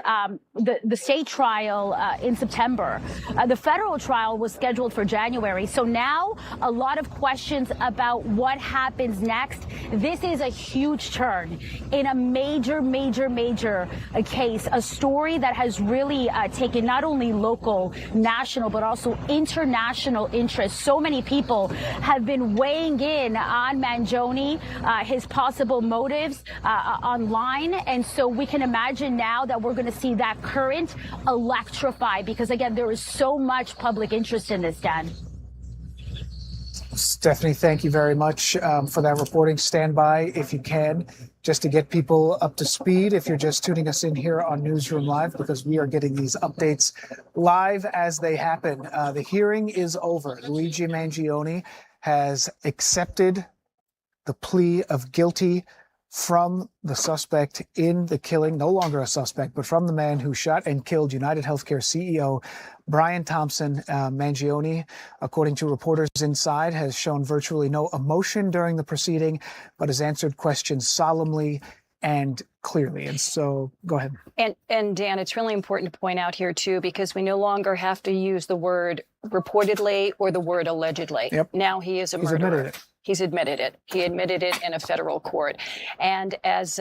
[SPEAKER 12] the state trial in September. The federal trial was scheduled for January. So now a lot of questions about what happens next. This is a huge turn in a major case, a story that has really taken not only local, national, but also international interest. So many people have been weighing in on Mangione, his possible motives online. And so we can imagine now that we're going to see that current electrify because, again, there is so much public interest in this, Dan.
[SPEAKER 4] Stephanie, thank you very much for that reporting. Stand by if you can, just to get people up to speed if you're just tuning us in here on Newsroom Live, because we are getting these updates live as they happen. The hearing is over. Luigi Mangione has accepted the plea of guilty from the suspect in the killing, no longer a suspect, but from the man who shot and killed UnitedHealthcare CEO Brian Thompson. Mangione, according to reporters inside, has shown virtually no emotion during the proceeding, but has answered questions solemnly and clearly. And so, go ahead.
[SPEAKER 14] And Dan, it's really important to point out here, too, because we no longer have to use the word reportedly or the word allegedly.
[SPEAKER 4] Yep.
[SPEAKER 14] Now he is a murderer.
[SPEAKER 4] Admitted it.
[SPEAKER 14] He's admitted it. He admitted it in a federal court. And as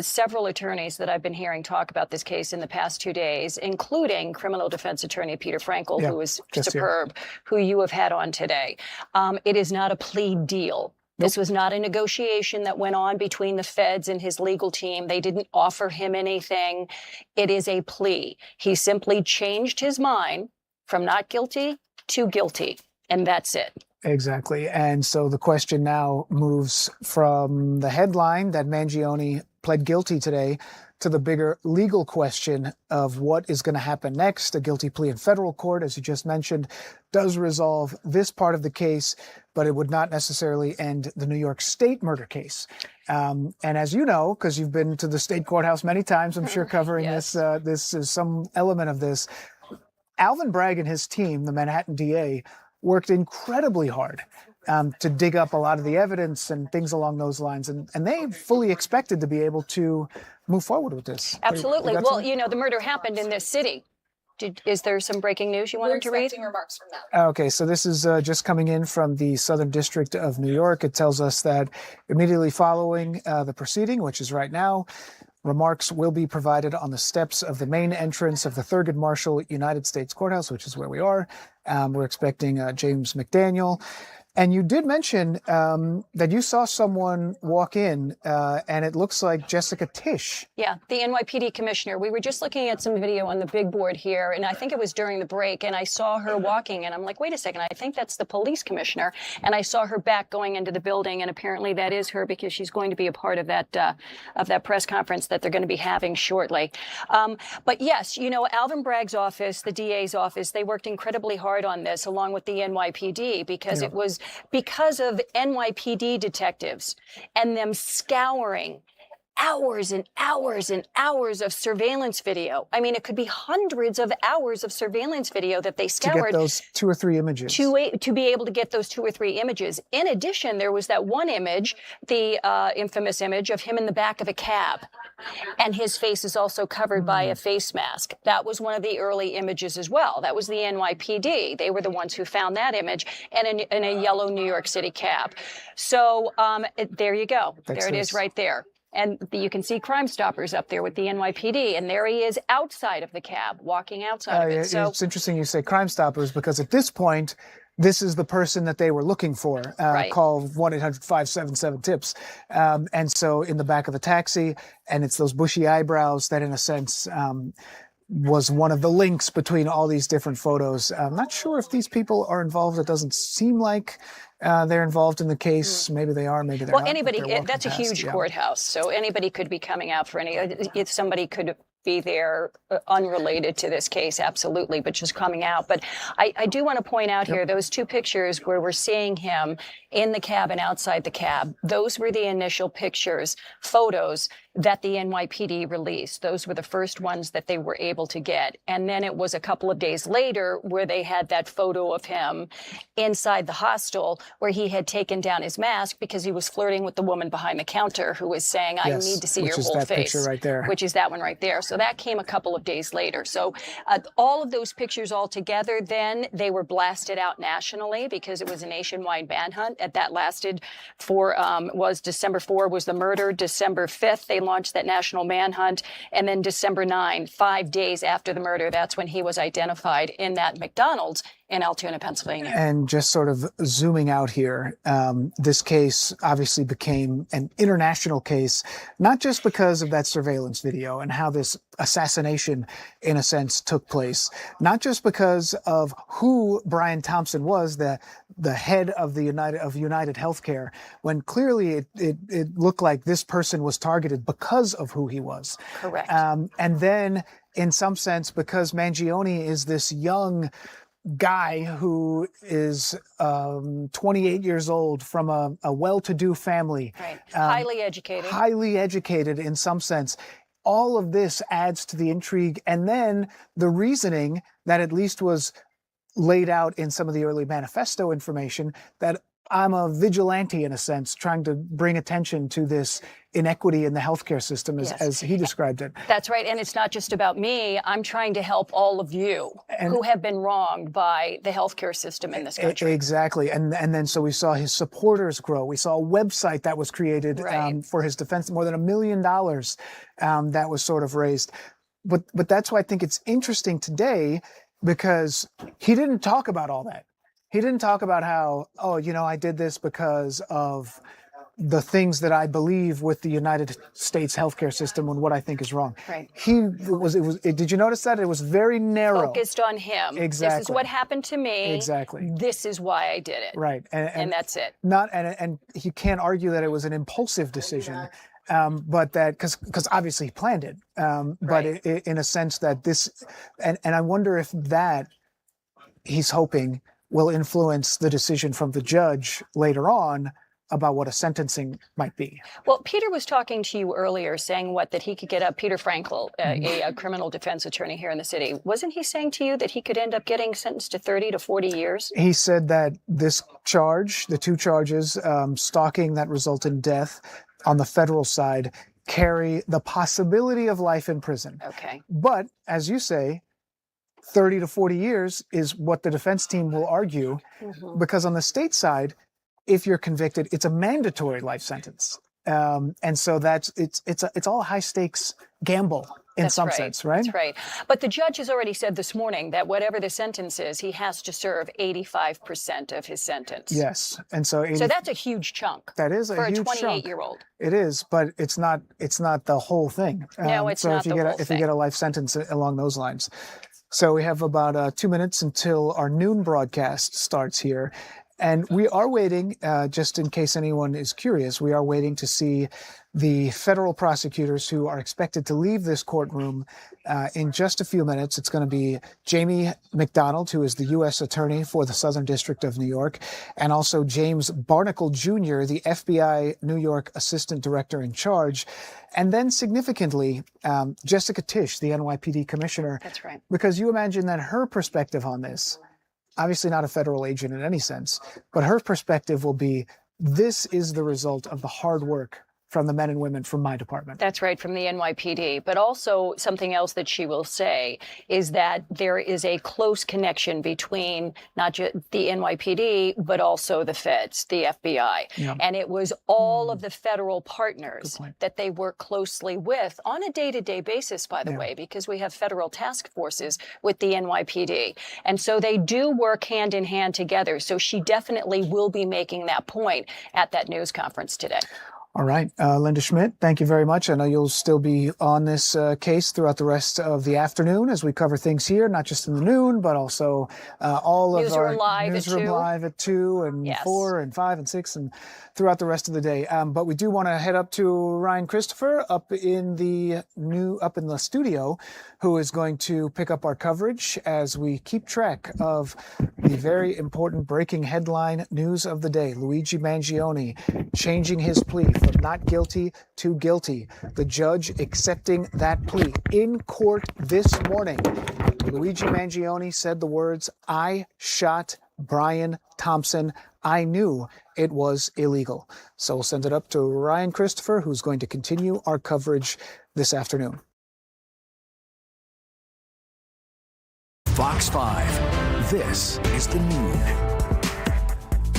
[SPEAKER 14] several attorneys that I've been hearing talk about this case in the past 2 days, including criminal defense attorney Peter Frankel, who is superb, who you have had on today, it is not a plea deal. This was not a negotiation that went on between the feds and his legal team. They didn't offer him anything. It is a plea. He simply changed his mind from not guilty to guilty, and that's it.
[SPEAKER 4] Exactly. And so the question now moves from the headline that Mangione pled guilty today to the bigger legal question of what is going to happen next. A guilty plea in federal court, as you just mentioned, does resolve this part of the case, but it would not necessarily end the New York State murder case. And as you know, because you've been to the state courthouse many times, I'm sure covering this is some element of this. Alvin Bragg and his team, the Manhattan DA, worked incredibly hard to dig up a lot of the evidence and things along those lines. And they fully expected to be able to move forward with this.
[SPEAKER 14] Absolutely. Well, you know, the murder happened in this city. Is there some breaking news you wanted to read?
[SPEAKER 13] We're expecting remarks from them.
[SPEAKER 4] Okay, so this is just coming in from the Southern District of New York. It tells us that immediately following the proceeding, which is right now, remarks will be provided on the steps of the main entrance of the Thurgood Marshall United States Courthouse, which is where we are. We're expecting James McDaniel. And you did mention that you saw someone walk in, and it looks like Jessica Tisch.
[SPEAKER 14] Yeah, the NYPD commissioner. We were just looking at some video on the big board here, and I think it was during the break, and I saw her walking, and I'm like, wait a second, I think that's the police commissioner. And I saw her back going into the building, and apparently that is her because she's going to be a part of that press conference that they're going to be having shortly. But yes, you know, Alvin Bragg's office, the DA's office, they worked incredibly hard on this, along with the NYPD, because it was because of NYPD detectives and them scouring hours and hours and hours of surveillance video. I mean, it could be hundreds of hours of surveillance video that they scoured.
[SPEAKER 4] To get those 2 or 3 images.
[SPEAKER 14] To be able to get those 2 or 3 images. In addition, there was that one image, the infamous image of him in the back of a cab. And his face is also covered by a face mask. That was one of the early images as well. That was the NYPD. They were the ones who found that image in a yellow New York City cab. So there you go. There it is right there. And you can see Crime Stoppers up there with the NYPD. And there he is outside of the cab, walking outside of it. So
[SPEAKER 4] it's interesting you say Crime Stoppers because at this point, this is the person that they were looking for. Call 1-800-577-TIPS. And so in the back of the taxi, and it's those bushy eyebrows that in a sense was one of the links between all these different photos. I'm not sure if these people are involved. It doesn't seem like they're involved in the case. Maybe they are, maybe they're not.
[SPEAKER 14] Well, anybody, that's a huge courthouse. So anybody could be coming out for if somebody could be there unrelated to this case, absolutely, but just coming out. But I do want to point out here, those 2 pictures where we're seeing him in the cab and outside the cab, those were the initial photos that the NYPD released. Those were the first ones that they were able to get. And then it was a couple of days later where they had that photo of him inside the hostel where he had taken down his mask because he was flirting with the woman behind the counter who was saying, I need to see your whole face. Which is that picture right there. Which is that one right there. So that came a couple of days later. So all of those pictures all together, then they were blasted out nationally because it was a nationwide manhunt. That lasted was December 4 was the murder. December 5th, they launched that national manhunt. And then December 9, 5 days after the murder, that's when he was identified in that McDonald's in Altoona, Pennsylvania. And
[SPEAKER 4] just sort of zooming out here, this case obviously became an international case, not just because of that surveillance video and how this assassination, in a sense, took place, not just because of who Brian Thompson was, the head of UnitedHealthcare, when clearly it looked like this person was targeted because of who he was.
[SPEAKER 14] Correct.
[SPEAKER 4] And then, in some sense, because Mangione is this young, guy who is 28 years old from a well-to-do family.
[SPEAKER 14] Right. Highly educated
[SPEAKER 4] in some sense. All of this adds to the intrigue. And then the reasoning that at least was laid out in some of the early manifesto information, that I'm a vigilante in a sense, trying to bring attention to this inequity in the healthcare system as he described it.
[SPEAKER 14] That's right. And it's not just about me. I'm trying to help all of you who have been wronged by the healthcare system in this country.
[SPEAKER 4] Exactly. And then so we saw his supporters grow. We saw a website that was created for his defense, more than $1 million that was sort of raised. But that's why I think it's interesting today, because he didn't talk about all that. He didn't talk about how, I did this because of the things that I believe with the United States healthcare system and what I think is wrong.
[SPEAKER 14] Right.
[SPEAKER 4] Did you notice that? It was very narrow.
[SPEAKER 14] Focused on him.
[SPEAKER 4] Exactly.
[SPEAKER 14] This is what happened to me.
[SPEAKER 4] Exactly.
[SPEAKER 14] This is why I did it.
[SPEAKER 4] Right.
[SPEAKER 14] And that's it.
[SPEAKER 4] And he can't argue that it was an impulsive decision. But that, because obviously he planned it, but in a sense that this, and I wonder if that he's hoping will influence the decision from the judge later on about what a sentencing might be.
[SPEAKER 14] Well, Peter was talking to you earlier, saying that he could get up, Peter Frankel, a criminal defense attorney here in the city. Wasn't he saying to you that he could end up getting sentenced to 30 to 40 years?
[SPEAKER 4] He said that this charge, the two charges, stalking that result in death on the federal side, carry the possibility of life in prison.
[SPEAKER 14] Okay.
[SPEAKER 4] But as you say, 30 to 40 years is what the defense team will argue, because on the state side, if you're convicted, it's a mandatory life sentence. And so it's all a high stakes gamble in some sense, right?
[SPEAKER 14] That's right. But the judge has already said this morning that whatever the sentence is, he has to serve 85% of his sentence.
[SPEAKER 4] Yes. And so
[SPEAKER 14] that's a huge chunk.
[SPEAKER 4] That is a huge chunk.
[SPEAKER 14] For a 28-year-old.
[SPEAKER 4] It is, but it's not the whole thing.
[SPEAKER 14] No, it's not the whole thing.
[SPEAKER 4] If you get a life sentence along those lines. So we have about 2 minutes until our noon broadcast starts here. And we are waiting, just in case anyone is curious, we are waiting to see the federal prosecutors who are expected to leave this courtroom in just a few minutes. It's going to be Jamie McDonald, who is the U.S. Attorney for the Southern District of New York, and also James Barnacle Jr., the FBI New York Assistant Director in charge. And then significantly, Jessica Tisch, the NYPD Commissioner.
[SPEAKER 14] That's right.
[SPEAKER 4] Because you imagine that her perspective on this, obviously not a federal agent in any sense, but her perspective will be, this is the result of the hard work from the men and women from my department.
[SPEAKER 14] That's right, from the NYPD. But also something else that she will say is that there is a close connection between not just the NYPD, but also the feds, the FBI.
[SPEAKER 4] Yeah.
[SPEAKER 14] And it was all of the federal partners that they work closely with on a day-to-day basis, by the way, because we have federal task forces with the NYPD. And so they do work hand in hand together. So she definitely will be making that point at that news conference today.
[SPEAKER 4] All right. Linda Schmidt, thank you very much. I know you'll still be on this case throughout the rest of the afternoon as we cover things here, not just in the noon, but also all of our Newsroom Live at 2 and 4 and 5 and 6 and throughout the rest of the day. But we do want to head up to Ryan Christopher up in the studio, who is going to pick up our coverage as we keep track of the very important breaking headline news of the day. Luigi Mangione changing his plea from not guilty to guilty. The judge accepting that plea in court this morning. Luigi Mangione said the words, "I shot Brian Thompson. I knew it was illegal." So we'll send it up to Ryan Christopher, who's going to continue our coverage this afternoon.
[SPEAKER 8] Fox 5. This is the noon.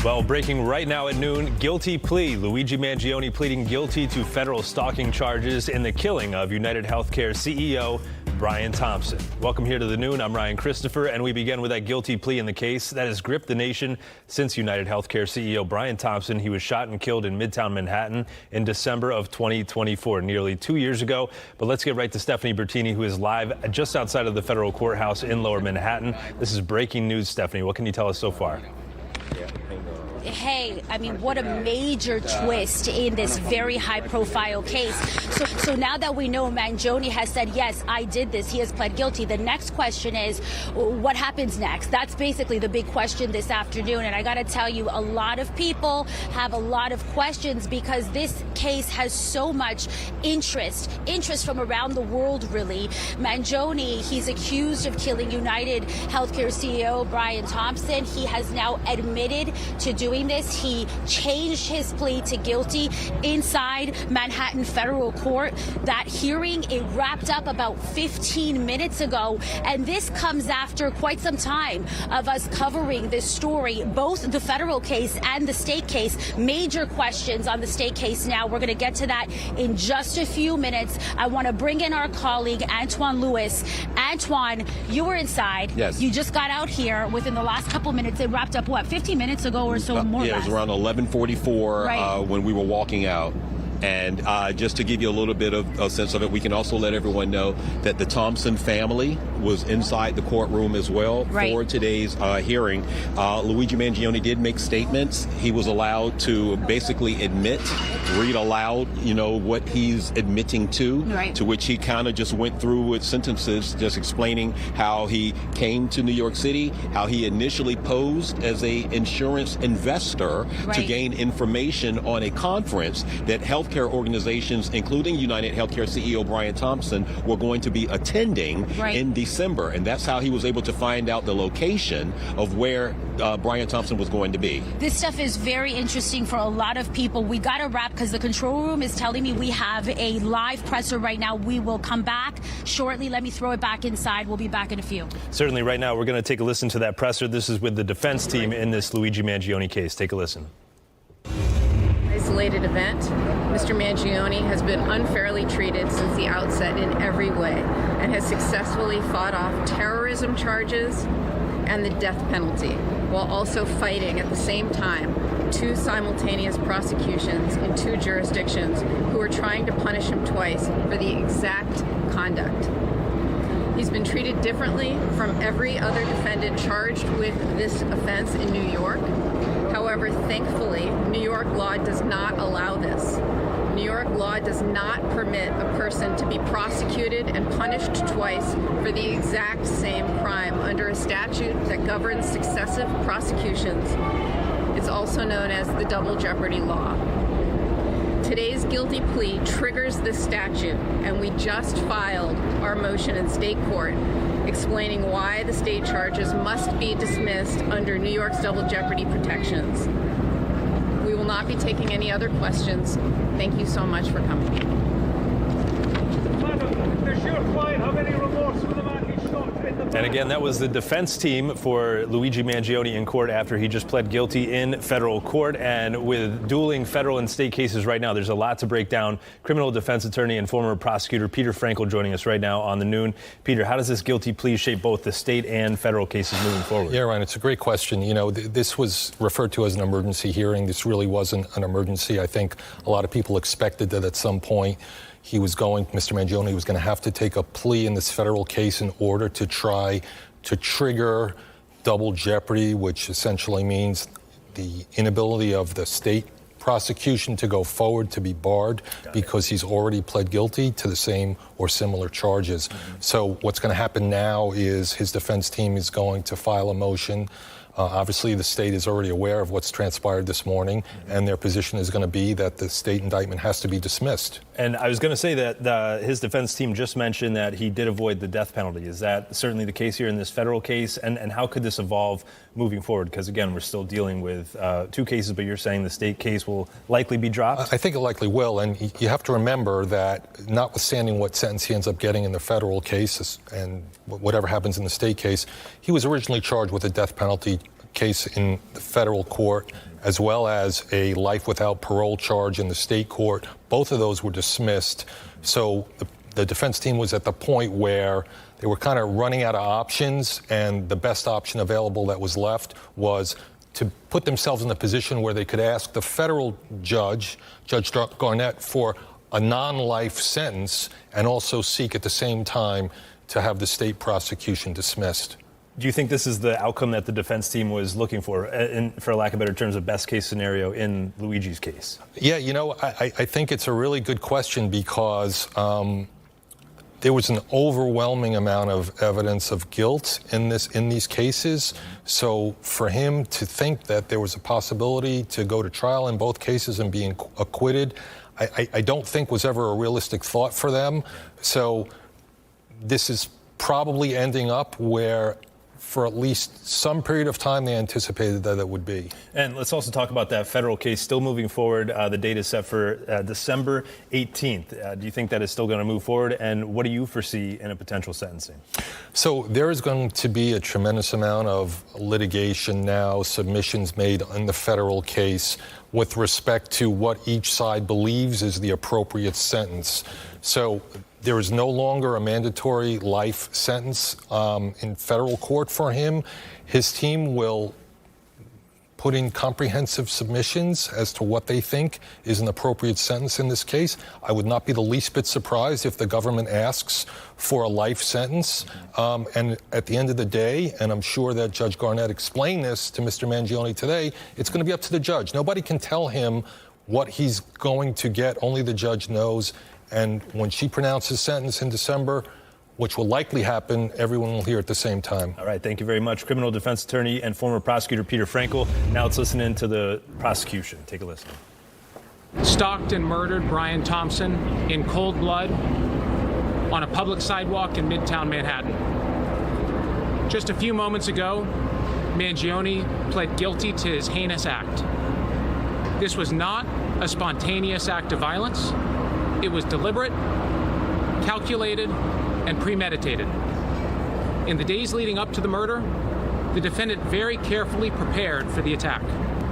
[SPEAKER 13] Well, breaking right now at noon, guilty plea. Luigi Mangione pleading guilty to federal stalking charges in the killing of UnitedHealthcare CEO Brian Thompson. Welcome here to the noon. I'm Ryan Christopher, and we begin with that guilty plea in the case that has gripped the nation since UnitedHealthcare CEO Brian Thompson. He was shot and killed in Midtown Manhattan in December of 2024, nearly 2 years ago. But let's get right to Stephanie Bertini, who is live just outside of the federal courthouse in Lower Manhattan. This is breaking news, Stephanie. What can you tell us so far?
[SPEAKER 12] hey, I mean, what a major twist in this very high-profile case. So now that we know Mangione has said, yes, I did this, he has pled guilty, the next question is, what happens next? That's basically the big question this afternoon. And I got to tell you, a lot of people have a lot of questions because this case has so much interest from around the world, really. Mangione, he's accused of killing UnitedHealthcare CEO Brian Thompson. He has now admitted to doing this. He changed his plea to guilty inside Manhattan federal court. That hearing, it wrapped up about 15 minutes ago, and this comes after quite some time of us covering this story, both the federal case and the state case. Major questions on the state case now. We're going to get to that in just a few minutes. I want to bring in our colleague, Antoine Lewis. Antoine, you were inside.
[SPEAKER 15] Yes.
[SPEAKER 12] You just got out here within the last couple minutes. It wrapped up, what, 15 minutes ago or so, more or
[SPEAKER 15] Yeah,
[SPEAKER 12] less?
[SPEAKER 15] it was around 11:44
[SPEAKER 12] Right.
[SPEAKER 15] when we were walking out. And just to give you a little bit of a sense of it, we can also let everyone know that the Thompson family was inside the courtroom as well for today's hearing. Luigi Mangione did make statements. He was allowed to basically read aloud, what he's admitting to which he kind of just went through with sentences, just explaining how he came to New York City, how he initially posed as a insurance investor to gain information on a conference that healthcare organizations, including UnitedHealthcare CEO Brian Thompson, were going to be attending in December. And that's how he was able to find out the location of where Brian Thompson was going to be.
[SPEAKER 12] This stuff is very interesting for a lot of people. We got to wrap because the control room is telling me we have a live presser right now. We will come back shortly. Let me throw it back inside. We'll be back in a few.
[SPEAKER 13] Certainly. Right now, we're going to take a listen to that presser. This is with the defense team in this Luigi Mangione case. Take a listen.
[SPEAKER 16] Isolated event. Mr. Mangione has been unfairly treated since the outset in every way and has successfully fought off terrorism charges and the death penalty, while also fighting at the same time 2 simultaneous prosecutions in 2 jurisdictions who are trying to punish him twice for the exact conduct. He's been treated differently from every other defendant charged with this offense in New York. However, thankfully, New York law does not allow this. New York law does not permit a person to be prosecuted and punished twice for the exact same crime under a statute that governs successive prosecutions. It's also known as the double jeopardy law. Today's guilty plea triggers this statute, and we just filed our motion in state court explaining why the state charges must be dismissed under New York's double jeopardy protections. We will not be taking any other questions. Thank you so much for coming.
[SPEAKER 17] Madam, does your client have any remorse for the man he shot in the...
[SPEAKER 13] And again, that was the defense team for Luigi Mangione in court after he just pled guilty in federal court. And with dueling federal and state cases right now, there's a lot to break down. Criminal defense attorney and former prosecutor Peter Frankel joining us right now on the Noon. Peter, how does this guilty plea shape both the state and federal cases moving forward?
[SPEAKER 5] Yeah, Ryan, it's a great question. This was referred to as an emergency hearing. This really wasn't an emergency. I think a lot of people expected that at some point Mr. Mangione was going to have to take a plea in this federal case in order to try to trigger double jeopardy, which essentially means the inability of the state prosecution to go forward, to be barred, because he's already pled guilty to the same or similar charges. So what's going to happen now is his defense team is going to file a motion. Obviously, the state is already aware of what's transpired this morning, and their position is going to be that the state indictment has to be dismissed.
[SPEAKER 13] And I was going to say that his defense team just mentioned that he did avoid the death penalty. Is that certainly the case here in this federal case? And how could this evolve moving forward? Because, again, we're still dealing with 2 cases, but you're saying the state case will likely be dropped?
[SPEAKER 5] I think it likely will. And you have to remember that notwithstanding what sentence he ends up getting in the federal case and whatever happens in the state case, he was originally charged with a death penalty case in the federal court, as well as a life without parole charge in the state court. Both of those were dismissed. So the defense team was at the point where they were kind of running out of options, and the best option available that was left was to put themselves in the position where they could ask the federal judge, Judge Garnett, for a non-life sentence and also seek at the same time to have the state prosecution dismissed.
[SPEAKER 13] Do you think this is the outcome that the defense team was looking for, for lack of better terms, a best case scenario in Luigi's case?
[SPEAKER 5] Yeah, I think it's a really good question because there was an overwhelming amount of evidence of guilt in these cases. So for him to think that there was a possibility to go to trial in both cases and being acquitted, I don't think was ever a realistic thought for them. So this is probably ending up where, for at least some period of time, they anticipated that it would be.
[SPEAKER 13] And let's also talk about that federal case still moving forward. The date is set for December 18th. Do you think that is still going to move forward? And what do you foresee in a potential sentencing?
[SPEAKER 5] So there is going to be a tremendous amount of litigation now, submissions made in the federal case with respect to what each side believes is the appropriate sentence. So there is no longer a mandatory life sentence in federal court for him. His team will put in comprehensive submissions as to what they think is an appropriate sentence in this case. I would not be the least bit surprised if the government asks for a life sentence. And at the end of the day, and I'm sure that Judge Garnett explained this to Mr. Mangione today, it's going to be up to the judge. Nobody can tell him what he's going to get. Only the judge knows. And when she pronounces sentence in December, which will likely happen, everyone will hear at the same time.
[SPEAKER 13] All right, thank you very much. Criminal defense attorney and former prosecutor Peter Frankel. Now let's listen in to the prosecution. Take a listen.
[SPEAKER 18] Stalked and murdered Brian Thompson in cold blood on a public sidewalk in Midtown Manhattan. Just a few moments ago, Mangione pled guilty to his heinous act. This was not a spontaneous act of violence. It was deliberate, calculated, and premeditated. In the days leading up to the murder, the defendant very carefully prepared for the attack.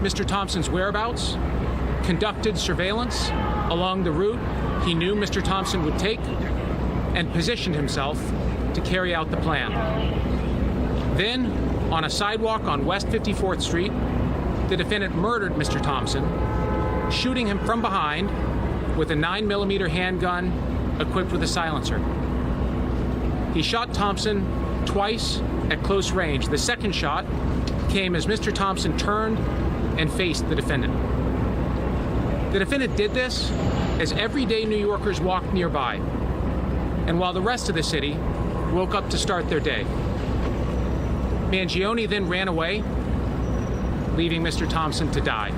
[SPEAKER 18] Mr. Thompson's whereabouts, conducted surveillance along the route he knew Mr. Thompson would take, and positioned himself to carry out the plan. Then, on a sidewalk on West 54th Street, the defendant murdered Mr. Thompson, shooting him from behind with a 9mm handgun equipped with a silencer. He shot Thompson twice at close range. The second shot came as Mr. Thompson turned and faced the defendant. The defendant did this as everyday New Yorkers walked nearby, and while the rest of the city woke up to start their day. Mangione then ran away, leaving Mr. Thompson to die.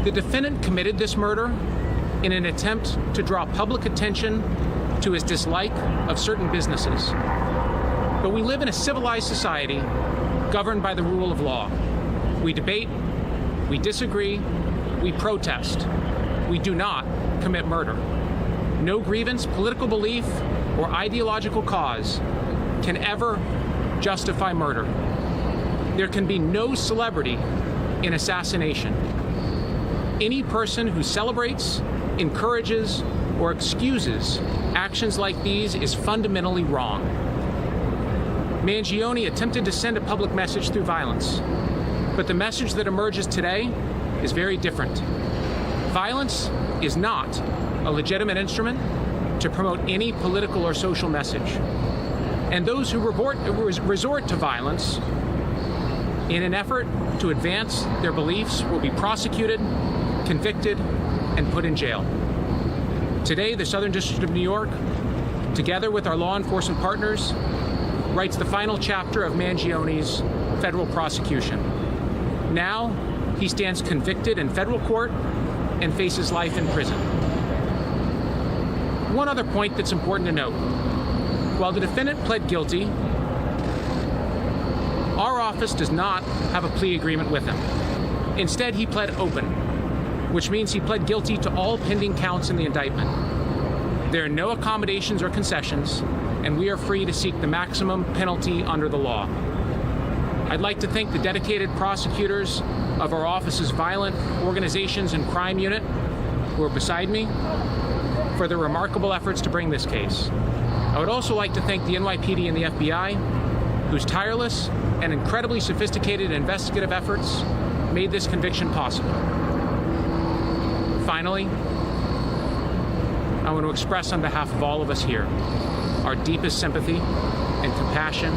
[SPEAKER 18] The defendant committed this murder in an attempt to draw public attention to his dislike of certain businesses. But we live in a civilized society governed by the rule of law. We debate, we disagree, we protest. We do not commit murder. No grievance, political belief, or ideological cause can ever justify murder. There can be no celebrity in assassination. Any person who celebrates, encourages, or excuses actions like these is fundamentally wrong. Mangione attempted to send a public message through violence, but the message that emerges today is very different. Violence is not a legitimate instrument to promote any political or social message. And those who resort to violence in an effort to advance their beliefs will be prosecuted, convicted, and put in jail. Today, the Southern District of New York, together with our law enforcement partners, writes the final chapter of Mangione's federal prosecution. Now, he stands convicted in federal court and faces life in prison. One other point that's important to note. While the defendant pled guilty, our office does not have a plea agreement with him. Instead, he pled open, which means he pled guilty to all pending counts in the indictment. There are no accommodations or concessions, and we are free to seek the maximum penalty under the law. I'd like to thank the dedicated prosecutors of our office's Violent Organizations and Crime Unit, who are beside me, for their remarkable efforts to bring this case. I would also like to thank the NYPD and the FBI, whose tireless and incredibly sophisticated investigative efforts made this conviction possible. Finally, I want to express on behalf of all of us here our deepest sympathy and compassion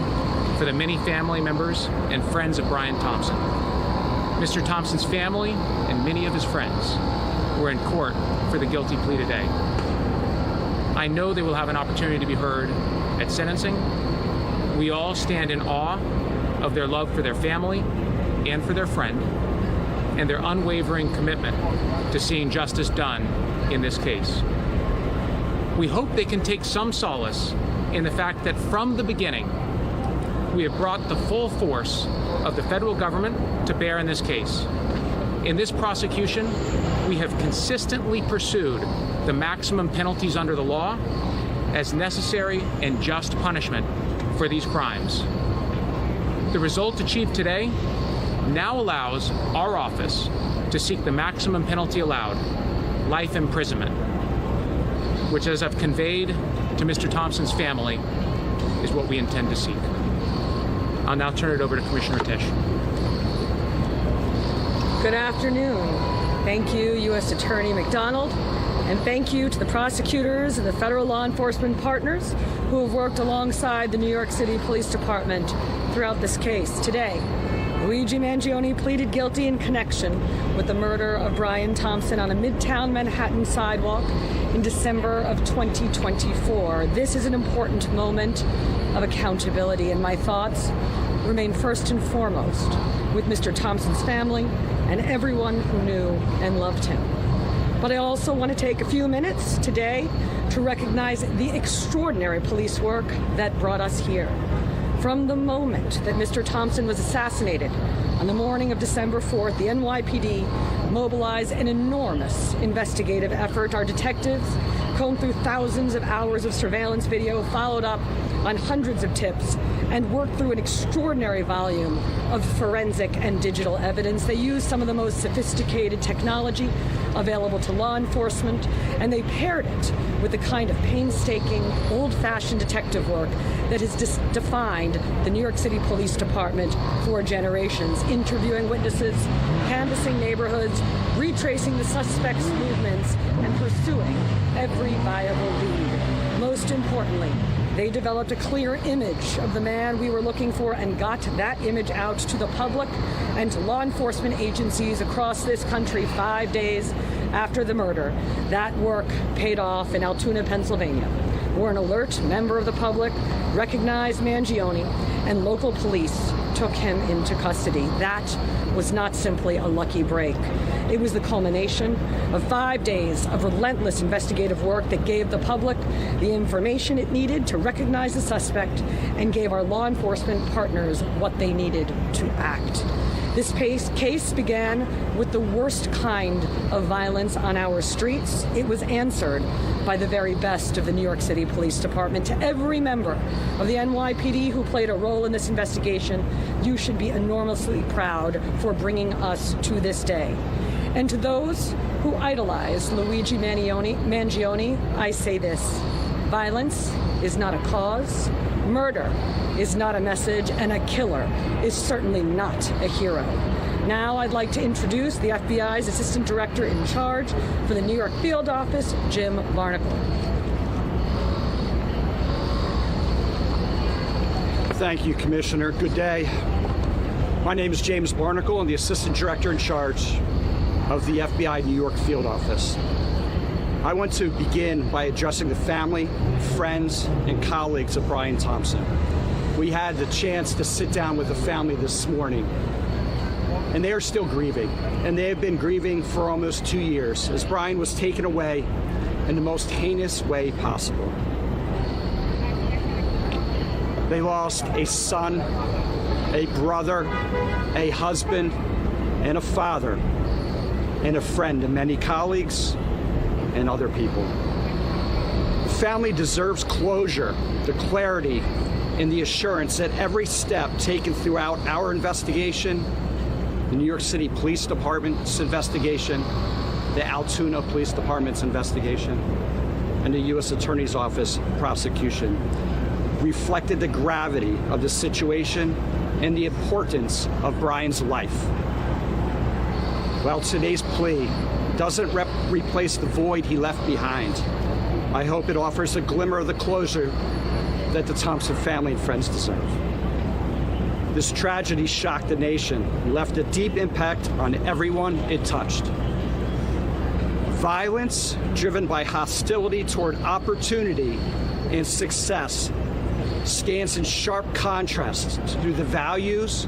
[SPEAKER 18] for the many family members and friends of Brian Thompson. Mr. Thompson's family and many of his friends were in court for the guilty plea today. I know they will have an opportunity to be heard at sentencing. We all stand in awe of their love for their family and for their friend, and their unwavering commitment to seeing justice done in this case. We hope they can take some solace in the fact that from the beginning, we have brought the full force of the federal government to bear in this case. In this prosecution, we have consistently pursued the maximum penalties under the law as necessary and just punishment for these crimes. The result achieved today now allows our office to seek the maximum penalty allowed, life imprisonment, which, as I've conveyed to Mr. Thompson's family, is what we intend to seek. I'll now turn it over to Commissioner Tisch.
[SPEAKER 19] Good afternoon. Thank you, U.S. Attorney McDonald, and thank you to the prosecutors and the federal law enforcement partners who have worked alongside the New York City Police Department throughout this case. Today, Luigi Mangione pleaded guilty in connection with the murder of Brian Thompson on a Midtown Manhattan sidewalk in December of 2024. This is an important moment of accountability, and my thoughts remain first and foremost with Mr. Thompson's family and everyone who knew and loved him. But I also want to take a few minutes today to recognize the extraordinary police work that brought us here. From the moment that Mr. Thompson was assassinated on the morning of December 4th, the NYPD mobilized an enormous investigative effort. Our detectives combed through thousands of hours of surveillance video, followed up on hundreds of tips, and worked through an extraordinary volume of forensic and digital evidence. They used some of the most sophisticated technology available to law enforcement, and they paired it with the kind of painstaking, old-fashioned detective work that has defined the New York City Police Department for generations, interviewing witnesses, canvassing neighborhoods, retracing the suspects' movements, and pursuing every viable lead. Most importantly, they developed a clear image of the man we were looking for and got that image out to the public and to law enforcement agencies across this country 5 days after the murder. That work paid off in Altoona, Pennsylvania, where an alert member of the public recognized Mangione and local police took him into custody. That was not simply a lucky break. It was the culmination of 5 days of relentless investigative work that gave the public the information it needed to recognize the suspect and gave our law enforcement partners what they needed to act. This case began with the worst kind of violence on our streets. It was answered by the very best of the New York City Police Department. To every member of the NYPD who played a role in this investigation, you should be enormously proud for bringing us to this day. And to those who idolize Luigi Mangione, I say this: violence is not a cause, murder is not a message, and a killer is certainly not a hero. Now I'd like to introduce the FBI's Assistant Director in Charge for the New York Field Office, Jim Barnacle.
[SPEAKER 20] Thank you, Commissioner. Good day. My name is James Barnacle. I'm the Assistant Director in Charge of the FBI New York Field Office. I want to begin by addressing the family, friends, and colleagues of Brian Thompson. We had the chance to sit down with the family this morning, and they are still grieving, and they have been grieving for almost 2 years as Brian was taken away in the most heinous way possible. They lost a son, a brother, a husband, and a father, and a friend, and many colleagues and other people. The family deserves closure, the clarity, and the assurance that every step taken throughout our investigation, the New York City Police Department's investigation, the Altoona Police Department's investigation, and the U.S. Attorney's Office prosecution reflected the gravity of the situation and the importance of Brian's life. While today's plea doesn't replace the void he left behind, I hope it offers a glimmer of the closure that the Thompson family and friends deserve. This tragedy shocked the nation and left a deep impact on everyone it touched. Violence driven by hostility toward opportunity and success stands in sharp contrast to the values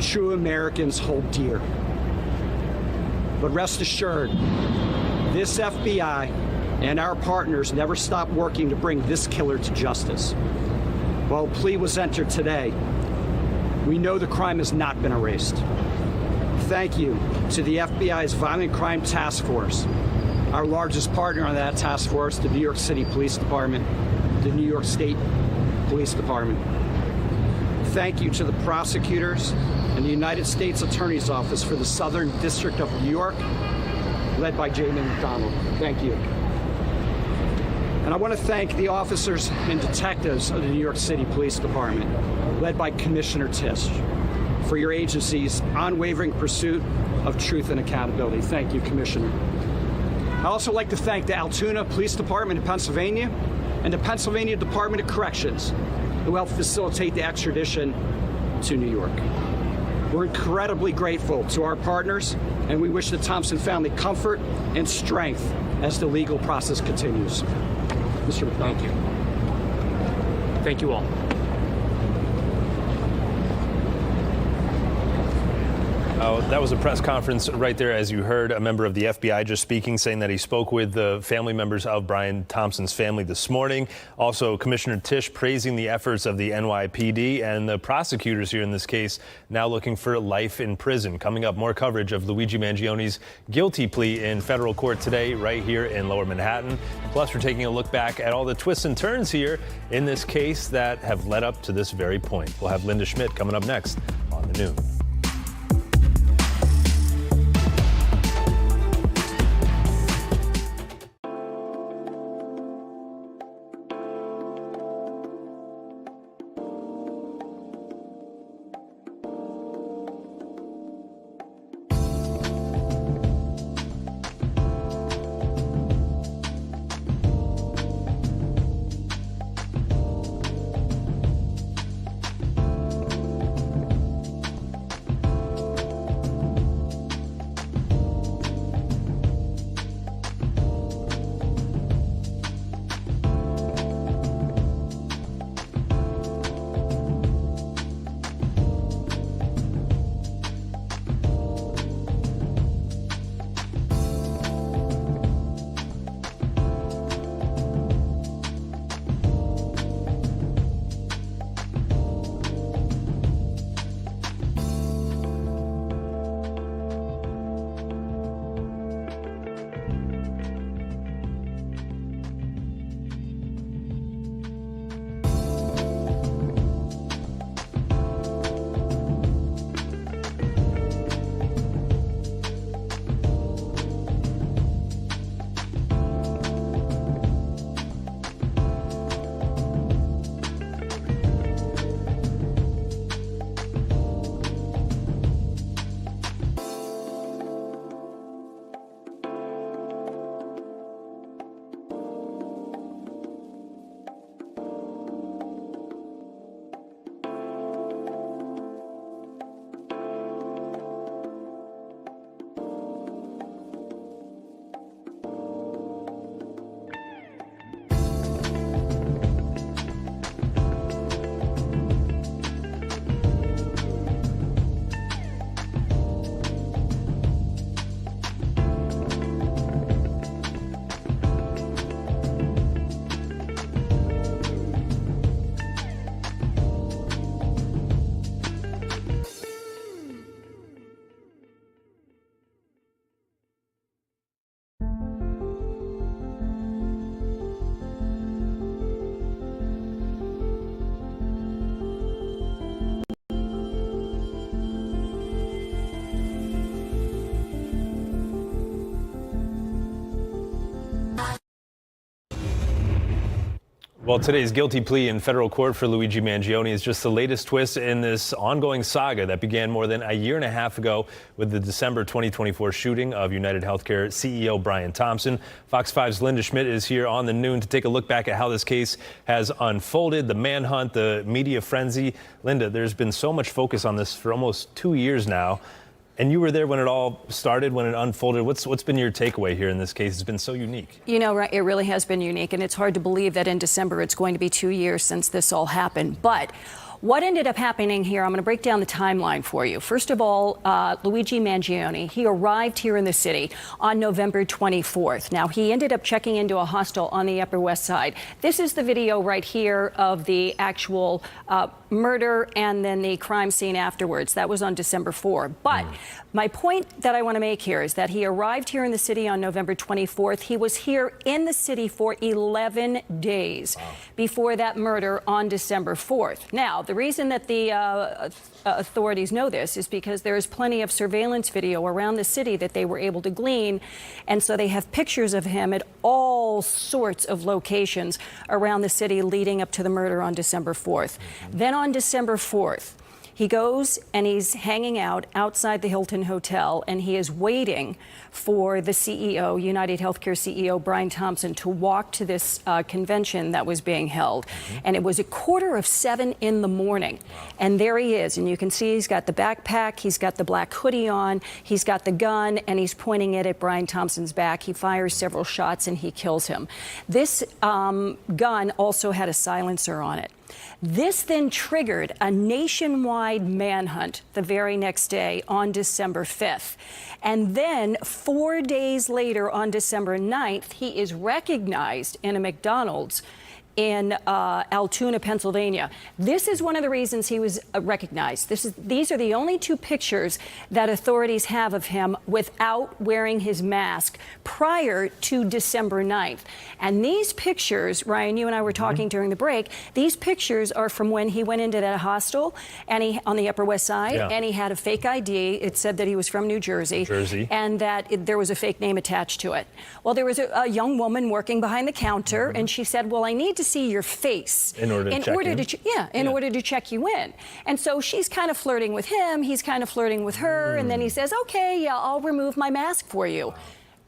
[SPEAKER 20] true Americans hold dear. But rest assured, this FBI and our partners never stopped working to bring this killer to justice. While a plea was entered today, we know the crime has not been erased. Thank you to the FBI's Violent Crime Task Force, our largest partner on that task force, the New York City Police Department, the New York State Police Department. Thank you to the prosecutors and the United States Attorney's Office for the Southern District of New York, led by Jamie McDonald. Thank you. And I want to thank the officers and detectives of the New York City Police Department, led by Commissioner Tisch, for your agency's unwavering pursuit of truth and accountability. Thank you, Commissioner. I'd also like to thank the Altoona Police Department in Pennsylvania and the Pennsylvania Department of Corrections, who helped facilitate the extradition to New York. We're incredibly grateful to our partners, and we wish the Thompson family comfort and strength as the legal process continues. Mr. McDonald.
[SPEAKER 18] Thank you. Thank you all.
[SPEAKER 13] That was a press conference right there, as you heard, a member of the FBI just speaking, saying that he spoke with the family members of Brian Thompson's family this morning. Also, Commissioner Tisch praising the efforts of the NYPD and the prosecutors here in this case, now looking for life in prison. Coming up, more coverage of Luigi Mangione's guilty plea in federal court today, right here in Lower Manhattan. Plus, we're taking a look back at all the twists and turns here in this case that have led up to this very point. We'll have Linda Schmidt coming up next on The Noon. Well, today's guilty plea in federal court for Luigi Mangione is just the latest twist in this ongoing saga that began more than a year and a half ago with the December 2024 shooting of UnitedHealthcare CEO Brian Thompson. Fox 5's Linda Schmidt is here on the Noon to take a look back at how this case has unfolded, the manhunt, the media frenzy. Linda, there's been so much focus on this for almost 2 years now. And you were there when it all started, when it unfolded. What's been your takeaway here in this case? It's been so unique.
[SPEAKER 14] You know, it really has been unique, and it's hard to believe that in December it's going to be 2 years since this all happened. But what ended up happening here, I'm going to break down the timeline for you. First of all, Luigi Mangione, he arrived here in the city on November 24th. Now, he ended up checking into a hostel on the Upper West Side. This is the video right here of the actual murder and then the crime scene afterwards. That was on December 4. But my point that I want to make here is that he arrived here in the city on November 24th. He was here in the city for 11 days before that murder on December 4th. Now, the reason that the authorities know this is because there is plenty of surveillance video around the city that they were able to glean. And so they have pictures of him at all sorts of locations around the city leading up to the murder on December 4th. Then on December 4th, he goes and he's hanging out outside the Hilton Hotel, and he is waiting for the CEO, UnitedHealthcare CEO Brian Thompson, to walk to this convention that was being held. And it was 6:45 in the morning. And there he is. And you can see he's got the backpack, he's got the black hoodie on, he's got the gun, and he's pointing it at Brian Thompson's back. He fires several shots and he kills him. This gun also had a silencer on it. This then triggered a nationwide manhunt the very next day on December 5th. And then 4 days later on December 9th, he is recognized in a McDonald's in Altoona, Pennsylvania. This is one of the reasons he was recognized. These are the only two pictures that authorities have of him without wearing his mask prior to December 9th. And these pictures, Ryan, you and I were talking during the break, these pictures are from when he went into that hostel and he on the Upper West Side, and he had a fake ID. It said that he was from New Jersey. And that there was a fake name attached to it. Well, there was a young woman working behind the counter, and she said, well, I need to see your face
[SPEAKER 13] in order to
[SPEAKER 14] check you in. And so she's kind of flirting with him, he's kind of flirting with her, and then he says, okay, yeah, I'll remove my mask for you.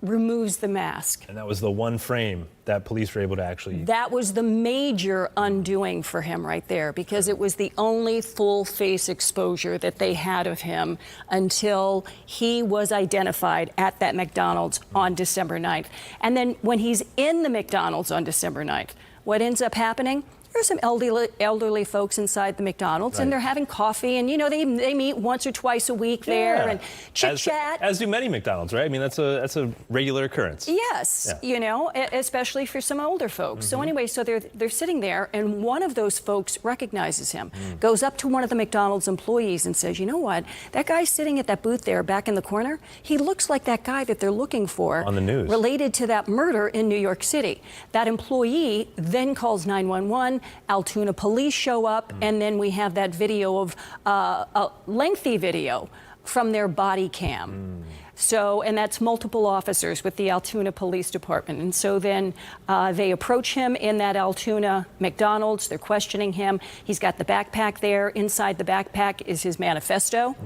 [SPEAKER 14] Removes the mask.
[SPEAKER 13] And that was the one frame that police were able to actually...
[SPEAKER 14] That was the major undoing for him right there, because it was the only full face exposure that they had of him until he was identified at that McDonald's on December 9th. And then when he's in the McDonald's on December 9th, what ends up happening? There's some elderly folks inside the McDonald's, and they're having coffee, and, you know, they meet once or twice a week there and chit-chat.
[SPEAKER 13] As do many McDonald's, right? I mean, that's a regular occurrence.
[SPEAKER 14] Yes, you know, especially for some older folks. So anyway, so they're sitting there, and one of those folks recognizes him, goes up to one of the McDonald's employees and says, you know what, that guy sitting at that booth there back in the corner, he looks like that guy that they're looking for
[SPEAKER 13] on the news
[SPEAKER 14] related to that murder in New York City. That employee then calls 911. Altoona police show up, and then we have that video of a lengthy video from their body cam. So, and that's multiple officers with the Altoona Police Department. And so then they approach him in that Altoona McDonald's. They're questioning him. He's got the backpack there. Inside the backpack is his manifesto,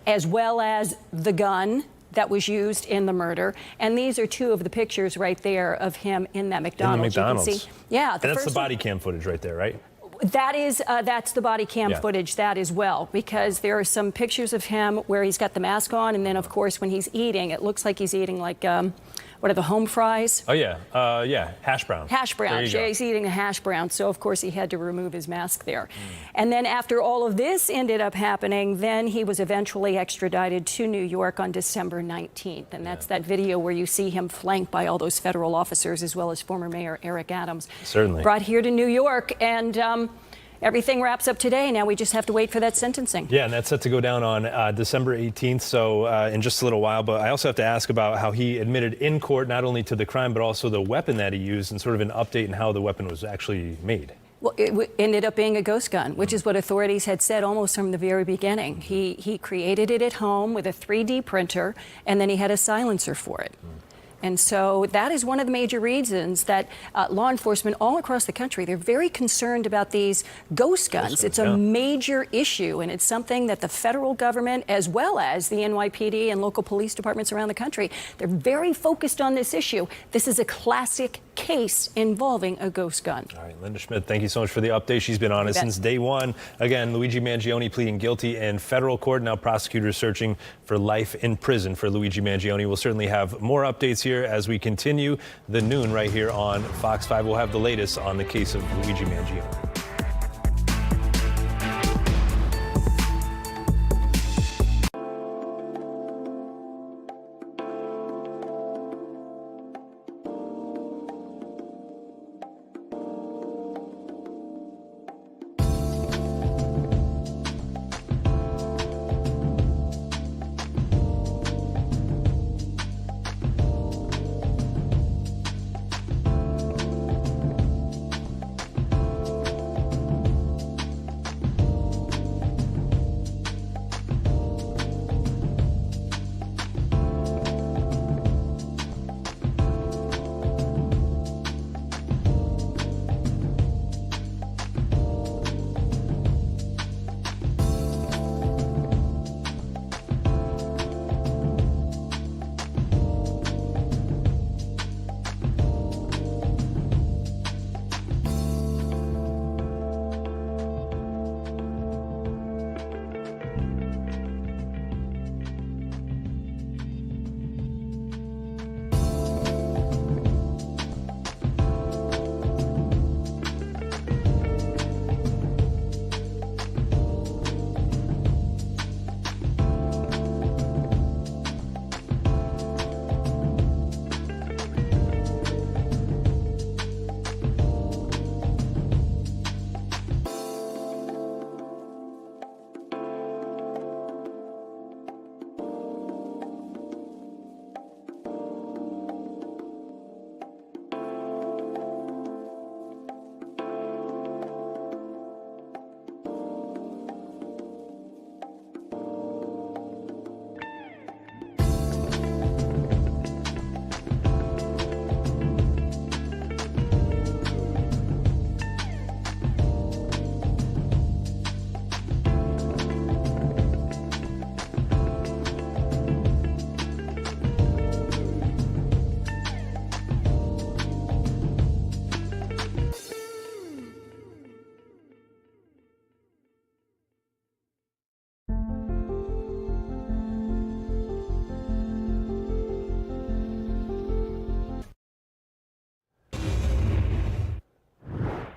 [SPEAKER 14] as well as the gun that was used in the murder. And these are two of the pictures right there of him in that McDonald's.
[SPEAKER 13] In the McDonald's.
[SPEAKER 14] You can see, yeah.
[SPEAKER 13] And that's the body cam footage right there, right?
[SPEAKER 14] That is, that's the body cam footage, that as well, because there are some pictures of him where he's got the mask on, and then, of course, when he's eating, it looks like he's eating like, what are the home fries?
[SPEAKER 13] Oh, yeah, hash brown.
[SPEAKER 14] Hash brown. He's eating a hash brown, so, of course, he had to remove his mask there. And then after all of this ended up happening, then he was eventually extradited to New York on December 19th, and that's that video where you see him flanked by all those federal officers, as well as former Mayor Eric Adams.
[SPEAKER 13] Certainly.
[SPEAKER 14] Brought here to New York, and everything wraps up today. Now we just have to wait for that sentencing.
[SPEAKER 13] Yeah, and that's set to go down on December 18th, so in just a little while. But I also have to ask about how he admitted in court not only to the crime, but also the weapon that he used, and sort of an update on how the weapon was actually made.
[SPEAKER 14] Well, it ended up being a ghost gun, which is what authorities had said almost from the very beginning. He created it at home with a 3D printer, and then he had a silencer for it. And so that is one of the major reasons that law enforcement all across the country, they're very concerned about these ghost guns. It's a major issue, and it's something that the federal government, as well as the NYPD and local police departments around the country, they're very focused on this issue. This is a classic case involving a ghost gun.
[SPEAKER 13] All right, Linda Schmidt, thank you so much for the update. She's been on it since day one. Again, Luigi Mangione pleading guilty in federal court. Now prosecutors searching for life in prison for Luigi Mangione. We'll certainly have more updates here as we continue the noon right here on Fox 5. We'll have the latest on the case of Luigi Mangione.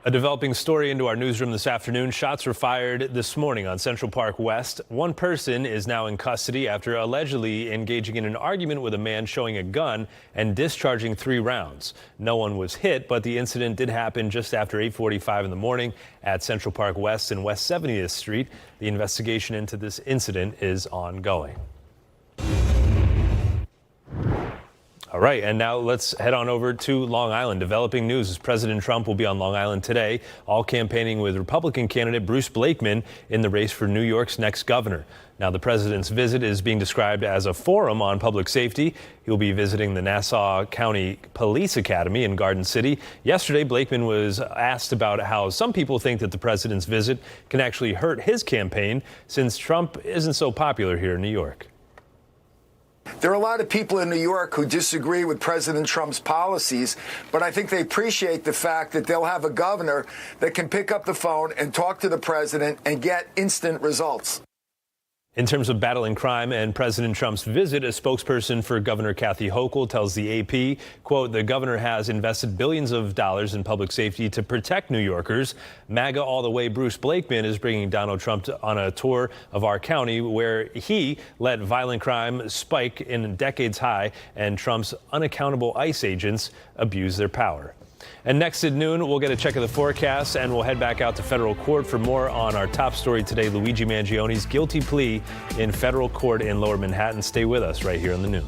[SPEAKER 13] A developing story into our newsroom this afternoon. Shots were fired this morning on Central Park West. One person is now in custody after allegedly engaging in an argument with a man showing a gun and discharging 3 rounds. No one was hit, but the incident did happen just after 8:45 in the morning at Central Park West and West 70th Street. The investigation into this incident is ongoing. All right, and now let's head on over to Long Island. Developing news is President Trump will be on Long Island today, all campaigning with Republican candidate Bruce Blakeman in the race for New York's next governor. Now, the president's visit is being described as a forum on public safety. He'll be visiting the Nassau County Police Academy in Garden City. Yesterday, Blakeman was asked about how some people think that the president's visit can actually hurt his campaign since Trump isn't so popular here in New York.
[SPEAKER 10] There are a lot of people in New York who disagree with President Trump's policies, but I think they appreciate the fact that they'll have a governor that can pick up the phone and talk to the president and get instant results.
[SPEAKER 13] In terms of battling crime and President Trump's visit, a spokesperson for Governor Kathy Hochul tells the AP, quote, the governor has invested billions of dollars in public safety to protect New Yorkers. MAGA all the way Bruce Blakeman is bringing Donald Trump on a tour of our county where he let violent crime spike in decades high and Trump's unaccountable ICE agents abuse their power. And next at noon, we'll get a check of the forecast and we'll head back out to federal court for more on our top story today, Luigi Mangione's guilty plea in federal court in Lower Manhattan. Stay with us right here on the Noon.